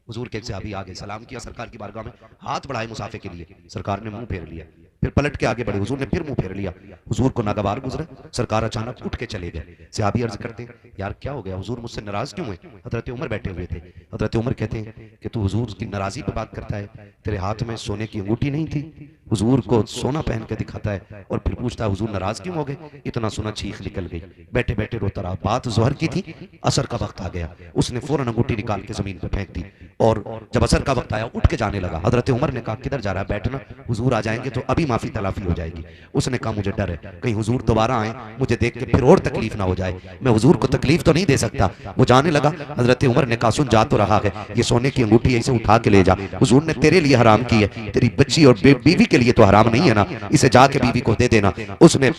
हुजूर के सहाबी आगे सलाम किया सरकार की बारगाह में, हाथ बढ़ाए मुसाफे के लिए, सरकार ने मुंह फेर लिया, फिर पलट के आगे बढ़े, हुजूर ने फिर मुंह फेर लिया, हुजूर को नागवार गुजरे, सरकार अचानक उठ के चले गए। सहाबी अर्ज करते हैं यार क्या हो गया, हुजूर मुझसे नाराज क्यों हुए? हजरत उमर बैठे हुए थे, हजरत उमर कहते हैं कि तू हुजूर की नाराजी पे बात करता है, तेरे हाथ में सोने की अंगूठी नहीं थी, हुजूर को सोना पहन के दिखाता है और फिर पूछता है हुजूर नाराज क्यों हो गए? इतना सुना चीख निकल गई, बैठे बैठे रोता रहा। बात जोहर की थी, असर का वक्त आ गया, उसने फौरन अंगूठी निकाल के जमीन पे फेंक दी और जब असर का वक्त आया उठ के जाने लगा। हजरत उमर ने कहा किधर जा रहा है, बैठना, हुजूर आ जाएंगे तो अभी माफी तलाफी हो जाएगी। उसने कहा मुझे डर है कहीं हुजूर दोबारा आए, मुझे देख के फिर और तकलीफ ना हो जाए, मैं हुजूर को तकलीफ तो नहीं दे सकता। वो जाने लगा, हजरत उमर ने कहा सुन जा तो रहा है, ये सोने की अंगूठी ऐसे उठा के ले जा, हुजूर ने तेरे लिए हराम की है, तेरी बच्ची और बीवी के लिए तो हराम नहीं है ना, इसे जाके बीवी को दे देना। उसने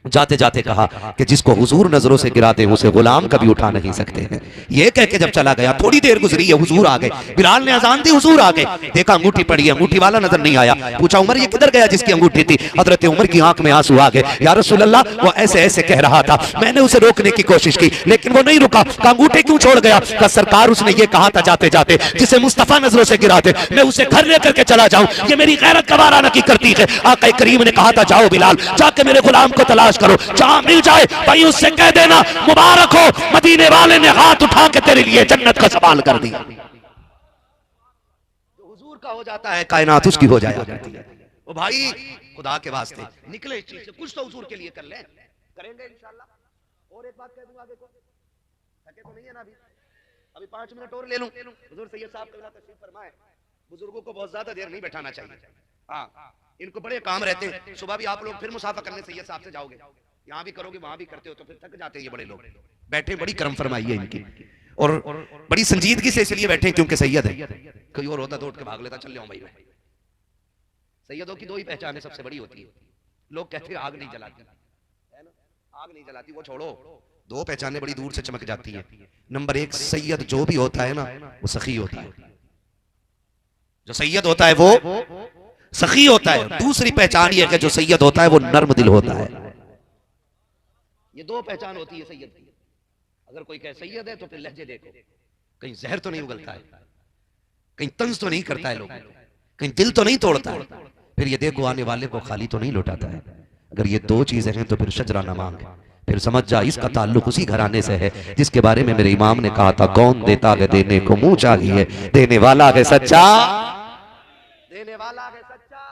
जाते जाते कहा कि जिसको हुजूर नजरों से गिरा दे उसे गुलाम कभी उठा नहीं सकते हैं। ये कह के जब चला गया, थोड़ी देर गुजरी है, हुजूर आ गए, बिलाल ने अजान दी, हुजूर आ गए, देखा अंगूठी पड़ी है, अंगूठी वाला नजर नहीं आया, पूछा उमर ये किधर गया जिसकी अंगूठी थी? हजरत उमर की आंख में आंसू आ गए, या रसूल अल्लाह वो ऐसे ऐसे कह रहा था, मैंने उसे रोकने की कोशिश की लेकिन वो नहीं रुका। अंगूठे क्यों छोड़ गया? का सरकार उसने ये कहा था जाते जाते जिसे मुस्तफा नजरों से गिरा दे मैं उसे घर लेकर के चला जाऊं, ये मेरी गैरत का वारा न की करती है। आका करीम ने कहा था जाओ बिलाल जाके मेरे गुलाम को तलाश करो, जहां मिल जाए भाई उससे कह देना मुबारक हो मदीने वाले ने हाथ उठा के तेरे लिए जन्नत का सवाल कर दिया। जो हुजूर का हो जाता है कायनात उसकी हो जाया करती है। ओ भाई खुदा के वास्ते निकले इस चीज से, कुछ तो हुजूर के लिए कर ले, करेंगे इंशाल्लाह। और एक बात कह दूंगा, आगे को थके तो नहीं है ना अभी 5 मिनट और ले लूं। हुजूर सैयद साहब कल तशरीफ फरमाए, बुजुर्गों को बहुत ज्यादा देर नहीं बैठाना चाहिए, हाँ इनको बड़े काम रहते हैं। सुबह भी आप लोग फिर मुसाफा करने सैयद साहब से जाओगे, यहाँ भी करोगे वहां भी करते हो तो फिर थक जाते हैं ये बड़े लोग। बैठे बड़ी करम फरमाई है इनकी और बड़ी संजीदगी से इसलिए बैठे क्योंकि सैयद है, कोई और होता तो उठ के भाग लेता, चल जाओ भाई। सैयदों की 2 ही पहचान सबसे बड़ी होती है, लोग कहते हैं आग नहीं जलाती है ना, आग नहीं जलाती, वो छोड़ो, 2 पहचानें बड़ी दूर से चमक जाती है। नंबर 1 सैयद जो भी होता है ना वो सखी होता है, जो सैयद होता है वो सखी होता है। दूसरी पहचान ये है कि जो सैयद होता है वो नर्म दिल होता है। ये 2 पहचान होती है सैयद की। अगर कोई कहे सैयद है तो फिर लहजे देखो, कहीं जहर तो नहीं उगलता है, कहीं तंज तो नहीं करता है लोग, कहीं दिल तो नहीं तोड़ता है, फिर ये देखो आने वाले को खाली तो नहीं लौटाता है। अगर ये 2 चीजें हैं तो फिर शजरा न मांग, फिर समझ जा इसका ताल्लुक उसी घराने से है जिसके बारे में मेरे इमाम ने कहा था कौन देता है देने को मुंह चाहिए, देने वाला है सच्चा, देने वाला है सच्चा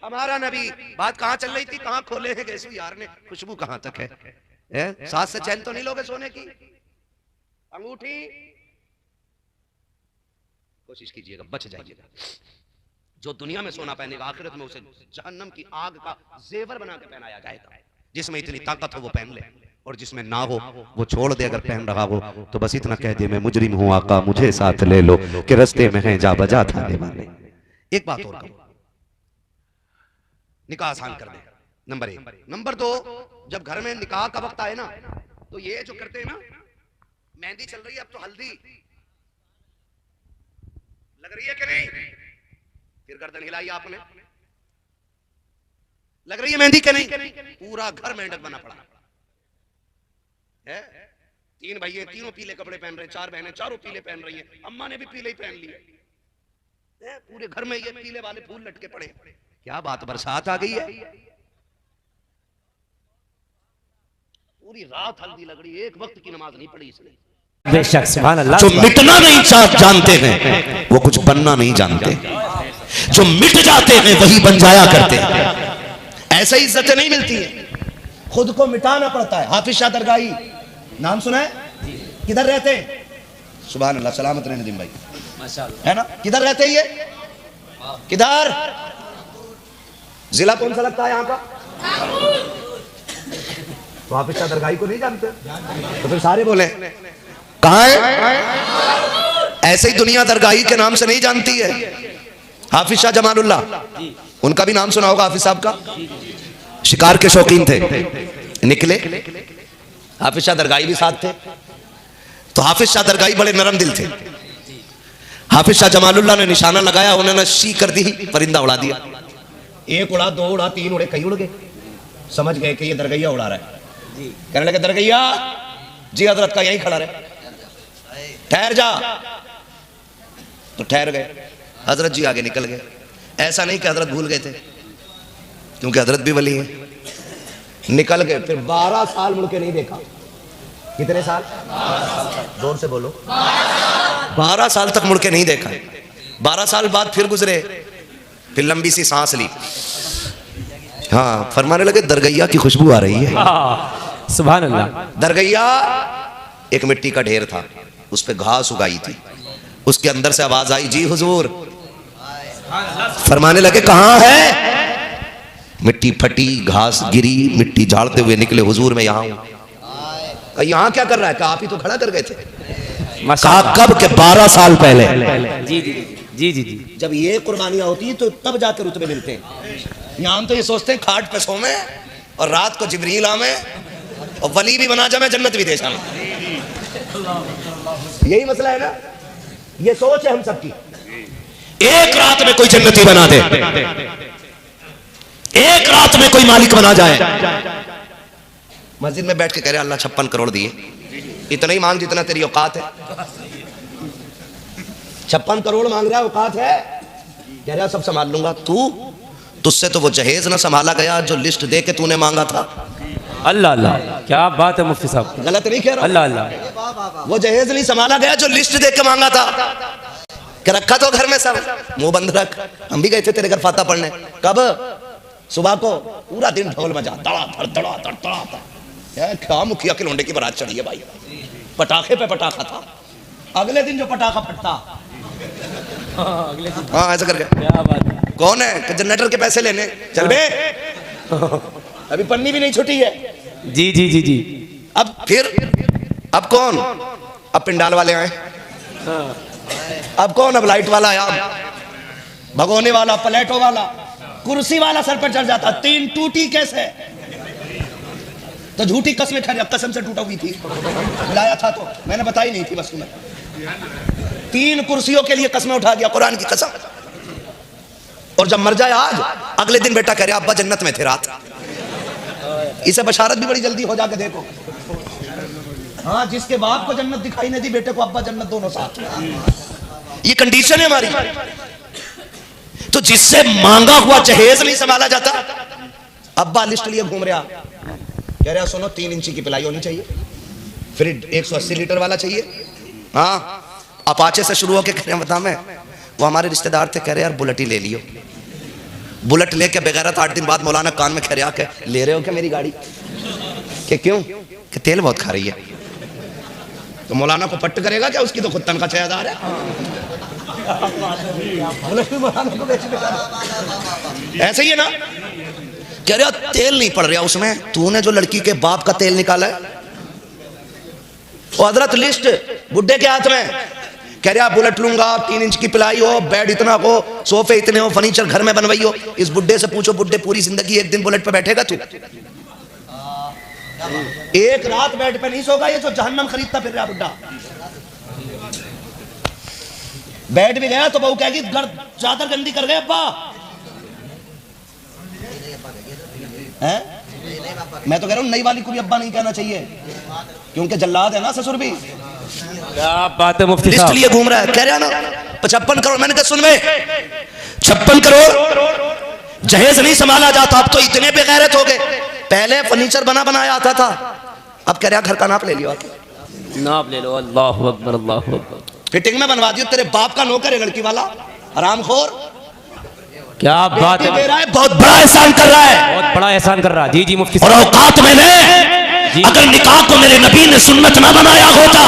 हमारा नबी। बात कहां चल रही थी, कहां खोले हैं गैसू यार ने, खुशबू कहां तक है? साथ से चैन तो नहीं लोगे सोने की अंगूठी, कोशिश कीजिएगा बच जाइएगा। जो दुनिया में सोना पहनेगा आखिरत में उसे जहन्नम की आग का जेवर बना के पहनाया जाएगा। जिसमें इतनी ताकत हो वो पहन ले और जिसमें ना हो वो छोड़ दे। अगर पहन रहा हो तो बस इतना कह दे मैं मुजरिम हूं आका मुझे साथ ले लो कि रस्ते में है जा बजा थाने वाले। एक बात और कहूं, निकाह आसान कर दे, नंबर 1। नंबर 2, जब घर में निकाह का वक्त आए ना तो ये जो करते हैं ना, मेहंदी चल रही है अब तो हल्दी लग रही है कि नहीं, फिर गर्दन हिलाई आपने, लग रही है मेहंदी के नहीं, पूरा घर मेंढक बना पड़ा है। 3 भाई हैं, तीनों पीले कपड़े पहन रहे हैं, 4 बहनें चारों पीले पहन रही हैं, अम्मा ने भी पीले ही पहन लिए, पूरे घर में ये पीले वाले फूल लटके पड़े। क्या बात, बरसात आ गई है? पूरी रात हल्दी लग रही, एक वक्त की नमाज नहीं पढ़ी इसने। बेशक सुभान अल्लाह। जो मिटना नहीं जानते हैं वो कुछ बनना नहीं जानते, जो मिट जाते हैं वही बन जाया करते हैं। ऐसे ही इज्जतें नहीं मिलती है, खुद को मिटाना पड़ता है। हाफिज शाह दरगाही नाम सुना है? किधर रहते हैं? सुभान अल्लाह, सलामत रहने नदीम भाई, है ना? किधर रहते हैं ये? किधर? जिला कौन सा लगता है यहाँ का? तो हाफिज शाह दरगाही को नहीं जानते तो फिर सारे बोले कहाँ है? ऐसे ही दुनिया दरगाही के नाम से नहीं जानती है। हाफिज शाह जमालुल्लाह, उनका भी नाम सुना होगा हाफिज साहब का। शिकार के शौकीन थे, निकले, हाफिज शाह दरगाही भी साथ थे। तो हाफिज शाह दरगाही बड़े नरम दिल थे। हाफिज शाह जमालुल्लाह ने निशाना लगाया, उन्होंने शी कर दी, परिंदा उड़ा दिया। एक उड़ा, दो उड़ा, तीन उड़े, कई उड़ गए। समझ गए कि ये दरगैया उड़ा रहा है। कहने लगे दरगैया जी हजरत का यहीं खड़ा रहे, ठहर जा। तो ठहर गए, हजरत जी आगे निकल गए। ऐसा नहीं कि हजरत भूल गए थे, क्योंकि हजरत भी वली हैं। निकल गए, फिर 12 साल मुड़ के नहीं देखा। कितने साल? जोर से बोलो। 12 साल तक मुड़ के नहीं देखा। 12 साल बाद फिर गुजरे, फिर लंबी सी सांस ली। हाँ, फरमाने लगे दरगैया की खुशबू आ रही है। सुभान अल्लाह। दरगैया एक मिट्टी का ढेर था, उस पे घास उगाई थी। उसके अंदर से आवाज आई, जी हुजूर। फरमाने लगे कहां है? मिट्टी फटी, घास गिरी, मिट्टी झाड़ते हुए निकले, हुजूर मैं यहां हूं। यहां क्या कर रहा है? आप ही तो खड़ा कर गए थे। कहा कब के? 12 साल पहले। जी जी जी जी जी। जब ये कुर्बानियां होती है तो तब जाकर रुतबे मिलते हैं। यहाँ हम तो ये सोचते हैं खाट पे सोमे और रात को जिब्रील आवे और वली भी बना जाए, जन्नत भी दे जाए। यही मसला है ना, ये सोच है हम सबकी। एक रात में कोई जन्नती बना दे, एक रात में कोई मालिक बना जाए। मस्जिद में बैठ के कह रहे अल्लाह 56 करोड़ दिए, इतना ही मांग जितना तेरी औकात है। 56 करोड़ मांग रहा है, औकात है? कह रहा सब संभाल लूंगा। तुझसे तो वो जहेज ना संभाला गया जो लिस्ट दे के तूने मांगा था। अल्लाह अल्लाह, क्या बात है मुफ्ती साहब, गलत नहीं कह रहा। अल्लाह अल्लाह। वो जहेज नहीं संभाला गया जो लिस्ट दे के मांगा था। कि रखा तो घर में सब, मुंह बंद रख। हम भी गए थे तेरे घर फाता पढ़ने। कब? सुबह को। पूरा दिन ढोल बजा, धड़ाधड़ धड़ाधड़ धड़ाधड़। क्या मुखिया के लोंडे की बारात चढ़ी है भाई। पटाखे पे पटाखा था। अगले दिन जो पटाखा फटता, हाँ ऐसा करके, क्या बात है। कौन है? जनरेटर के पैसे लेने। चल बे, अभी पन्नी भी नहीं छुटी है। जी जी जी जी। अब फिर, अब कौन? अब पिंडाल वाले आए। अब कौन? अब लाइट वाला आया, भगोने वाला, प्लेटो वाला, कुर्सी वाला सर पर चढ़ जाता। 3 टूटी कैसे? तो झूठी कसमें खा, कसम से टूटा हुई थी, लाया था तो मैंने बताई नहीं थी बस तुम्हें। 3 कुर्सियों के लिए कसमें उठा गया, कुरान की कसम। और जब मर जाए आज, अगले दिन बेटा कह रहा अब्बा जन्नत में थे रात। इसे बशारत भी बड़ी जल्दी हो जाके देखो। हाँ, जिसके बाप को जन्नत दिखाई नहीं दी, बेटे को अब्बा जन्नत, दोनों साथ। ये कंडीशन है हमारी। तो जिससे मांगा हुआ जहेज नहीं संभाला जाता, अब्बा लिस्ट लिए घूम रहा, कह रहा सुनो 3 इंची की पिलाई होनी चाहिए, फिर 180 लीटर वाला चाहिए। हाँ, अपाचे से शुरू होकर कह रहे बता मैं, वो हमारे रिश्तेदार थे, कह रहे यार बुलेट ही ले लियो। बुलेट लेके बेगैरत 8 दिन बाद मौलाना कान में कह रहा के ले रहे हो क्या मेरी गाड़ी? कि क्यों? कि तेल बहुत खा रही है। तो मौलाना को पट्ट करेगा क्या? उसकी तो खुद तनख्वाह 6000 है। ऐसे ही है ना। कह रहा तेल नहीं पड़ रहा उसमें, तूने जो लड़की के बाप का तेल निकाला है। हजरत लिस्ट बुड्ढे के हाथ में, कह रहा बुलेट लूंगा, 3 इंच की पिलाई हो, बेड इतना हो, सोफे इतने हो, फर्नीचर घर में बनवाई हो। इस बुड्ढे से पूछो, बुड्ढे पूरी जिंदगी एक दिन बुलेट पे बैठेगा तू? एक रात बेड पे नहीं सोगा ये, जो जहन्नम खरीदता फिर रहा बुड्ढा। बैठ भी गया तो बहू कहेगी घर चादर गंदी कर गए अब्बा। है? मैं तो कह रहा हूं नई वाली को भी अब्बा नहीं कहना चाहिए, क्योंकि जल्लाद है ना ससुर भी। क्या बात है मुफ्ती साहब। लिस्ट लिए घूम रहा है, कह रहा ना 55 करोड़। मैंने कहा सुन में 56 करोड़ जहेज नहीं संभाला जाता, अब तो इतने बेगैरत हो गए। पहले फर्नीचर बना बनाया आता था, अब कह रहा घर का नाप ले लियो, नाप ले लो। अल्लाह अकबर अल्लाह अकबर। फिटिंग में बनवा दियो, तेरे बाप का नौकर है लड़की वाला, हरामखोर। क्या बात दे है, रहा है, बहुत बड़ा एहसान कर रहा है। बहुत बड़ा एहसान कर रहा है। जी जी मुफ्ती और साहब। औकात में ने अगर निकाह को मेरे नबी ने सुन्नत ना बनाया होता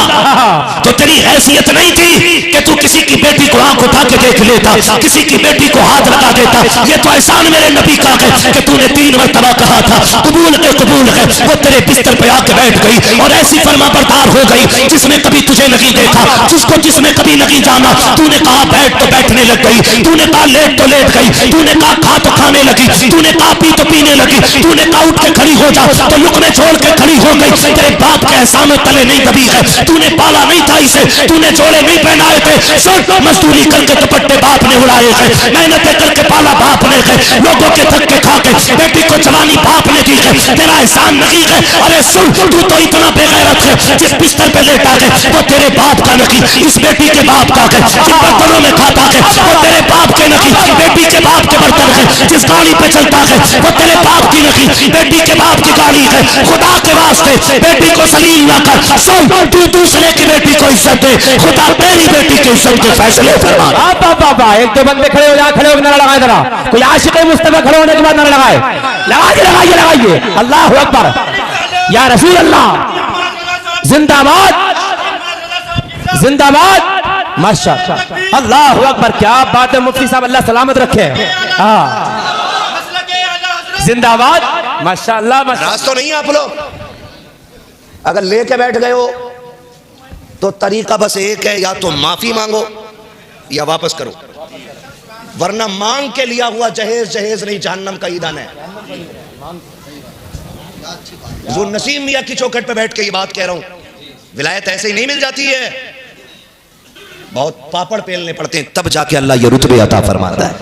तो तेरी हैसियत नहीं थी कि तू किसी की बेटी को आंख उठा के देख लेता, किसी की बेटी को हाथ लगा देता। ये तो एहसान मेरे नबी का है कि तूने 3 मरतबा कहा था कबूल है। वो तेरे बिस्तर पे आके बैठ गई और ऐसी फर्माबरदार हो गई जिसने कभी तुझे नहीं देखा, जिसने कभी नहीं जाना। तूने कहा बैठ तो बैठने लग गई, तूने कहा लेट तो लेट गई, तूने कहा खा तो खाने लगी, तूने कहा पी तो पीने लगी, तूने कहा उठ के खड़ी हो जा तो लुकने छोड़ के खड़ी हो गई। तेरे बाप के एहसानों तले नहीं दबी है, तूने पाला नहीं था इसे, तूने जोड़े नहीं पहनाए थे, सिर्फ मजदूरी करके दुपट्टे बाप ने उड़ाए थे, मेहनतें करके पाला बाप ने है, लोगों के धक्के खा के बेटी को जवानी बाप ने दी है, तेरा एहसान नहीं है। अरे सुन, तू तो इतना बेगैरत है, जिस बिस्तर पे लेटा है वो तेरे बाप का नहीं, इस बेटी के बाप का है। जिन बर्तनों में खाता है वो तेरे बाप के नहीं, बेटी के बाप के बर्तन है। जिस गाड़ी पे चलता है वो तेरे बाप की नहीं, बेटी के बाप की गाड़ी है। खुदा के वास्ते बेटी को सलील ना कर, सुन तू दूसरे की बेटी को इज्जत दे, खुदा तेरी बेटी की इज्जत के फैसले फरमा। बाबा एक दो बंदे खड़े हो जा, खड़े होकर नारा लगाए जरा। कोई आशिक मुस्तफा खड़े होने के बाद नारा लगाए, लगाइए। अल्लाह अकबर, या रसूल अल्लाह, जिंदाबाद जिंदाबाद। माशाअल्लाह, अल्लाह अकबर। क्या बात है मुफ्ती साहब, अल्लाह सलामत रखे। हाँ जिंदाबाद, माशाअल्लाह। नाराज तो नहीं आप लोग? अगर लेके बैठ गए हो तो तरीका बस एक है, या तो माफी मांगो या वापस करो, वरना मांग के लिया हुआ जहेज नहीं जहन्नम का ईंधन है। जो नसीम मियां की चौखट पे बैठ के ये बात कह रहा हूं, विलायत ऐसे ही नहीं मिल जाती है, बहुत पापड़ पेलने पड़ते हैं, तब जाके अल्लाह ये रुतबे अता फरमाता है।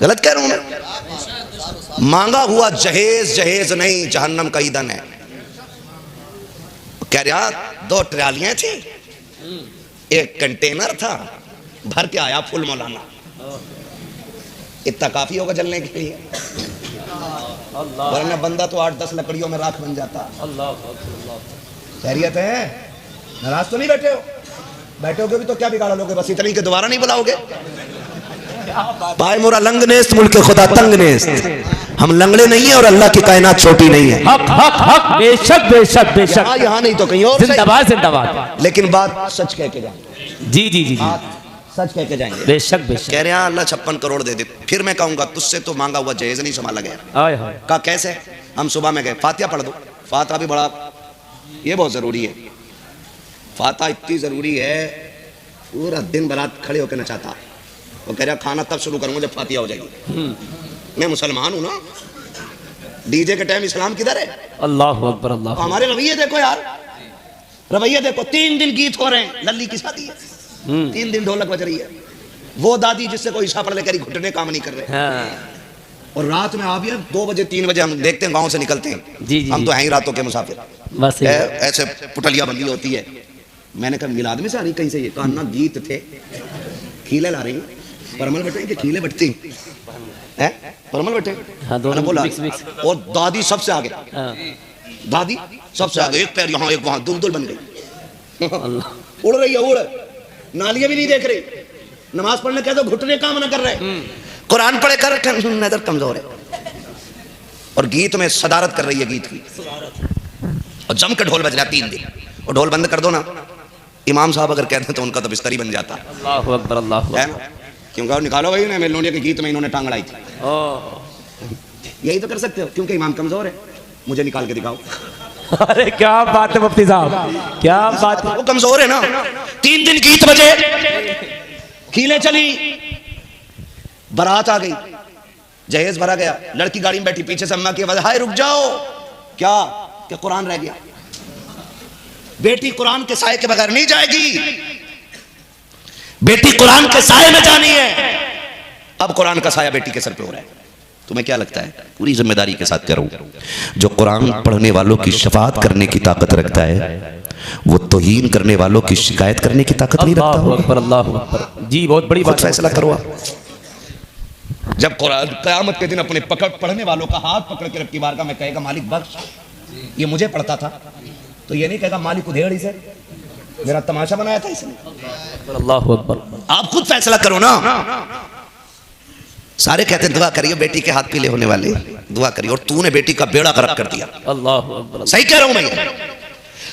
गलत कह रहा हूं मैं? मांगा हुआ जहेज नहीं जहन्नम का ईंधन है। कह रहा 2 ट्रालियां थी, एक कंटेनर था, भर के आया फुल मौलाना, इतना काफी होगा जलने के लिए, वरना बंदा तो 8-10 लकड़ियों में राख बन जाता। खैरियत है? नाराज तो नहीं बैठे हो? बैठोगे भी तो क्या बिगाड़ लोगे, बस इतनी के दोबारा नहीं बुलाओगे? भाई मोरा लंग नेस्त मुल्क खुदा तंग नेस्त, हम लंगड़े नहीं है और अल्लाह की कायनात छोटी नहीं है। हक हक हक, बेशक बेशक बेशक। यहाँ नहीं तो कहीं और। जिंदाबाद जिंदाबाद। लेकिन बात सच कह के जाएंगे। जी जी जी जी, सच कह के जाएंगे। बेशक बेशक। कह रहे हैं अल्लाह 56 करोड़ दे दे, फिर मैं कहूंगा तुझसे तो मांगा हुआ जहेज नहीं संभाला गया। आए हाय। कहा कैसे? हम सुबह में गए, फातिहा पढ़ दो। फातिहा भी बड़ा, ये बहुत जरूरी है, फातिहा इतनी जरूरी है, पूरा दिन बरात खड़े होकर नचाता। वो कह रहा खाना तब शुरू करूंगा जब फातिहा हो जाएगी। मैं मुसलमान हूं ना, डीजे के टाइम इस्लाम किधर है? अल्लाह अकबर अल्लाह। हमारे रवैये देखो यार, रवैये देखो। 3 दिन गीत हो रहे हैं, लल्ली की शादी है, 3 दिन ढोलक बज रही है। वो दादी जिससे कोई ईशा पढ़ ले, कह रही घुटने काम नहीं कर रहे। हाँ। और रात में आप 2 बजे 3 बजे हम देखते हैं गांव से निकलते हैं। जी जी, हम तो हैं ही रातों के मुसाफिर। बस ऐसे पुटलिया बंदी होती है। मैंने कहा मिलाद में से आ रही कहीं से? ये कहा ना गीत थे, खीले ला रही, परमल बटे के खीले बटती है, परमल बटे। हाँ, दोनों बोला मिक्स मिक्स। और दादी सबसे आगे, हाँ। दादी सबसे आगे, एक पैर यहाँ एक वहां, दुलदुल बन गई। उड़ रही है, उड़, नालियां भी नहीं देख रही। नमाज पढ़ने कह दो घुटने काम ना कर रहे, कुरान पढ़े कर नजर कमजोर है। और गीत में सदारत कर रही है गीत की, और जम के ढोल बज रहा 3 दिन। और ढोल बंद कर दो ना, इमाम साहब अगर कहते तो उनका तो बिस्तरी बन जाता अल्लाह अकबर अल्लाह है ना। क्योंकि निकालो भाई ना, मेलोडिया के गीत में इन्होंने टांग अड़ाई थी। यही तो कर सकते हो, क्योंकि इमाम कमजोर है, मुझे निकाल के दिखाओ। अरे क्या बात है मुफ्ती साहब, क्या बात है। वो कमजोर है ना। 3 दिन गीत बजे, खीले चली, बारात आ गई, जहेज भरा गया, लड़की गाड़ी में बैठी, पीछे से अम्मा की आवाज, हाय रुक जाओ। क्या कुरान रह गया? बेटी कुरान के साए के बगैर नहीं जाएगी, बेटी कुरान के साए में जानी है। अब कुरान का साया बेटी के सर पे हो रहा है। तुम्हें क्या लगता है? पूरी जिम्मेदारी के साथ कह रहा हूं, जो कुरान पढ़ने वालों की शफाअत करने की ताकत रखता है, वो तौहीन करने वालों की शिकायत करने की ताकत नहीं रखता। अल्लाह अकबर अल्लाह अकबर। जी बहुत बड़ी बात, फैसला करो आप। जब कुरान क़यामत के दिन अपने पढ़ने वालों का हाथ पकड़ के रब की बारगाह में कहेगा मालिक बख्श, ये मुझे पढ़ता था, तो ये नहीं कहेगा मालिक उधेड़ इसे, मेरा तमाशा बनाया था इसने। अल्लाहु अकबर। आप खुद फैसला करो ना। सारे कहते हैं दुआ करिए बेटी के हाथ पीले होने वाले, दुआ करिए, और तूने बेटी का बेड़ा गर्क कर दिया। अल्लाहु अकबर। सही कह रहा हूं मैं,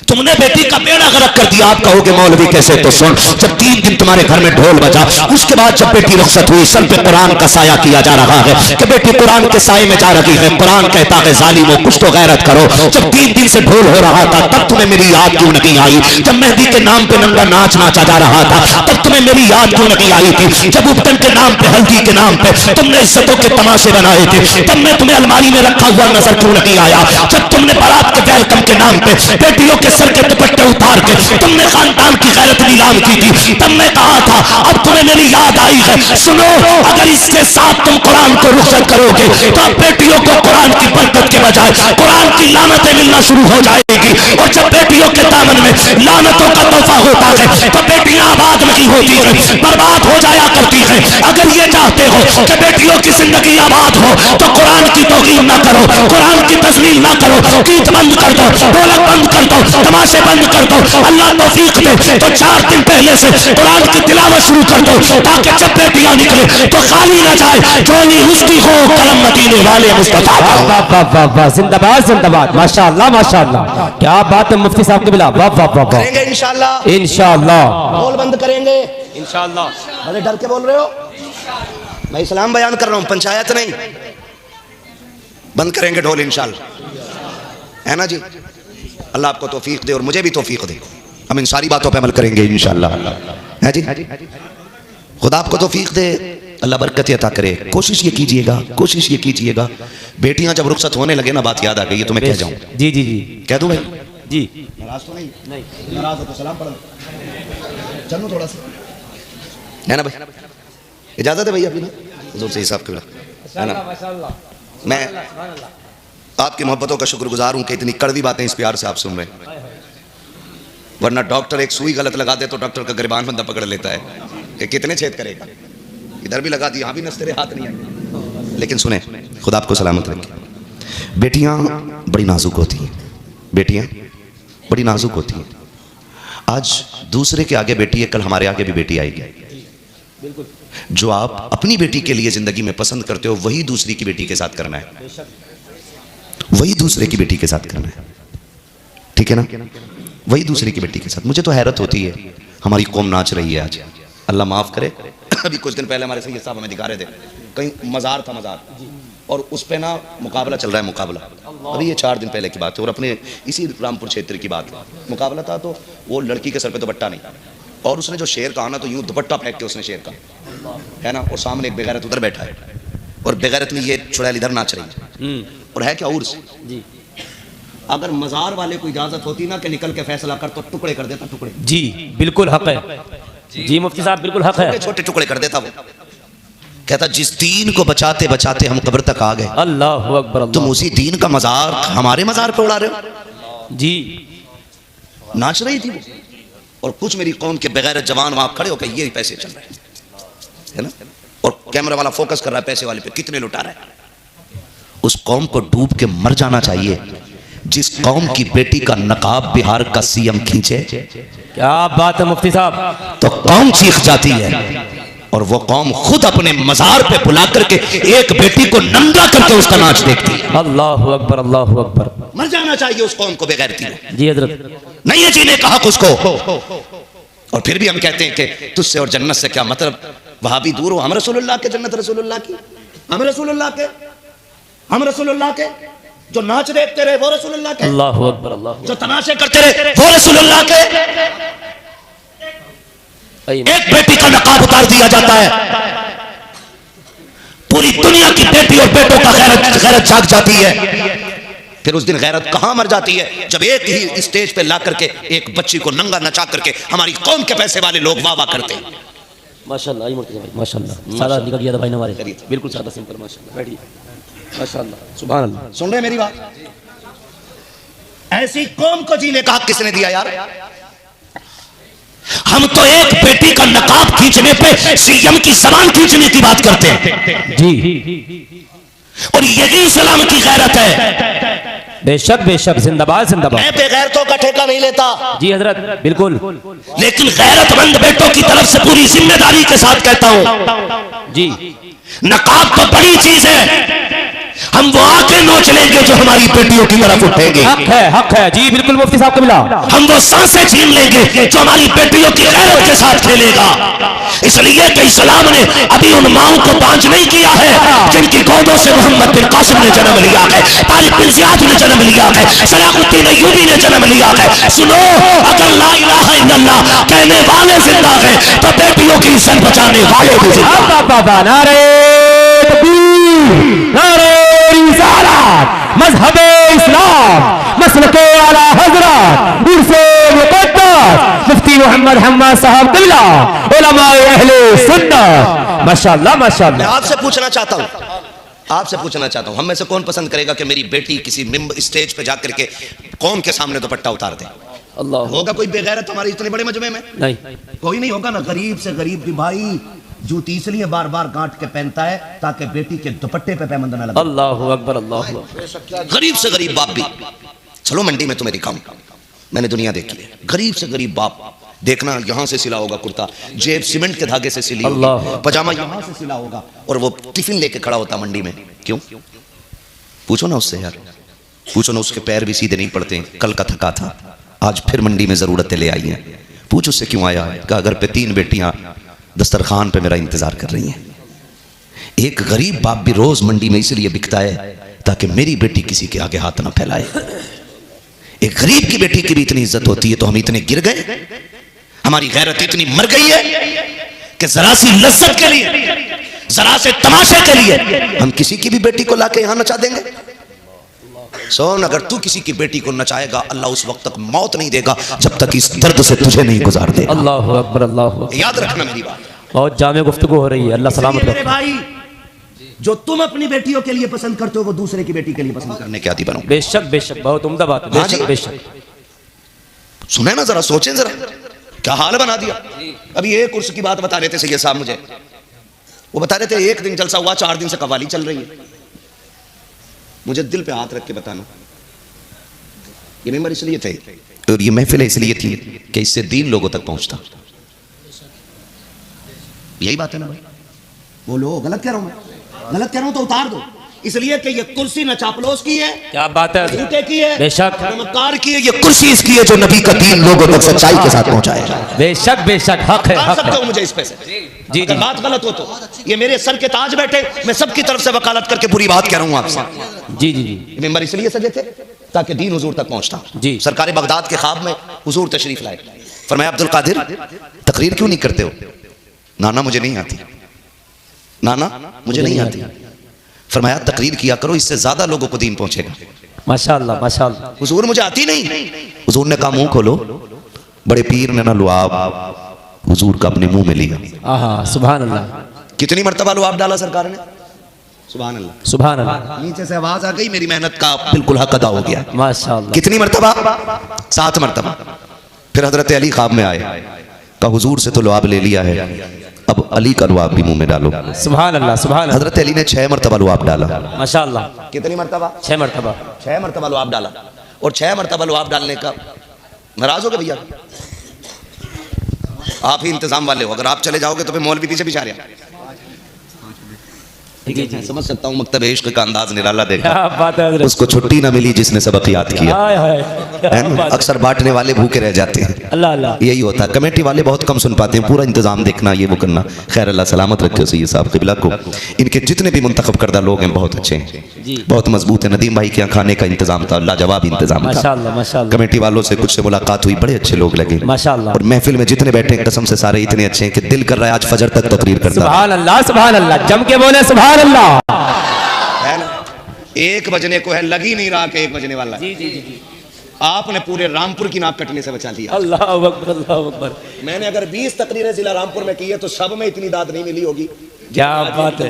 तुमने बेटी का बेड़ा गर्क कर दिया। आप कहोगे मौलवी कैसे? तो सुन, जब 3 दिन तुम्हारे घर में ढोल बजा, उसके बाद जब बेटी रुखसत हुई, सर पे कुरान का साया किया जा रहा है कि बेटी कुरान के साए में जा रही है। कुरान कहता है जालिमों कुछ तो गैरत करो। जब 3 दिन से ढोल हो रहा था तब तुम्हें मेरी याद क्यों नहीं आई? जब मेहंदी के नाम पे नंगा नाच नाचा जा रहा था तब तुम्हें मेरी याद क्यों नहीं आई थी? जब उपटन के नाम पे, हल्दी के नाम पे तुमने इज्जतों के तमाशे बनाए थे, तब मैं तुम्हें अलमारी में रखा हुआ नजर क्यों नहीं आया? जब तुमने बारात के वेलकम के नाम पे बेटियों के सर के दुपट्टे उतार के तुमने खानदान की गैरत नीलाम की थी, तब मैं कहा था अब तुम्हें मेरी याद आई है। सुनो, अगर इसके साथ तुम कुरान को रुखसत करोगे तो अब बेटियों को कुरान की बरकत के बजाय कुरान की लानतें मिलना शुरू हो जाएगी। और जब बेटियों के दामन में लानतों का तोहफा होता है तो बेटियां आबाद नहीं होती है, बर्बाद हो जाया करती है। अगर ये चाहते हो कि बेटियों की जिंदगी आबाद हो तो कुरान की तौहीन ना करो, कुरान की तस्लीम ना करो, गीत बंद कर दो, ढोलक बंद कर दो, तमाशे बंद कर दो। अल्लाह तौफीक दे तो 4 दिन पहले से कुरान की तिलावत शुरू कर दो, ताकि जब बेटियां निकले तो खाली ना जाए, झोली उसकी हो कलम मदीने वाले मुस्तफा। वाह वाह वाह वाह, जिंदाबाद जिंदाबाद, माशाअल्लाह माशाअल्लाह, क्या बात है मुफ्ती साहब के बिला। वाह वाह वाह वाह। करेंगे इंशाअल्लाह, इंशाअल्लाह ढोल बंद करेंगे इंशाअल्लाह। अरे डर के बोल रहे हो? मैं इस्लाम बयान कर रहा हूं, पंचायत नहीं। बंद करेंगे ढोल इंशाअल्लाह, है ना जी? अल्लाह आपको तौफीक दे और मुझे भी तौफीक दे, हम इन सारी बातों पे अमल करेंगे इंशाअल्लाह, है जी? खुदा आपको तौफीक दे, अल्लाह बरकत अता करे। कोशिश ये कीजिएगा, कोशिश ये कीजिएगा, बेटियां जब रुखसत होने लगे ना, बात याद आ गई है, तुम्हें कह जाऊं। जी जी जी कह दूं भाई? जी। नाराज तो नहीं? नाराज हो तो सलाम पढ़ लो, चलो थोड़ा सा, है ना भाई? इजाजत है भैया अपनी, हुजूर से हिसाब के, है ना? मैं आपकी मोहब्बतों का शुक्रगुजार हूं कि इतनी कड़वी बातें इस प्यार से आप सुन रहे हैं, वरना डॉक्टर एक सुई गलत लगा दे तो डॉक्टर का गिरबान बंदा पकड़ लेता है कि कितने छेद करेगा, इधर भी लगा दी, यहाँ भी नस तेरे हाथ नहीं आए। लेकिन सुने, खुदा आपको सलामत रखे। बेटियां बड़ी नाजुक होती हैं, बेटियां बड़ी नाजुक होती हैं। आज दूसरे के आगे बेटी है, कल हमारे आगे भी बेटी आएगी। जो आप अपनी बेटी के लिए जिंदगी में पसंद करते हो वही दूसरी की बेटी के साथ करना है, वही दूसरे की बेटी के साथ करना है, ठीक है ना? वही दूसरे की बेटी के साथ। मुझे तो हैरत होती है, हमारी कौम नाच रही है आज, अल्लाह माफ करे। अभी कुछ दिन पहले हमारे सैयद साहब हमें दिखा रहे थे, कहीं मज़ार था, मज़ार, और उस पे ना मुकाबला चल रहा है, मुकाबला। अभी ये 4 दिन पहले की बात है, और अपने इसी रामपुर क्षेत्र की बात है। मुकाबला था तो वो लड़की के सर पे दुपट्टा नहीं, और उसने जो शेर कहा ना, तो यूं दुपट्टा फेंक के उसने शेर का, है ना, और सामने एक बेगैरत उधर बैठा है, और बेगैरत में ये चुड़ैल इधर नाच रही है, और है क्या उर्स जी। अगर मज़ार वाले को इजाजत होती ना कि निकल के फैसला कर, तो टुकड़े कर देता, टुकड़े। जी बिल्कुल हक है जी मुफ्ती साहब, बिल्कुल हक है। छोटे टुकड़े कर देता वो। कहता जिस दीन को बचाते बचाते हम कब्र तक आ गए, अल्लाहु अकबर। तुम उसी दीन का मज़ार हमारे मज़ार पे उड़ा रहे हो जी। नाच रही थी वो, और कुछ मेरी कौम के बगैर जवान वहां खड़े होकर ये पैसे चल रहे हैं, है ना, और कैमरा वाला फोकस कर रहा है पैसे वाले पे, कितने लुटा रहा है। उस कौम को डूब के मर जाना चाहिए जिस कौम की बेटी का नकाब बिहार का सीएम खींचे। क्या बात है मुफ्ती साहब, तो कौम चीख जाती है, और वो कौम खुद अपने मज़ार पे बुला करके एक बेटी को नंगा करके उसका नाच देखती है। अल्लाहु अकबर अल्लाहु अकबर। मर जाना चाहिए उस कौम को बेगैरती में। जी हजरत, नहीं है जीने का हक उसको। और फिर भी हम कहते हैं कि तुझसे और जन्नत से क्या मतलब, वहां भी दूर हो, हम रसूलुल्लाह के, जन्नत रसूलुल्लाह की, हम रसूलुल्लाह के, हम रसूलुल्लाह के। जो नाच देखते रहे वो रसूलुल्लाह के, अल्लाहु अकबर अल्लाहु। जो तमाशे करते रहे वो रसूलुल्लाह के। एक बेटी का नकाब उतार दिया जाता है, पूरी दुनिया की बेटी और बेटों का गैरत जाग जाती है। फिर उस दिन गैरत कहां मर जाती है, जब एक ही स्टेज पे ला करके एक बच्ची को नंगा नचा करके हमारी कौम के पैसे वाले लोग वाह वाह करते हैं। माशाल्लाह माशाल्लाह, सादा निकल गया था भाई हमारे, बिल्कुल सादा सिंपल, माशाल्लाह। बैठिए, माशाल्लाह, सुभान अल्लाह। सुन रहे मेरी बात? ऐसी कौम को जीने का हक किसने दिया यार? हम तो एक बेटी का नकाब खींचने पे सीएम की जबान खींचने की बात करते हैं जी, और यही इस्लाम की गैरत है। बेशक बेशक, जिंदाबाद जिंदाबाद। मैं बेगैरतों का ठेका नहीं लेता, जी हजरत, बिल्कुल लेकिन गैरतमंद बेटों की तरफ से पूरी जिम्मेदारी के साथ कहता हूं, जी। नकाब तो बड़ी चीज है, हम वो आके नोच लेंगे जो हमारी बेटियों की तरफ उठेंगे। हक है जी, बिल्कुल मुफ्ती साहब को मिला। हम वो सांसें छीन लेंगे जो हमारी बेटियों की गैरत के साथ खेलेगा। इसलिए कि इस्लाम ने अभी उन माओं को बांझ नहीं किया है जिनकी गोदों से मोहम्मद बिन कासिम ने जन्म लिया है, तारिक बिन जियाद ने जन्म लिया है, सलाहुद्दीन अय्यूबी ने जन्म लिया है। सुनो, अगर ला इलाहा इल्लल्लाह कहने वाले जिंदा हैं तो बेटियों की इज्जत बचाने वाले भी जिंदा। नारे तकबीर, नारे रिसालत, मजहबे इस्लाम, मसलके आला हजरत, उर्से मुक़द्दस मुफ्ती मोहम्मद हम्मद साहब क़िबला, उलमाए अहले सुन्नत। माशाअल्लाह माशाअल्लाह। मैं आपसे पूछना चाहता हूं हम में से कौन पसंद करेगा कि मेरी बेटी किसी स्टेज पे जाकर के कौन के सामने दुपट्टा उतार दे? अल्लाह, होगा कोई बेगैरत हमारे इतने बड़े मजमे में? नहीं, कोई नहीं होगा ना। गरीब से गरीब भी भाई जूती इसलिए बार बार गांठ के पहनता है ताकि बेटी के दुपट्टे पे पैबंद न लगे। अल्लाहु अकबर, अल्लाहु अकबर। गरीब से गरीब बाप भी, चलो मंडी में तुम्हें दिखाऊं, मैंने दुनिया देखी है। गरीब से गरीब बाप, देखना यहां से सिला होगा कुर्ता, जेब सीमेंट के धागे से सिली होगी, पजामा यहां से सिला होगा, और वो टिफिन लेके खड़ा होता मंडी में। क्यों? पूछो ना उससे यार, पूछो ना, उसके पैर भी सीधे नहीं पड़ते। कल का थका था, आज फिर मंडी में जरूरतें ले आई हैं। पूछ उससे क्यों आया है? कहा घर पे 3 बेटियां दस्तरखान पे मेरा इंतजार कर रही हैं। एक गरीब बाप भी रोज मंडी में इसलिए बिकता है ताकि मेरी बेटी किसी के आगे हाथ ना फैलाए। एक गरीब की बेटी की भी इतनी इज्जत होती है तो हम इतने गिर गए, हमारी गैरत इतनी मर गई है कि जरा सी लज्जत के लिए, जरा से तमाशे के लिए हम किसी की भी बेटी को लाके यहां नचा देंगे। सोन, अगर तू किसी की बेटी को नचाएगा, अल्लाह उस वक्त तक मौत नहीं देगा जब तक इस दर्द से तुझे नहीं गुजार दे। अल्लाहु अकबर, अल्लाहु अकबर। याद रखना मेरी बात, बहुत जामे गुफ्तगू हो रही है। अल्लाह सलामत मेरे रखे। भाई, जो तुम अपनी बेटियों के लिए पसंद करते हो वो दूसरे की बेटी के लिए पसंद करने के आदी बनो। बेशक बेशक, बहुत उम्दा बात है। बेशक बेशक। सुने ना, जरा सोचें, जरा क्या हाल बना दिया। अभी एक उर्स की बात बता रहे थे सैयद साहब मुझे, वो बता रहे थे 1 दिन जलसा हुआ, 4 दिन से कव्वाली चल रही है। मुझे दिल पे हाथ रख के बताना, ये मेंबर इसलिए थे और ये महफिल इसलिए थी कि इससे दीन लोगों तक पहुंचता। यही बात है ना भाई? बोलो, गलत कह रहा हूं मैं? गलत कह रहा हूं तो उतार दो। इसलिए कि ये कुर्सी न चापलोस की है, क्या बात है, झूठे की है, बेशक, नमकार की है। ये कुर्सी इसकी है जो नबी का दीन लोगों तक सच्चाई के साथ पहुंचाएगा। बेशक बेशक, हक है, हक सकते हो है। मुझे इस पे से? जी अगर जी, बात गलत हो तो ये मेरे सर के ताज बैठे, मैं सबकी तरफ से वकालत करके पूरी बात कह रहा हूं आपसे। जी जी जी, मेंबर इसलिए सजे थे ताकि दीन हुजूर तक पहुंचता। जी। सरकार बगदाद के ख्वाब में हुजूर तशरीफ लाए, फरमाया अब्दुल कादिर तकरीर क्यों नहीं करते हो? नाना मुझे नहीं आती, नाना मुझे नहीं आती। फरमाया तकरीर किया करो, इससे ज्यादा लोगों को दीन पहुंचेगा। माशाअल्लाह माशाअल्लाह। हुजूर मुझे आती नहीं। हुजूर ने कहा मुंह खोलो। बड़े पीर ने ना लुआब हुजूर का अपने मुंह में लिया। आहा, सुभान अल्लाह, कितनी मर्तबा लुआब डाला सरकार ने? सुभान अल्लाह। सुभान अल्लाह, नीचे से आवाज आ गई, मेरी मेहनत का बिल्कुल हक अदा हो गया। माशाअल्लाह। कितनी मर्तबा? 7 मर्तबा। फिर हजरत अली ख्वाब में आए, कहा हुजूर से तो लुआब ले लिया है, अब अली का लुआब भी मुंह में डालो। सुभान अल्लाह, सुभान अल्लाह। हजरत अली ने 6 मर्तबा लुआब डाला। माशाअल्लाह, कितनी मर्तबा? 6 मरतबा। 6 मर्तबा लुआब डाला। और 6 मर्तबा लुआब डालने का नाराज हो गए भैया? आप ही इंतजाम वाले हो, अगर आप चले जाओगे तो फिर मौलवी पीछे बिछा रहे। समझ सकता हूँ, मकतब इश्क का अंदाज निराला देखा। क्या बात है हज़रत। उसको छुट्टी ना मिली जिसने सबक याद किया, हाय हाय, है ना? अक्सर बांटने वाले भूखे रह जाते हैं। अल्लाह अल्लाह। यही होता है, कमेटी वाले बहुत कम सुन पाते हैं, पूरा इंतजाम देखना, ये वो करना। खैर अल्लाह सलामत रखे सैयद साहब क़िबला को। इनके जितने भी मुंतखब करदा लोग हैं बहुत अच्छे हैं, बहुत मजबूत है। नदीम भाई के यहाँ खाने का इंतजाम था, लाजवाब इंतजाम था। माशाअल्लाह माशाअल्लाह, कमेटी वालों से कुछ से मुलाकात हुई, बड़े अच्छे लोग लगे माशाअल्लाह। और महफिल में जितने बैठे हैं कसम से सारे इतने अच्छे हैं कि दिल कर रहा है आज फजर तक तकरीर करना। सुभान अल्लाह, सुभान अल्लाह, जम के बोले सुभान अल्लाह। है ना? 1 बजने को है, लग ही नहीं रहा कि 1 बजने वाला है। जी जी जी, आपने पूरे रामपुर की नाक कटने से बचा लिया। अल्लाह अकबर, अल्लाह अकबर। मैंने अगर 20 तकरीरें जिला रामपुर में की है तो सब में इतनी दाद नहीं मिली होगी। क्या बात है,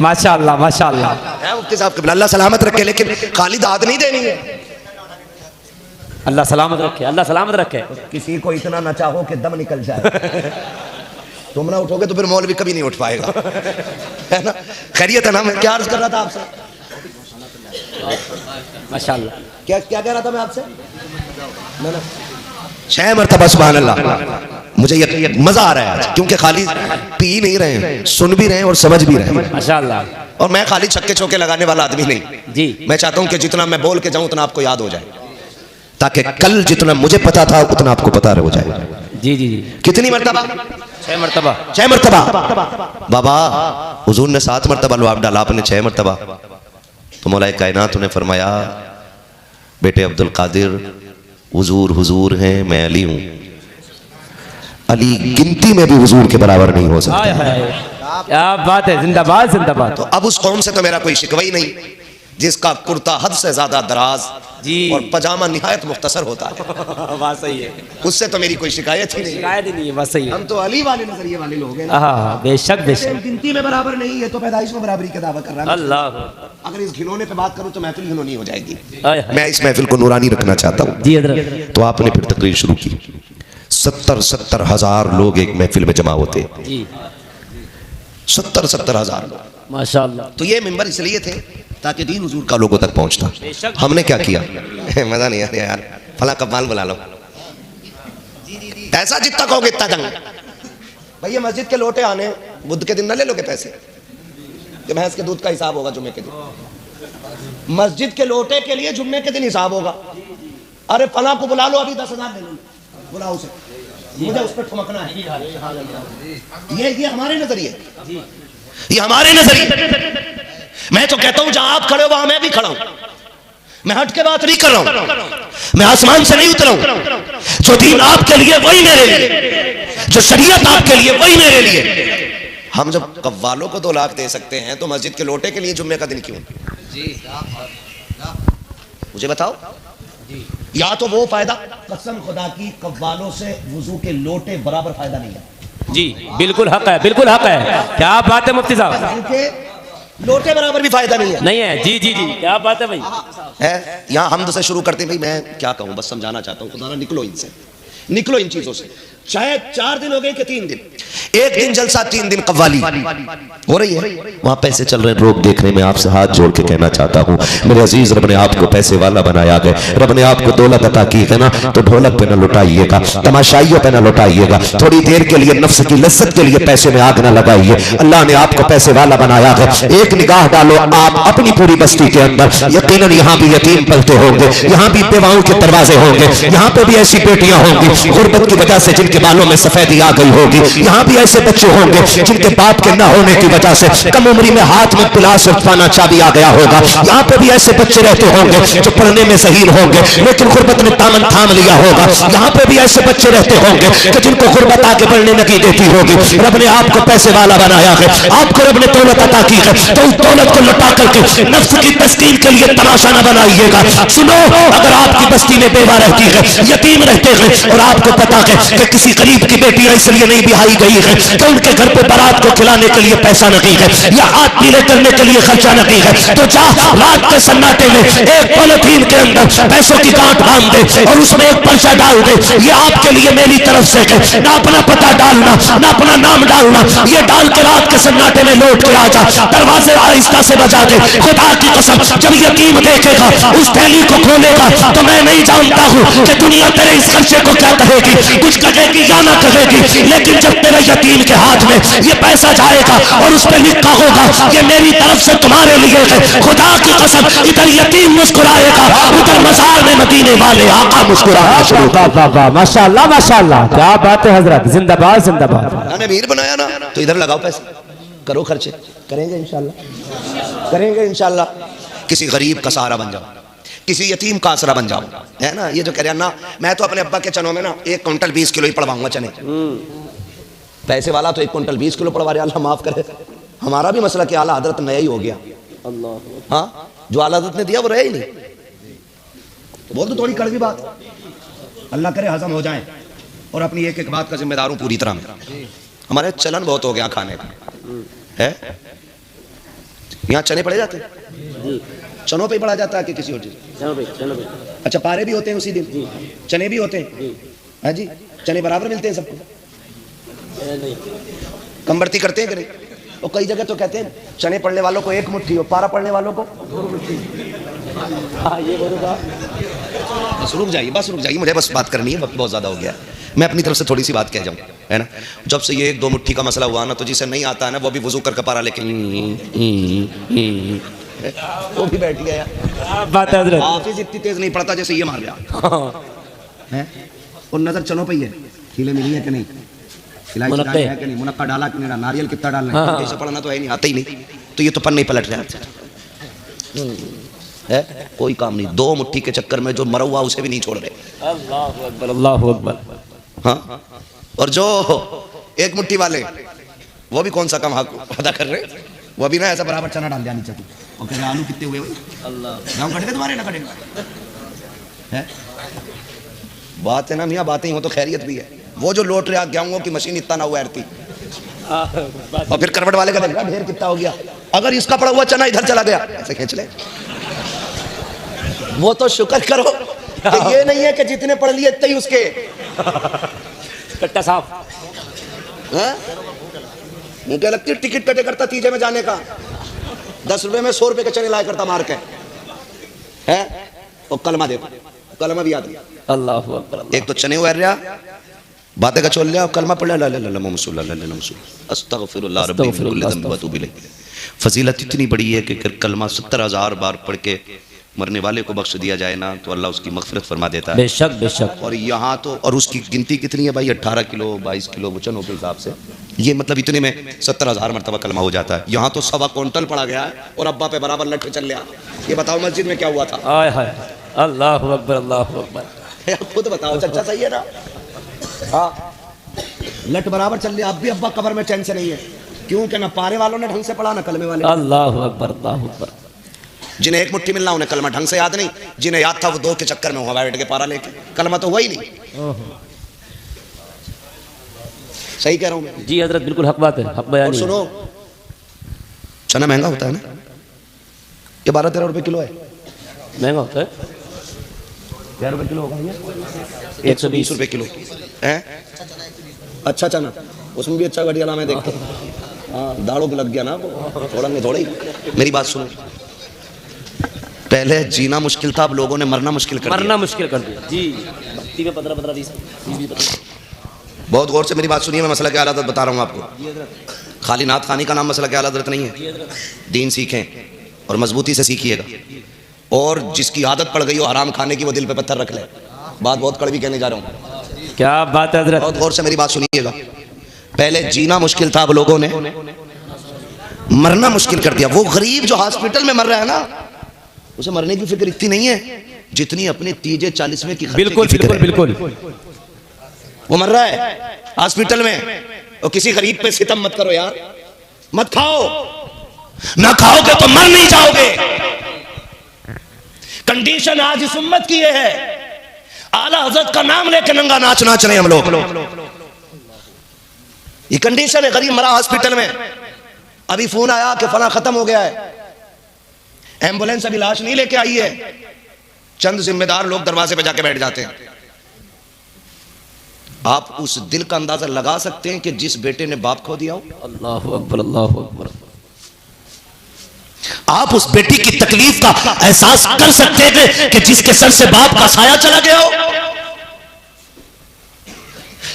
माशाअल्लाह माशाअल्लाह। मुफ्ती साहब क़िबला अल्लाह सलामत रखे, लेकिन खाली दाद नहीं देनी है। अल्लाह सलामत रखे, अल्लाह सलामत रखे। किसी को इतना न चाहो कि दम निकल जाए। तुम ना उठोगे तो फिर मौलवी कभी नहीं उठ पाएगा, है ना। खैरियत है ना। मैं क्या अर्ज कर रहा था आपसे? माशाअल्लाह। क्या क्या कह रहा था मैं आपसे? 6 मरतबा सुभान अल्लाह। मुझे ये मजा आ रहा है आज, क्योंकि खाली पी नहीं रहे हैं, सुन भी रहे हैं और समझ भी रहे हैं माशाअल्लाह। और मैं खाली छक्के चौके लगाने वाला आदमी नहीं जी। मैं चाहता हूं कि जितना मैं बोल के जाऊं उतना आपको याद हो जाए, ताकि कल जितना मुझे पता था उतना आपको पता हो जाए। जी जी जी। कितनी मरतबा? 6 मरतबा। 6 मरतबा। बाबा हुजूर ने 7 मरतबा लवाब डाला, आपने 6 मरतबा। तो मौलाए कायनात ने फरमाया, बेटे अब्दुल कादिर, हुजूर हुजूर हैं, मैं अली हूं। अली गिनती में भी हुजूर के बराबर नहीं हो सकता। हाय हाय, क्या बात है, जिंदाबाद जिंदाबाद। तो अब उस कौम से तो मेरा कोई शिकवा ही नहीं, जिसका कुर्ता हद से ज्यादा दराज जी और पजामा निहायत मुख्तसर होता है। बात सही है, उससे तो मेरी कोई शिकायत ही नहीं। शिकायत ही नहीं है, बात सही है। हम तो अली वाले नजरिए वाले लोग हैं। हाँ बेशक बेशक। गिनती में बराबर नहीं है तो पैदाइश में बराबरी का दावा कर रहा है। अल्लाह। अगर इस घिनौने पे बात करूं तो महफिल घिनौनी हो जाएगी। हाय हाय। मैं इस महफिल को नूरानी रखना चाहता हूं। जी हजरत। तो आपने फिर तकरीर शुरू की। 70 हजार लोग एक महफिल में जमा होते। जी 70 हजार लोग। माशाअल्लाह। तो ये मिंबर इसलिए थे ताकि दीन हुजूर का लोगों तक पहुंचता। हमने क्या किया? मजा नहीं आ रहा यार, फला कब्बाल बुला लो, पैसा जितना कहोगे इतना दूंगा। भैया मस्जिद के लोटे आने बुध के दिन ना ले लोगे पैसे, कि भैंस के दूध का हिसाब होगा जुम्मे के दिन। मस्जिद के लोटे के लिए जुम्मे के दिन हिसाब होगा। अरे फला को बुला लो, अभी 10,000 ले लो, बुलाओ उसे, मुझे उस पर ठुमकना है। ये हमारे नजरिए, ये हमारे नजरिए। मैं तो कहता हूं जहां आप खड़े हो वहां मैं भी खड़ा हूं। मैं हट के बात नहीं कर रहा हूं, मैं आसमान से नहीं उतरा हूं। जो दीन आपके लिए वही मेरे लिए, जो शरीयत आपके लिए वही मेरे लिए। हम जब कव्वालों को 2 लाख दे सकते हैं तो मस्जिद के लोटे के लिए जुम्मे का दिन क्यों? मुझे बताओ। या तो वो फायदा, कसम खुदा की कव्वालों से वुजू के लोटे बराबर फायदा नहीं है। जी बिल्कुल हक है, बिल्कुल हक है। क्या बात है मुफ्ती साहब, लोटे बराबर भी फायदा नहीं है। नहीं है। जी जी जी, क्या बात है भाई। है यहाँ हमद से शुरू करते हैं। भाई मैं क्या कहूँ, बस समझाना चाहता हूँ। खुदा ना निकलो इनसे, निकलो इन चीजों से। चाहे 4 दिन हो गए कि 3 दिन, 1 दिन जलसा 3 दिन कव्वाली हो रही है। वहां पैसे चल रहे हैं, लोग देख रहे हैं। मैं आपसे हाथ जोड़ के कहना चाहता हूँ मेरे अजीज, रब ने आपको पैसे वाला बनाया है, रब ने आपको दौलत अता की है ना, तो ढोलक पे न लुटाइएगा, तमाशाइयों पे न लुटाइएगा। थोड़ी देर के लिए नफ्स की लज्जत के लिए पैसे में आग न लगाइए। अल्लाह ने आपको पैसे वाला बनाया है। एक निगाह डालो आप अपनी पूरी बस्ती के अंदर, यकीनन यहाँ भी यतीम पलते होंगे, यहाँ भी बेवाओं के दरवाजे होंगे, यहाँ पे भी ऐसी बेटियां होंगी गुर्बत की वजह से जिनके बालों में सफेदी आ गई होगी। यहाँ भी ऐसे बच्चे होंगे जिनके बाप के न होने की वजह से कम उम्री में हाथ में पिलास और पाना चाबी आ गया होगा। यहाँ पे भी ऐसे बच्चे रहते होंगे जो पढ़ने में ज़हीन होंगे लेकिन गुर्बत ने दामन थाम लिया होगा। यहाँ पे भी ऐसे बच्चे रहते होंगे कि जिनको गुर्बत आगे बढ़ने नहीं देती होगी। रब ने आपको पैसे वाला बनाया है, आपको रब ने दौलत अता की है, तो उस दौलत को लुटा करके नफ्स की तस्कीन के लिए तमाशा न बनाइएगा। सुनो, अगर आपकी बस्ती में बेवा रहती है, यतीम रहते हैं और आपको पता है कि किसी गरीब की बेटियां इसलिए नहीं बिहाई गई है कि उनके घर पे बारात को खिलाने के लिए पैसा नहीं है या हाथ पीले करने के लिए खर्चा नहीं है, तो जा रात के सन्नाटे में एक पॉलिथीन के अंदर पैसों की गांठ बांध दे और उसमें एक पर्चा डाल दे। ये आपके लिए मेरी तरफ से है, ना अपना पता डालना ना अपना नाम डालना, ये डाल के रात के सन्नाटे में लौट के आ जा, दरवाजे आहिस्ता से बजा दे। खुदा की कसम जब यतीम देखेगा उस थैली को खोलेगा तो मैं नहीं जानता हूँ कि दुनिया तेरे इस खर्चे को क्या कहेगी, कुछ कहेगी या ना कहेगी, लेकिन जब तेरे यतीम के हाथ में ये पैसा जाएगा और उस पर लिखा होगा ये मेरी तरफ से तुम्हारे लिए है, खुदा की कसम इधर यतीम मुस्कुराएगा, उधर मजार में मदीने वाले आका मुस्कुराना शुरू। माशाअल्लाह माशाअल्लाह, क्या बात है हजरत, जिंदाबाद जिंदाबाद। मैंने अमीर बनाया ना तो इधर लगाओ पैसे, करो खर्चे, करेंगे इंशाल्लाह, करेंगे इंशाल्लाह। किसी गरीब का सहारा बन जाओ, किसी यतीम का आसरा बन जाओ, है ना। ये जो कह रहे हैं ना, मैं तो अपने अब्बा के चनों में ना 1 क्विंटल 20 किलो ही पड़वाऊंगा चने। पैसे वाला तो 1 क्विंटल 20 किलो पड़वा रहे, अल्लाह माफ करे। हमारा भी मसला कि आला हजरत नया ही हो गया। अल्लाह, हाँ, जो आला हजरत ने दिया वो रहे ही नहीं। तो बोल दो थोड़ी कड़वी बात, अल्लाह करे हजम हो जाए और अपनी एक एक बात का जिम्मेदार हूं पूरी तरह में। हमारे चलन बहुत हो गया खाने का, है यहाँ चने पड़े जाते, चनों पे ही पढ़ा जाता है कि किसी और चीज? चलो भाई। अच्छा, पारे भी होते हैं उसी दिन, चने भी होते हैं? हाँ जी, चने बराबर मिलते हैं सबको? नहीं, कम बढ़ती करते हैं कि नहीं? और कई जगह तो कहते हैं चने पढ़ने वालों को 1 मुट्ठी और पारा पढ़ने वालों को 2 मुट्ठी। हाँ ये बोलूँगा। बस रुक जाइए, मुझे बस बात करनी है, वक्त बहुत ज़्यादा हो गया है। मैं अपनी तरफ से थोड़ी सी बात कह जाऊँ, है ना। जब से ये 1-2 मुट्ठी का मसला हुआ ना, तो जिसे नहीं आता है ना, वो भी वजू करके पारा लेके वो भी बैठ गया यार। बात है हजरत। हाफिज इतनी तेज नहीं पड़ता जैसे ये मार गया है। और नजर चनों पे ही है, खीले मिली है कि नहीं, खिलाई मुनक्के है कि नहीं, मुनक्का डाला कि नहीं, नारियल कितना डालना है, ऐसे पढ़ना तो है नहीं, आता ही नहीं, तो ये तो पन्ने ही पलट रहा है। कोई काम नहीं, 2 मुट्ठी के चक्कर में जो मरा हुआ उसे भी नहीं छोड़ रहे। अल्लाहु अकबर, अल्लाहु अकबर। हाँ, और जो 1 मुट्ठी वाले वो भी कौन सा काम अदा कर रहे, वो भी ना ऐसा बराबर चना डाल दिया नीचे और कह रहे आलू कितने हुए भाई, गाँव कटेगा तुम्हारे ना कटेगा है। बात है ना मियाँ, बातें ही हो तो खैरियत भी है। वो जो लौट रहा गेहूं की मशीन इतना ना हुआ थी, और फिर करवट वाले का देखा ढेर कितना हो गया, अगर इसका पड़ा हुआ चना इधर चला गया ऐसे खींच ले। वो तो शुक्र करो कि ये नहीं है कि जितने पढ़ लिए इतने ही उसके कट्टा साहब। मुझे लगती है टिकट कटे करता तीजे में जाने का, 10 रुपए में 100 रुपए के चने लाया करता मार के है। और कलमा देखो, कलमा भी याद है। अल्लाहु अकबर। एक तो चने हुआ रहा, बातें का चल लिया, कलमा पढ़ लिया, अस्तगफिरुल्लाह रब्बी मिन कुल्लि ज़ंब व अतूबु इलैह। फजीलत इतनी बड़ी है कि अगर कलमा 70,000 बार पढ़ के मरने वाले को बख्श दिया जाए ना, तो अल्लाह उसकी मगफिरत फरमा देता है। बेशक बेशक। और यहाँ तो, और उसकी गिनती कितनी है भाई, 18 किलो 22 किलो वचनों के हिसाब से, ये मतलब इतने में 70,000 मरतबा कलमा हो जाता है। यहाँ तो 1.25 क्विंटल पड़ा गया है और अब्बा पे बराबर लठ चल लिया। ये बताओ मस्जिद में क्या हुआ था? आय हाय, अल्लाहु अकबर, अल्लाहु अकबर। खुद बताओ, चर्चा सही है ना? हाँ, लठ बराबर चल लिया, अब भी अब्बा कब्र में चैन से नहीं है। क्यों? कि ना पारे वालों ने ढंग से पढ़ा, ना कलमे वाले। अल्लाहु अकबर, अल्लाहु अकबर। जिन्हें 1 मुट्ठी मिलना उन्हें कलमा ढंग से याद नहीं, जिन्हें याद था वो 2 के चक्कर में हुआ बैठ के पारा लेके, कलमा तो वही नहीं। सही कह रहा हूं मैं? जी हजरत, बिल्कुल हक बात है, हक बयानी। और सुनो, चना महंगा होता है ना, ये 12-13 रुपए किलो है। महंगा होता है? 13 रुपए किलो होगा ये, 120 रुपए किलो है। अच्छा चना, उसमें भी अच्छा बढ़िया नाम है, देख के हाँ दाढ़ों पे लग गया ना वो, थोड़ा नहीं थोड़ा ही। मेरी बात सुनो, पहले जीना मुश्किल था, अब लोगों ने मरना मुश्किल कर दिया। मरना मुश्किल कर दिया जी। भक्ति में 15-15 20 बहुत गौर से मेरी बात सुनिए, मैं मसला क्या हज़रत बता रहा हूँ आपको। खाली नात खानी का नाम मसला क्या हज़रत नहीं है। दीन सीखें और मजबूती से सीखिएगा, और जिसकी आदत पड़ गई हो हराम खाने की, वो दिल पे पत्थर रख ले। बात बहुत कड़वी कहने जा रहा हूँ, क्या बात है हजरत। बहुत गौर से मेरी बात सुनिएगा। पहले जीना मुश्किल था, अब लोगों ने मरना मुश्किल कर दिया। वो गरीब जो हॉस्पिटल में मर रहा है ना, उसे मरने की फिक्र इतनी नहीं है जितनी अपने 30-40वें की खर्चे बिल्कुल की फिक्र है। बिल्कुल बिल्कुल। वो मर रहा है हॉस्पिटल में, और किसी गरीब पे सितम मत करो यार, मत खाओ, ना खाओगे तो मर नहीं जाओगे। कंडीशन आज इस उम्मत की ये है, आला हजरत का नाम लेके नंगा नाच नाच रहे हम लोग। ये कंडीशन है, गरीब मरा हॉस्पिटल में, अभी फोन आया कि फला खत्म हो गया है, एम्बुलेंस अभी लाश नहीं लेके आई है। चंद जिम्मेदार लोग दरवाजे पे जाके बैठ जाते हैं। आप उस दिल का अंदाजा लगा सकते हैं कि जिस बेटे ने बाप खो दिया हो। अल्लाहु अकबर, अल्लाहु अकबर। आप उस बेटी की तकलीफ का एहसास कर सकते हैं कि जिसके सर से बाप का साया चला गया हो।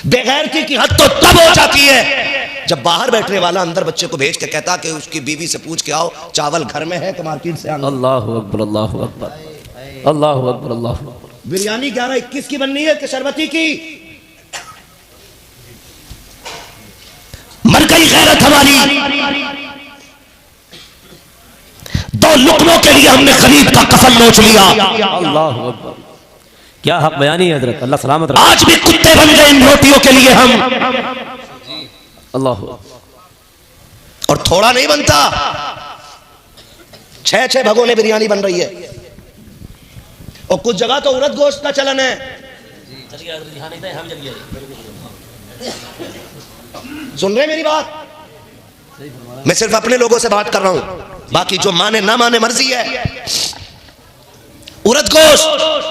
बेगैरती की हद तो तब हो जाती है जब बाहर बैठने वाला अंदर बच्चे को भेज के कहता कि उसकी बीवी से पूछ के आओ चावल घर में है कि मार्केट से आना। अल्लाहु अकबर, अल्लाहु अकबर, अल्लाहु अकबर, अल्लाहु अकबर। बिरयानी 11-21 की बननी है कि शरबती की? मर गई गैरत हमारी। 2 लुकमों के लिए हमने खरीद का कफन नोच लिया। अल्लाहु अकबर, क्या हक बयानी है हजरत, अल्लाह सलामत रखे। आज भी कुत्ते बन गए इन रोटियों के लिए हम। अल्लाहु, और थोड़ा नहीं बनता, 6-6 भगोने बिरयानी बन रही है। और कुछ जगह तो उड़द गोश्त का चलन है। सुन रहे मेरी बात? मैं सिर्फ अपने लोगों से बात कर रहा हूं, बाकी जो माने ना माने मर्जी है। बेहोश।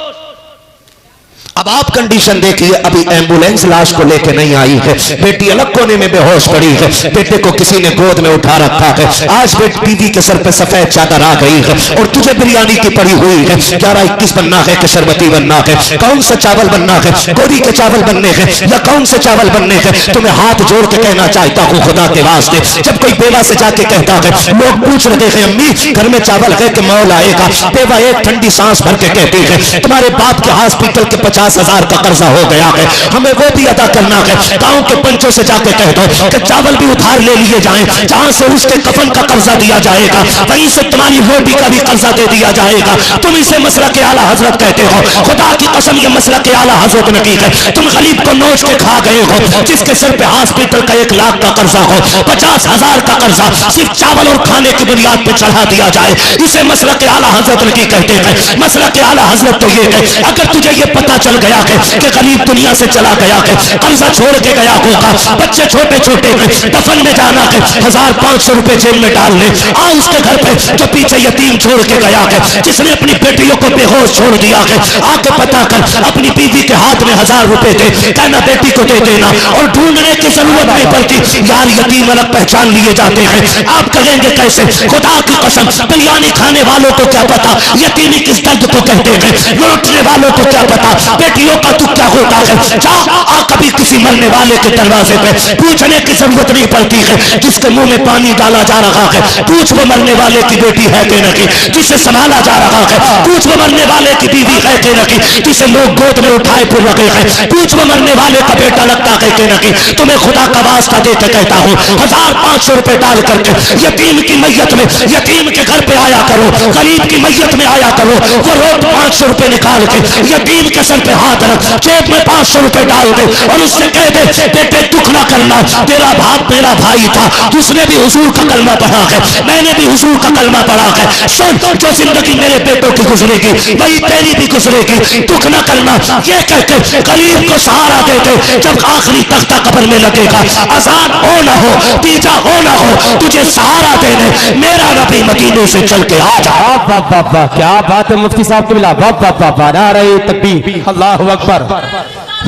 अब आप कंडीशन देखिए, अभी एम्बुलेंस लाश को लेके नहीं आई है, बेटी अलग कोने में बेहोश पड़ी है, बेटे को किसी ने गोद में उठा रखा है, आज बीवी के सर पे सफेद चादर आ गई है और तुझे बिरयानी की पड़ी हुई है, 11-21 बनना है कि शरबती बनना है, कौन सा चावल बनना है, गोरी के चावल बनने हैं या कौन से चावल बनने हैं। तुम्हें हाथ जोड़ के कहना चाहता हूँ खुदा के वास्ते, जब कोई बेवा से जाके कहता है, लोग पूछ रहे हैं अम्मी घर में चावल है कि मौल आएगा, बेवा एक ठंडी सांस भर के कहती है तुम्हारे बाप के हॉस्पिटल के 50,000 का कर्जा हो गया है, हमें वो भी अदा करना है। गांव के पंचों से जाके कह दो कि चावल भी उधार ले लिए जाएं, जहां से उसके कफन का कर्जा दिया जाएगा वहीं से तुम्हारी रोटी का भी कर्जा दे दिया जाएगा। तुम इसे मसला के आला हजरत कहते हो, खुदा की कसम ये मसला के आला हजरत नहीं है। तुम गरीब को नोच के खा गए हो, जिसके सर पे हॉस्पिटल का 1 लाख का कर्जा हो, 50,000 का कर्जा सिर्फ चावल और खाने की बुनियाद पे चढ़ा दिया जाए, इसे मसला के आला हजरत नहीं कहते हैं। मसला के आला हजरत तो ये है, अगर तुझे ये पता चल गया है कि गरीब दुनिया से चला गया है, कर्जा छोड़ के गया होगा, बच्चे छोटे छोटे हैं, दफन में जाना है, 1,500 रुपए जेब में डाल ले, आ उसके घर पे जो पीछे यतीम छोड़ के गया है, जिसने अपनी बेटियों को बेहोश छोड़ दिया है, आके पता कर अपनी बीवी के हाथ में 1,000 रुपए दे, कहना बेटी को दे देना, और ढूंढने की जरूरत नहीं पड़ती। यार यतीम अलग पहचान लिए जाते हैं, आप कहेंगे कैसे? खुदा की कसम, बिरयानी खाने वालों को क्या पता यतीमी किस दर्द को कहते हैं, लौटने वालों को क्या पता बेटियों का तू क्या होता है। जा आ कभी किसी मरने वाले के दरवाजे पे, पूछने की जरूरत नहीं पड़ती है, जिसके मुंह में पानी डाला जा रहा है, पूछ वो मरने वाले की बेटी है कि नहीं, जिसे संभाला जा रहा है, पूछ वो मरने वाले की बीवी है कि नहीं, जिसे लोग गोद में उठाए फिर रखे हैं, पूछ वो मरने वाले का बेटा लगता है कि नहीं। तुम्हें खुदा का वास्ता देते कहता हूँ, 1,500 रुपए डाल करके यतीम की मैयत में, यतीम के घर पे आया करो, गरीब की मैयत में आया करो, वो रोज 500 रुपए निकाल के यतीम के सर पे हाथ रख, जेब में 500 रुपए डाल दे और उससे कह दे बेटे दुख ना करना, तेरा बाप मेरा भाई था, उसने भी हुजूर का कलमा पढ़ा है, मैंने भी हुजूर का कलमा पढ़ा है, सुन जो जिंदगी मेरे बेटों की गुजरेगी वही तेरी भी गुजरेगी, दुख ना करना। ये कहते गरीब को सहारा देते, जब आखिरी तख्ता कब्र में लगेगा, अजान हो ना हो, तीजा हो ना हो, तुझे सहारा देने मेरा नबी मदीने से चल के आ जा। वाह, क्या बात है मुफ्ती साहब की बिला, वाह वाह वाह, नारे तकबीर, अल्लाहु अकबर,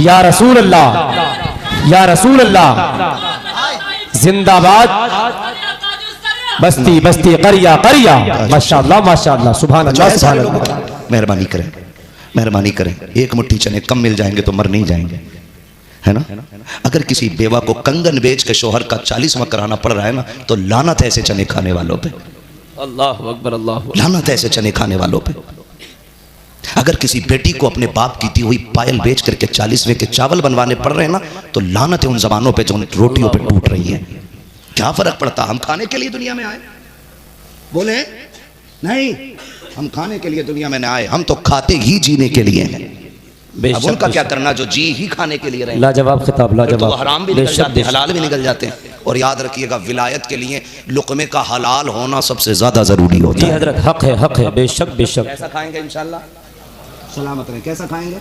या रसूल अल्लाह, या रसूल अल्लाह, जिंदाबाद, बस्ती बस्ती करिया करिया, माशाअल्लाह माशाअल्लाह, सुभान अल्लाह सुभान अल्लाह। मेहरबानी करें, मेहरबानी करें, एक मुट्ठी चने कम मिल जाएंगे तो मर नहीं जाएंगे, है ना। अगर किसी बेवा को कंगन बेच के शोहर का 40वां कराना पड़ रहा है ना, तो लानत है ऐसे चने खाने वालों पे, अल्लाहु अकबर, अल्लाहु लानत है ऐसे चने खाने वालों पे। अगर किसी बेटी को अपने बाप की दी हुई पायल बेच करके 40वें के चावल बनवाने पड़ रहे हैं ना, तो लानत है उन जबानों पे जो उन रोटियों पे टूट रही है। क्या फर्क पड़ता, हम खाने के लिए दुनिया में आए? बोले नहीं, हम खाने के लिए दुनिया में न आए, हम तो खाते ही जीने के लिए हैं। अब उनका क्या करना जो जी ही खाने के लिए रहे। लाजवाब खिताब, लाजवाब, तो हराम भी निकल जाते हैं, हलाल भी निकल जाते हैं। और याद रखिएगा, विलायत के लिए लुक़मे का हलाल होना सबसे ज्यादा जरूरी होता है। हजरत हक है, बेशक बेशक। कैसा खाएंगे इंशाल्लाह, सलामत रहे, कैसा खाएंगे?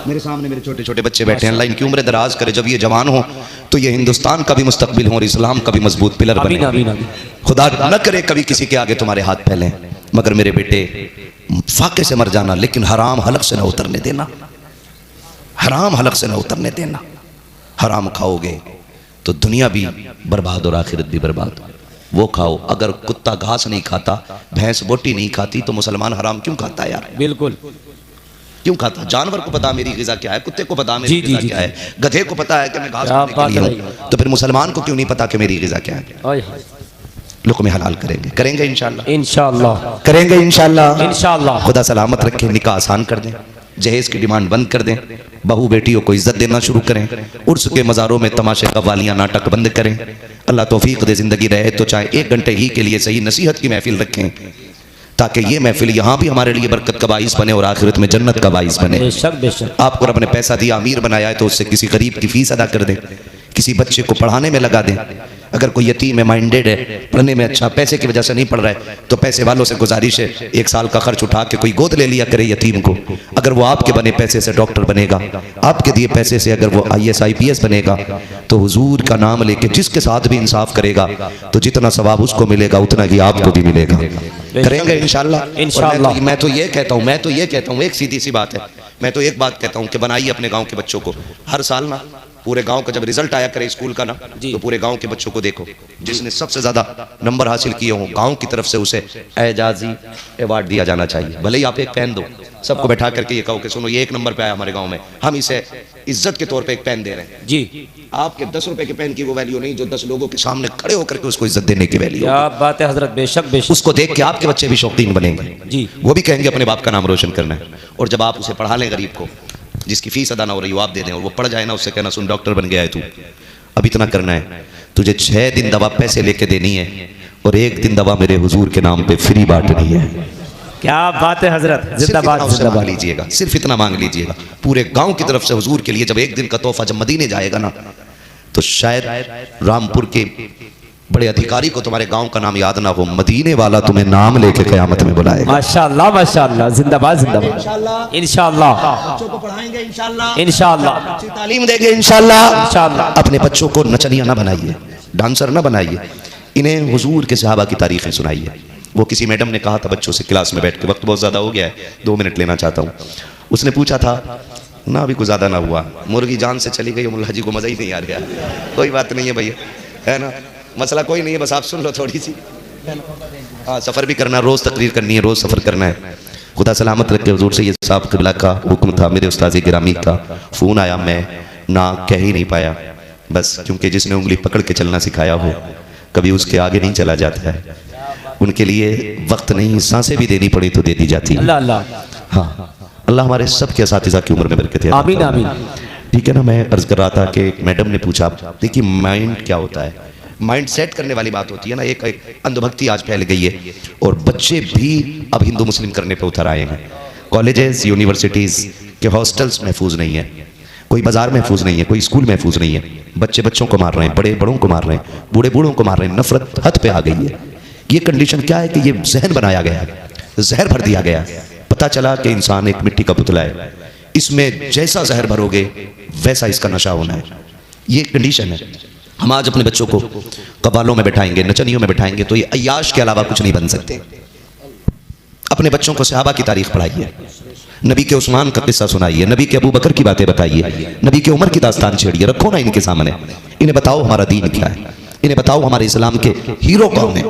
मेरे सामने मेरे छोटे छोटे बच्चे बैठे हैं, अल्लाह इनकी उम्र दराज करे, जब ये जवान हो तो ये हिंदुस्तान का भी मुस्तकबिल हो और इस्लाम का भी मजबूत पिलर बने। खुदा न करे कभी किसी के आगे तुम्हारे हाथ फैलें, मगर मेरे बेटे फाके से मर जाना, लेकिन हराम हलक से न उतरने देना, हराम हलक से न उतरने देना। हराम खाओगे तो दुनिया भी बर्बाद और आखिरत भी बर्बाद। वो खाओ, अगर कुत्ता घास नहीं खाता, भैंस बोटी नहीं खाती, तो मुसलमान हराम क्यों खाता है यार? बिल्कुल क्यों खाता? जानवर को पता मेरी ग़िज़ा क्या है, कुत्ते को पता मेरी ग़िज़ा क्या है, गधे को पता है कि मैं घास खाने के लिए हूं, तो फिर मुसलमान को क्यों नहीं पता कि मेरी ग़िज़ा क्या है? लुक़मे हलाल करेंगे, करेंगे इंशाल्लाह, इंशाल्लाह करेंगे इंशाल्लाह, इंशाल्लाह। खुदा सलामत रखे, निकाह आसान कर दें, जहेज की डिमांड बंद कर दें, बहू बेटियों को इज्जत देना शुरू करें, उर्स के मज़ारों में तमाशे कव्वालियाँ नाटक बंद करें। अल्लाह तौफीक दे, ज़िंदगी रहे तो चाहे 1 घंटे ही के लिए सही नसीहत की महफिल रखें, ताकि ये महफिल यहाँ भी हमारे लिए बरकत का बाइस बने और आखिरत में जन्नत का बाइस बने। बेशक बेशक। आपको रब ने पैसा दिया, अमीर बनाया है, तो उससे किसी गरीब की फीस अदा कर दें, किसी बच्चे को पढ़ाने में लगा दें। अगर कोई यतीम है, माइंडेड है, पढ़ने में अच्छा, पैसे की वजह से नहीं पढ़ रहा है, तो पैसे वालों से गुजारिश है 1 साल का खर्च उठा के कोई गोद ले लिया करे यतीम को। अगर वो आपके बने पैसे से डॉक्टर बनेगा, आपके दिए पैसे से अगर वो IAS IPS बनेगा, तो हुजूर का नाम लेके जिसके साथ भी इंसाफ करेगा, तो जितना सवाब उसको मिलेगा उतना ही आपको भी मिलेगा। करेंगे इंशाल्लाह। इंशाल्लाह। मैं तो ये कहता हूँ एक सीधी सी बात है, मैं तो एक बात कहता हूँ कि बनाइए अपने गांव के बच्चों को हर साल ना, पूरे गांव का जब रिजल्ट आया करे स्कूल का ना, तो पूरे गांव के बच्चों को देखो, जिसने सबसे ज्यादा नंबर हासिल किए हों गांव की तरफ से उसे एजाजी अवार्ड दिया जाना चाहिए। भले ही आप एक पेन दो, सबको बैठा करके ये कहो कि सुनो ये 1 नंबर पे आया हमारे गांव में, हम इसे इज्जत के तौर पे एक पेन दे रहे हैं। जी, आपके 10 रुपए के पेन की वो वैल्यू नहीं जो 10 लोगों के सामने खड़े होकर के उसको इज्जत देने की वैल्यू। क्या बात है हजरत, बेशक बेशक। उसको देख के आपके बच्चे भी शौकीन बनेंगे जी, वो भी कहेंगे अपने बाप का नाम रोशन करना है। और जब आप उसे पढ़ा लें, गरीब को जिसकी फीस अदा ना हो रही हो आप दे दें, और वो पढ़ जाए ना, उससे कहना सुन डॉक्टर बन गया है तू, अब इतना करना है, तुझे 6 दिन दवा पैसे लेके देनी है और 1 दिन दवा मेरे हुजूर के नाम पे फ्री बांटनी है। क्या बात है हजरत, जिंदाबाद मांग जिंदाबाद। लीजिएगा, सिर्फ इतना मांग लीजिएगा पूरे गांव की तरफ से हुजूर के लिए। जब 1 दिन का तोहफा जब मदीने जाएगा ना, तो शायद रामपुर के बड़े अधिकारी को तुम्हारे गांव का नाम याद ना हो, मदीने वाला तुम्हें नाम लेके क़यामत में बुलाएगा। माशाअल्लाह माशाअल्लाह, जिंदाबाद जिंदाबाद। इंशाअल्लाह बच्चों को पढ़ाएंगे इंशाअल्लाह, इंशाअल्लाह, अच्छी तालीम देंगे इंशाअल्लाह। इंशाअल्लाह। अपने बच्चों को नचनिया ना बनाइए, डांसर ना बनाइए, इन्हें हुजूर के सहाबा की तारीखें सुनाइए। वो किसी मैडम ने कहा था बच्चों से क्लास में बैठ के, वक्त बहुत ज़्यादा हो गया है, 2 मिनट लेना चाहता हूँ। उसने पूछा था ना, अभी कुछ ज़्यादा ना हुआ, मुर्गी जान से चली गई, मुल्ला जी को मज़ा ही नहीं आ रहा। कोई बात नहीं है भैया, है ना, मसला कोई नहीं है, बस आप सुन लो थोड़ी सी। हाँ, सफ़र भी करना, रोज़ तकरीर करनी है, रोज़ सफ़र करना है। खुदा सलामत रखे। हुजूर से ये साहब क़िबला का हुक्म था, मेरे उस्ताद गिरामी का फ़ोन आया, मैं ना कह ही नहीं पाया, बस क्योंकि जिसने उंगली पकड़ के चलना सिखाया हो कभी उसके आगे नहीं चला जाता है। उनके लिए वक्त नहीं, सांसें भी देनी पड़ी तो दे दी जाती है। अल्लाह अल्लाह। हाँ, अल्लाह हमारे सब के असातिज़ा की उम्र में बरकत है। आमीन आमीन। ठीक है ना, मैं अर्ज़ कर रहा था कि मैडम ने पूछा, देखिए माइंड क्या होता है, माइंड सेट करने वाली बात होती है ना। एक अंधभक्ति आज फैल गई है और बच्चे भी अब हिंदू मुस्लिम करने पे उतर आए हैं। कॉलेजेस यूनिवर्सिटीज़ के हॉस्टल्स महफूज नहीं है, कोई बाजार महफूज नहीं है, कोई स्कूल महफूज नहीं है। बच्चे बच्चों को मार रहे हैं, बड़े बड़ों को मार रहे हैं, बूढ़े बूढ़ों को मार रहे हैं। नफरत हद पे आ गई है। ये कंडीशन क्या है कि ये जहन बनाया गया है, जहर भर दिया गया है। पता चला कि इंसान एक मिट्टी का पुतला है, इसमें जैसा जहर भरोगे वैसा इसका नशा होना है। ये कंडीशन है। हम आज अपने बच्चों को कव्वालों में बैठाएंगे, नचनियों में बैठाएंगे तो ये अय्याश के अलावा कुछ नहीं बन सकते। अपने बच्चों को सहाबा की तारीख पढ़ाइए, नबी के उस्मान का किस्सा सुनाइए, नबी के अबू बकर की बातें बताइए, नबी के उमर की दास्तान छेड़िए। रखो ना इनके सामने, इन्हें बताओ हमारा दीन क्या है, इन्हें बताओ हमारे इस्लाम के हीरो कौन है,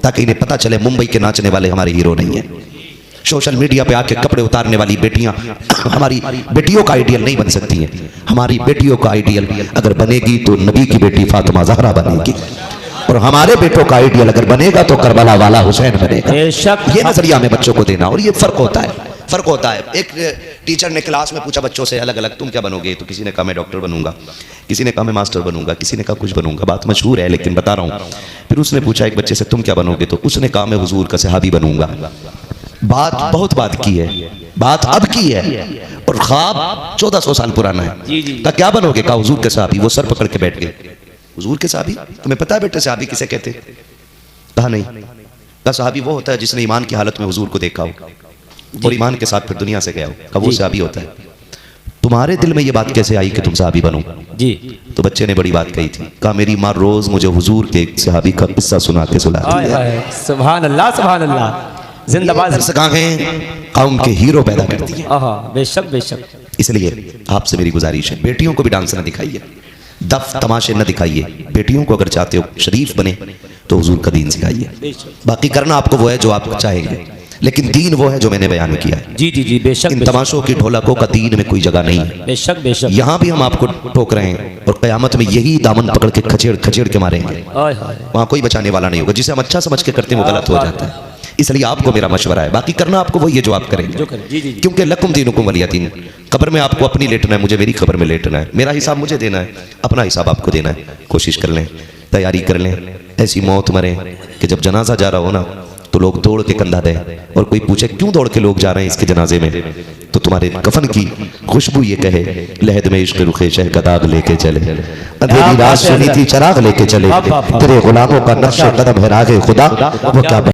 ताकि इन्हें पता चले मुंबई के नाचने वाले हमारे हीरो नहीं है। सोशल मीडिया पे आके कपड़े उतारने वाली बेटियां हमारी बेटियों का आइडियल नहीं बन सकती हैं। हमारी बेटियों का आइडियल अगर बनेगी तो नबी की बेटी फातिमा जहरा बनेगी, और हमारे बेटों का आइडियल अगर बनेगा तो करबला वाला हुसैन बनेगा। ये नजरिया में बच्चों को देना, और ये फर्क होता है, फर्क होता है। एक टीचर ने क्लास में पूछा बच्चों से अलग अलग, तुम क्या बनोगे? तो किसी ने कहा मैं डॉक्टर बनूंगा, किसी ने कहा मैं मास्टर बनूंगा, किसी ने कहा कुछ बनूंगा। बात मशहूर है लेकिन बता रहा हूँ। फिर उसने पूछा एक बच्चे से तुम क्या बनोगे? तो उसने कहा मैं हुजूर का सहाबी बनूंगा। बात बहुत बात की है, बात अब की है, और ख्वाब 1400 साल पुराना है। कहा क्या बनोगे? कहा हुजूर के सहाबी। वो सर पकड़ के बैठ गए, हुजूर के सहाबी? तुम्हें पता है बेटे सहाबी किसे कहते? कहा नहीं। कहा सहाबी वो होता है जिसने ईमान की हालत में हुजूर को देखा हो और ईमान के साथ फिर दुनिया से गया हो। कहा वो सहाबी होता है। तुम्हारे दिल में ये बात कैसे आई कि तुम सहाबी बनो? जी। तो बच्चे ने बड़ी बात कही थी। कहा मेरी माँ रोज मुझे हुजूर के एक सहाबी का किस्सा सुना के सुलाती है। सुभान अल्लाह सुभान अल्लाह, जिंदाबाद। कौम के हीरो पैदा करती है। बेशक बेशक। इसलिए आपसे मेरी गुजारिश है, बेटियों को भी डांस न दिखाइए, दफ तमाशे न दिखाइए। बेटियों को अगर चाहते हो शरीफ बने तो हुजूर का दीन सिखाइए। बाकी करना आपको वो है जो आप चाहेंगे, लेकिन दीन वो है जो मैंने बयान किया है। जी जी जी, बेशक। इन तमाशों की ढोलकों का दीन में कोई जगह नहीं है। बेशक बेशक। यहाँ भी हम आपको ठोक रहे हैं और कयामत में यही दामन पकड़ के खचेड़ खचेड़ के मारेंगे। वहाँ कोई बचाने वाला नहीं होगा। जिसे हम अच्छा समझ के करते हैं वो गलत हो जाता है। इसलिए आपको मेरा मशवरा है, बाकी करना आपको वही है जो आप करेंगे। क्योंकि लकुम दीनुकुम वलिया दीन। कब्र में आपको अपनी लेटना है, मुझे मेरी कब्र में लेटना है। मेरा हिसाब मुझे देना है, अपना हिसाब आपको देना है। कोशिश कर लें, तैयारी कर लें, ऐसी मौत मरे कि जब जनाजा जा रहा हो ना तो लोग दौड़ के कंधा दें, और कोई पूछे क्यों दौड़ के लोग जा रहे हैं इसके जनाजे में, तो तुम्हारे कफन की खुशबू ये कहे लहद में इश्क रुखे शह का दाग लेके चले, अंधेरी रात सुनी थी चराग लेके चले, तेरे गुलामों का नक्श कदम है रागे खुदा, वो क्या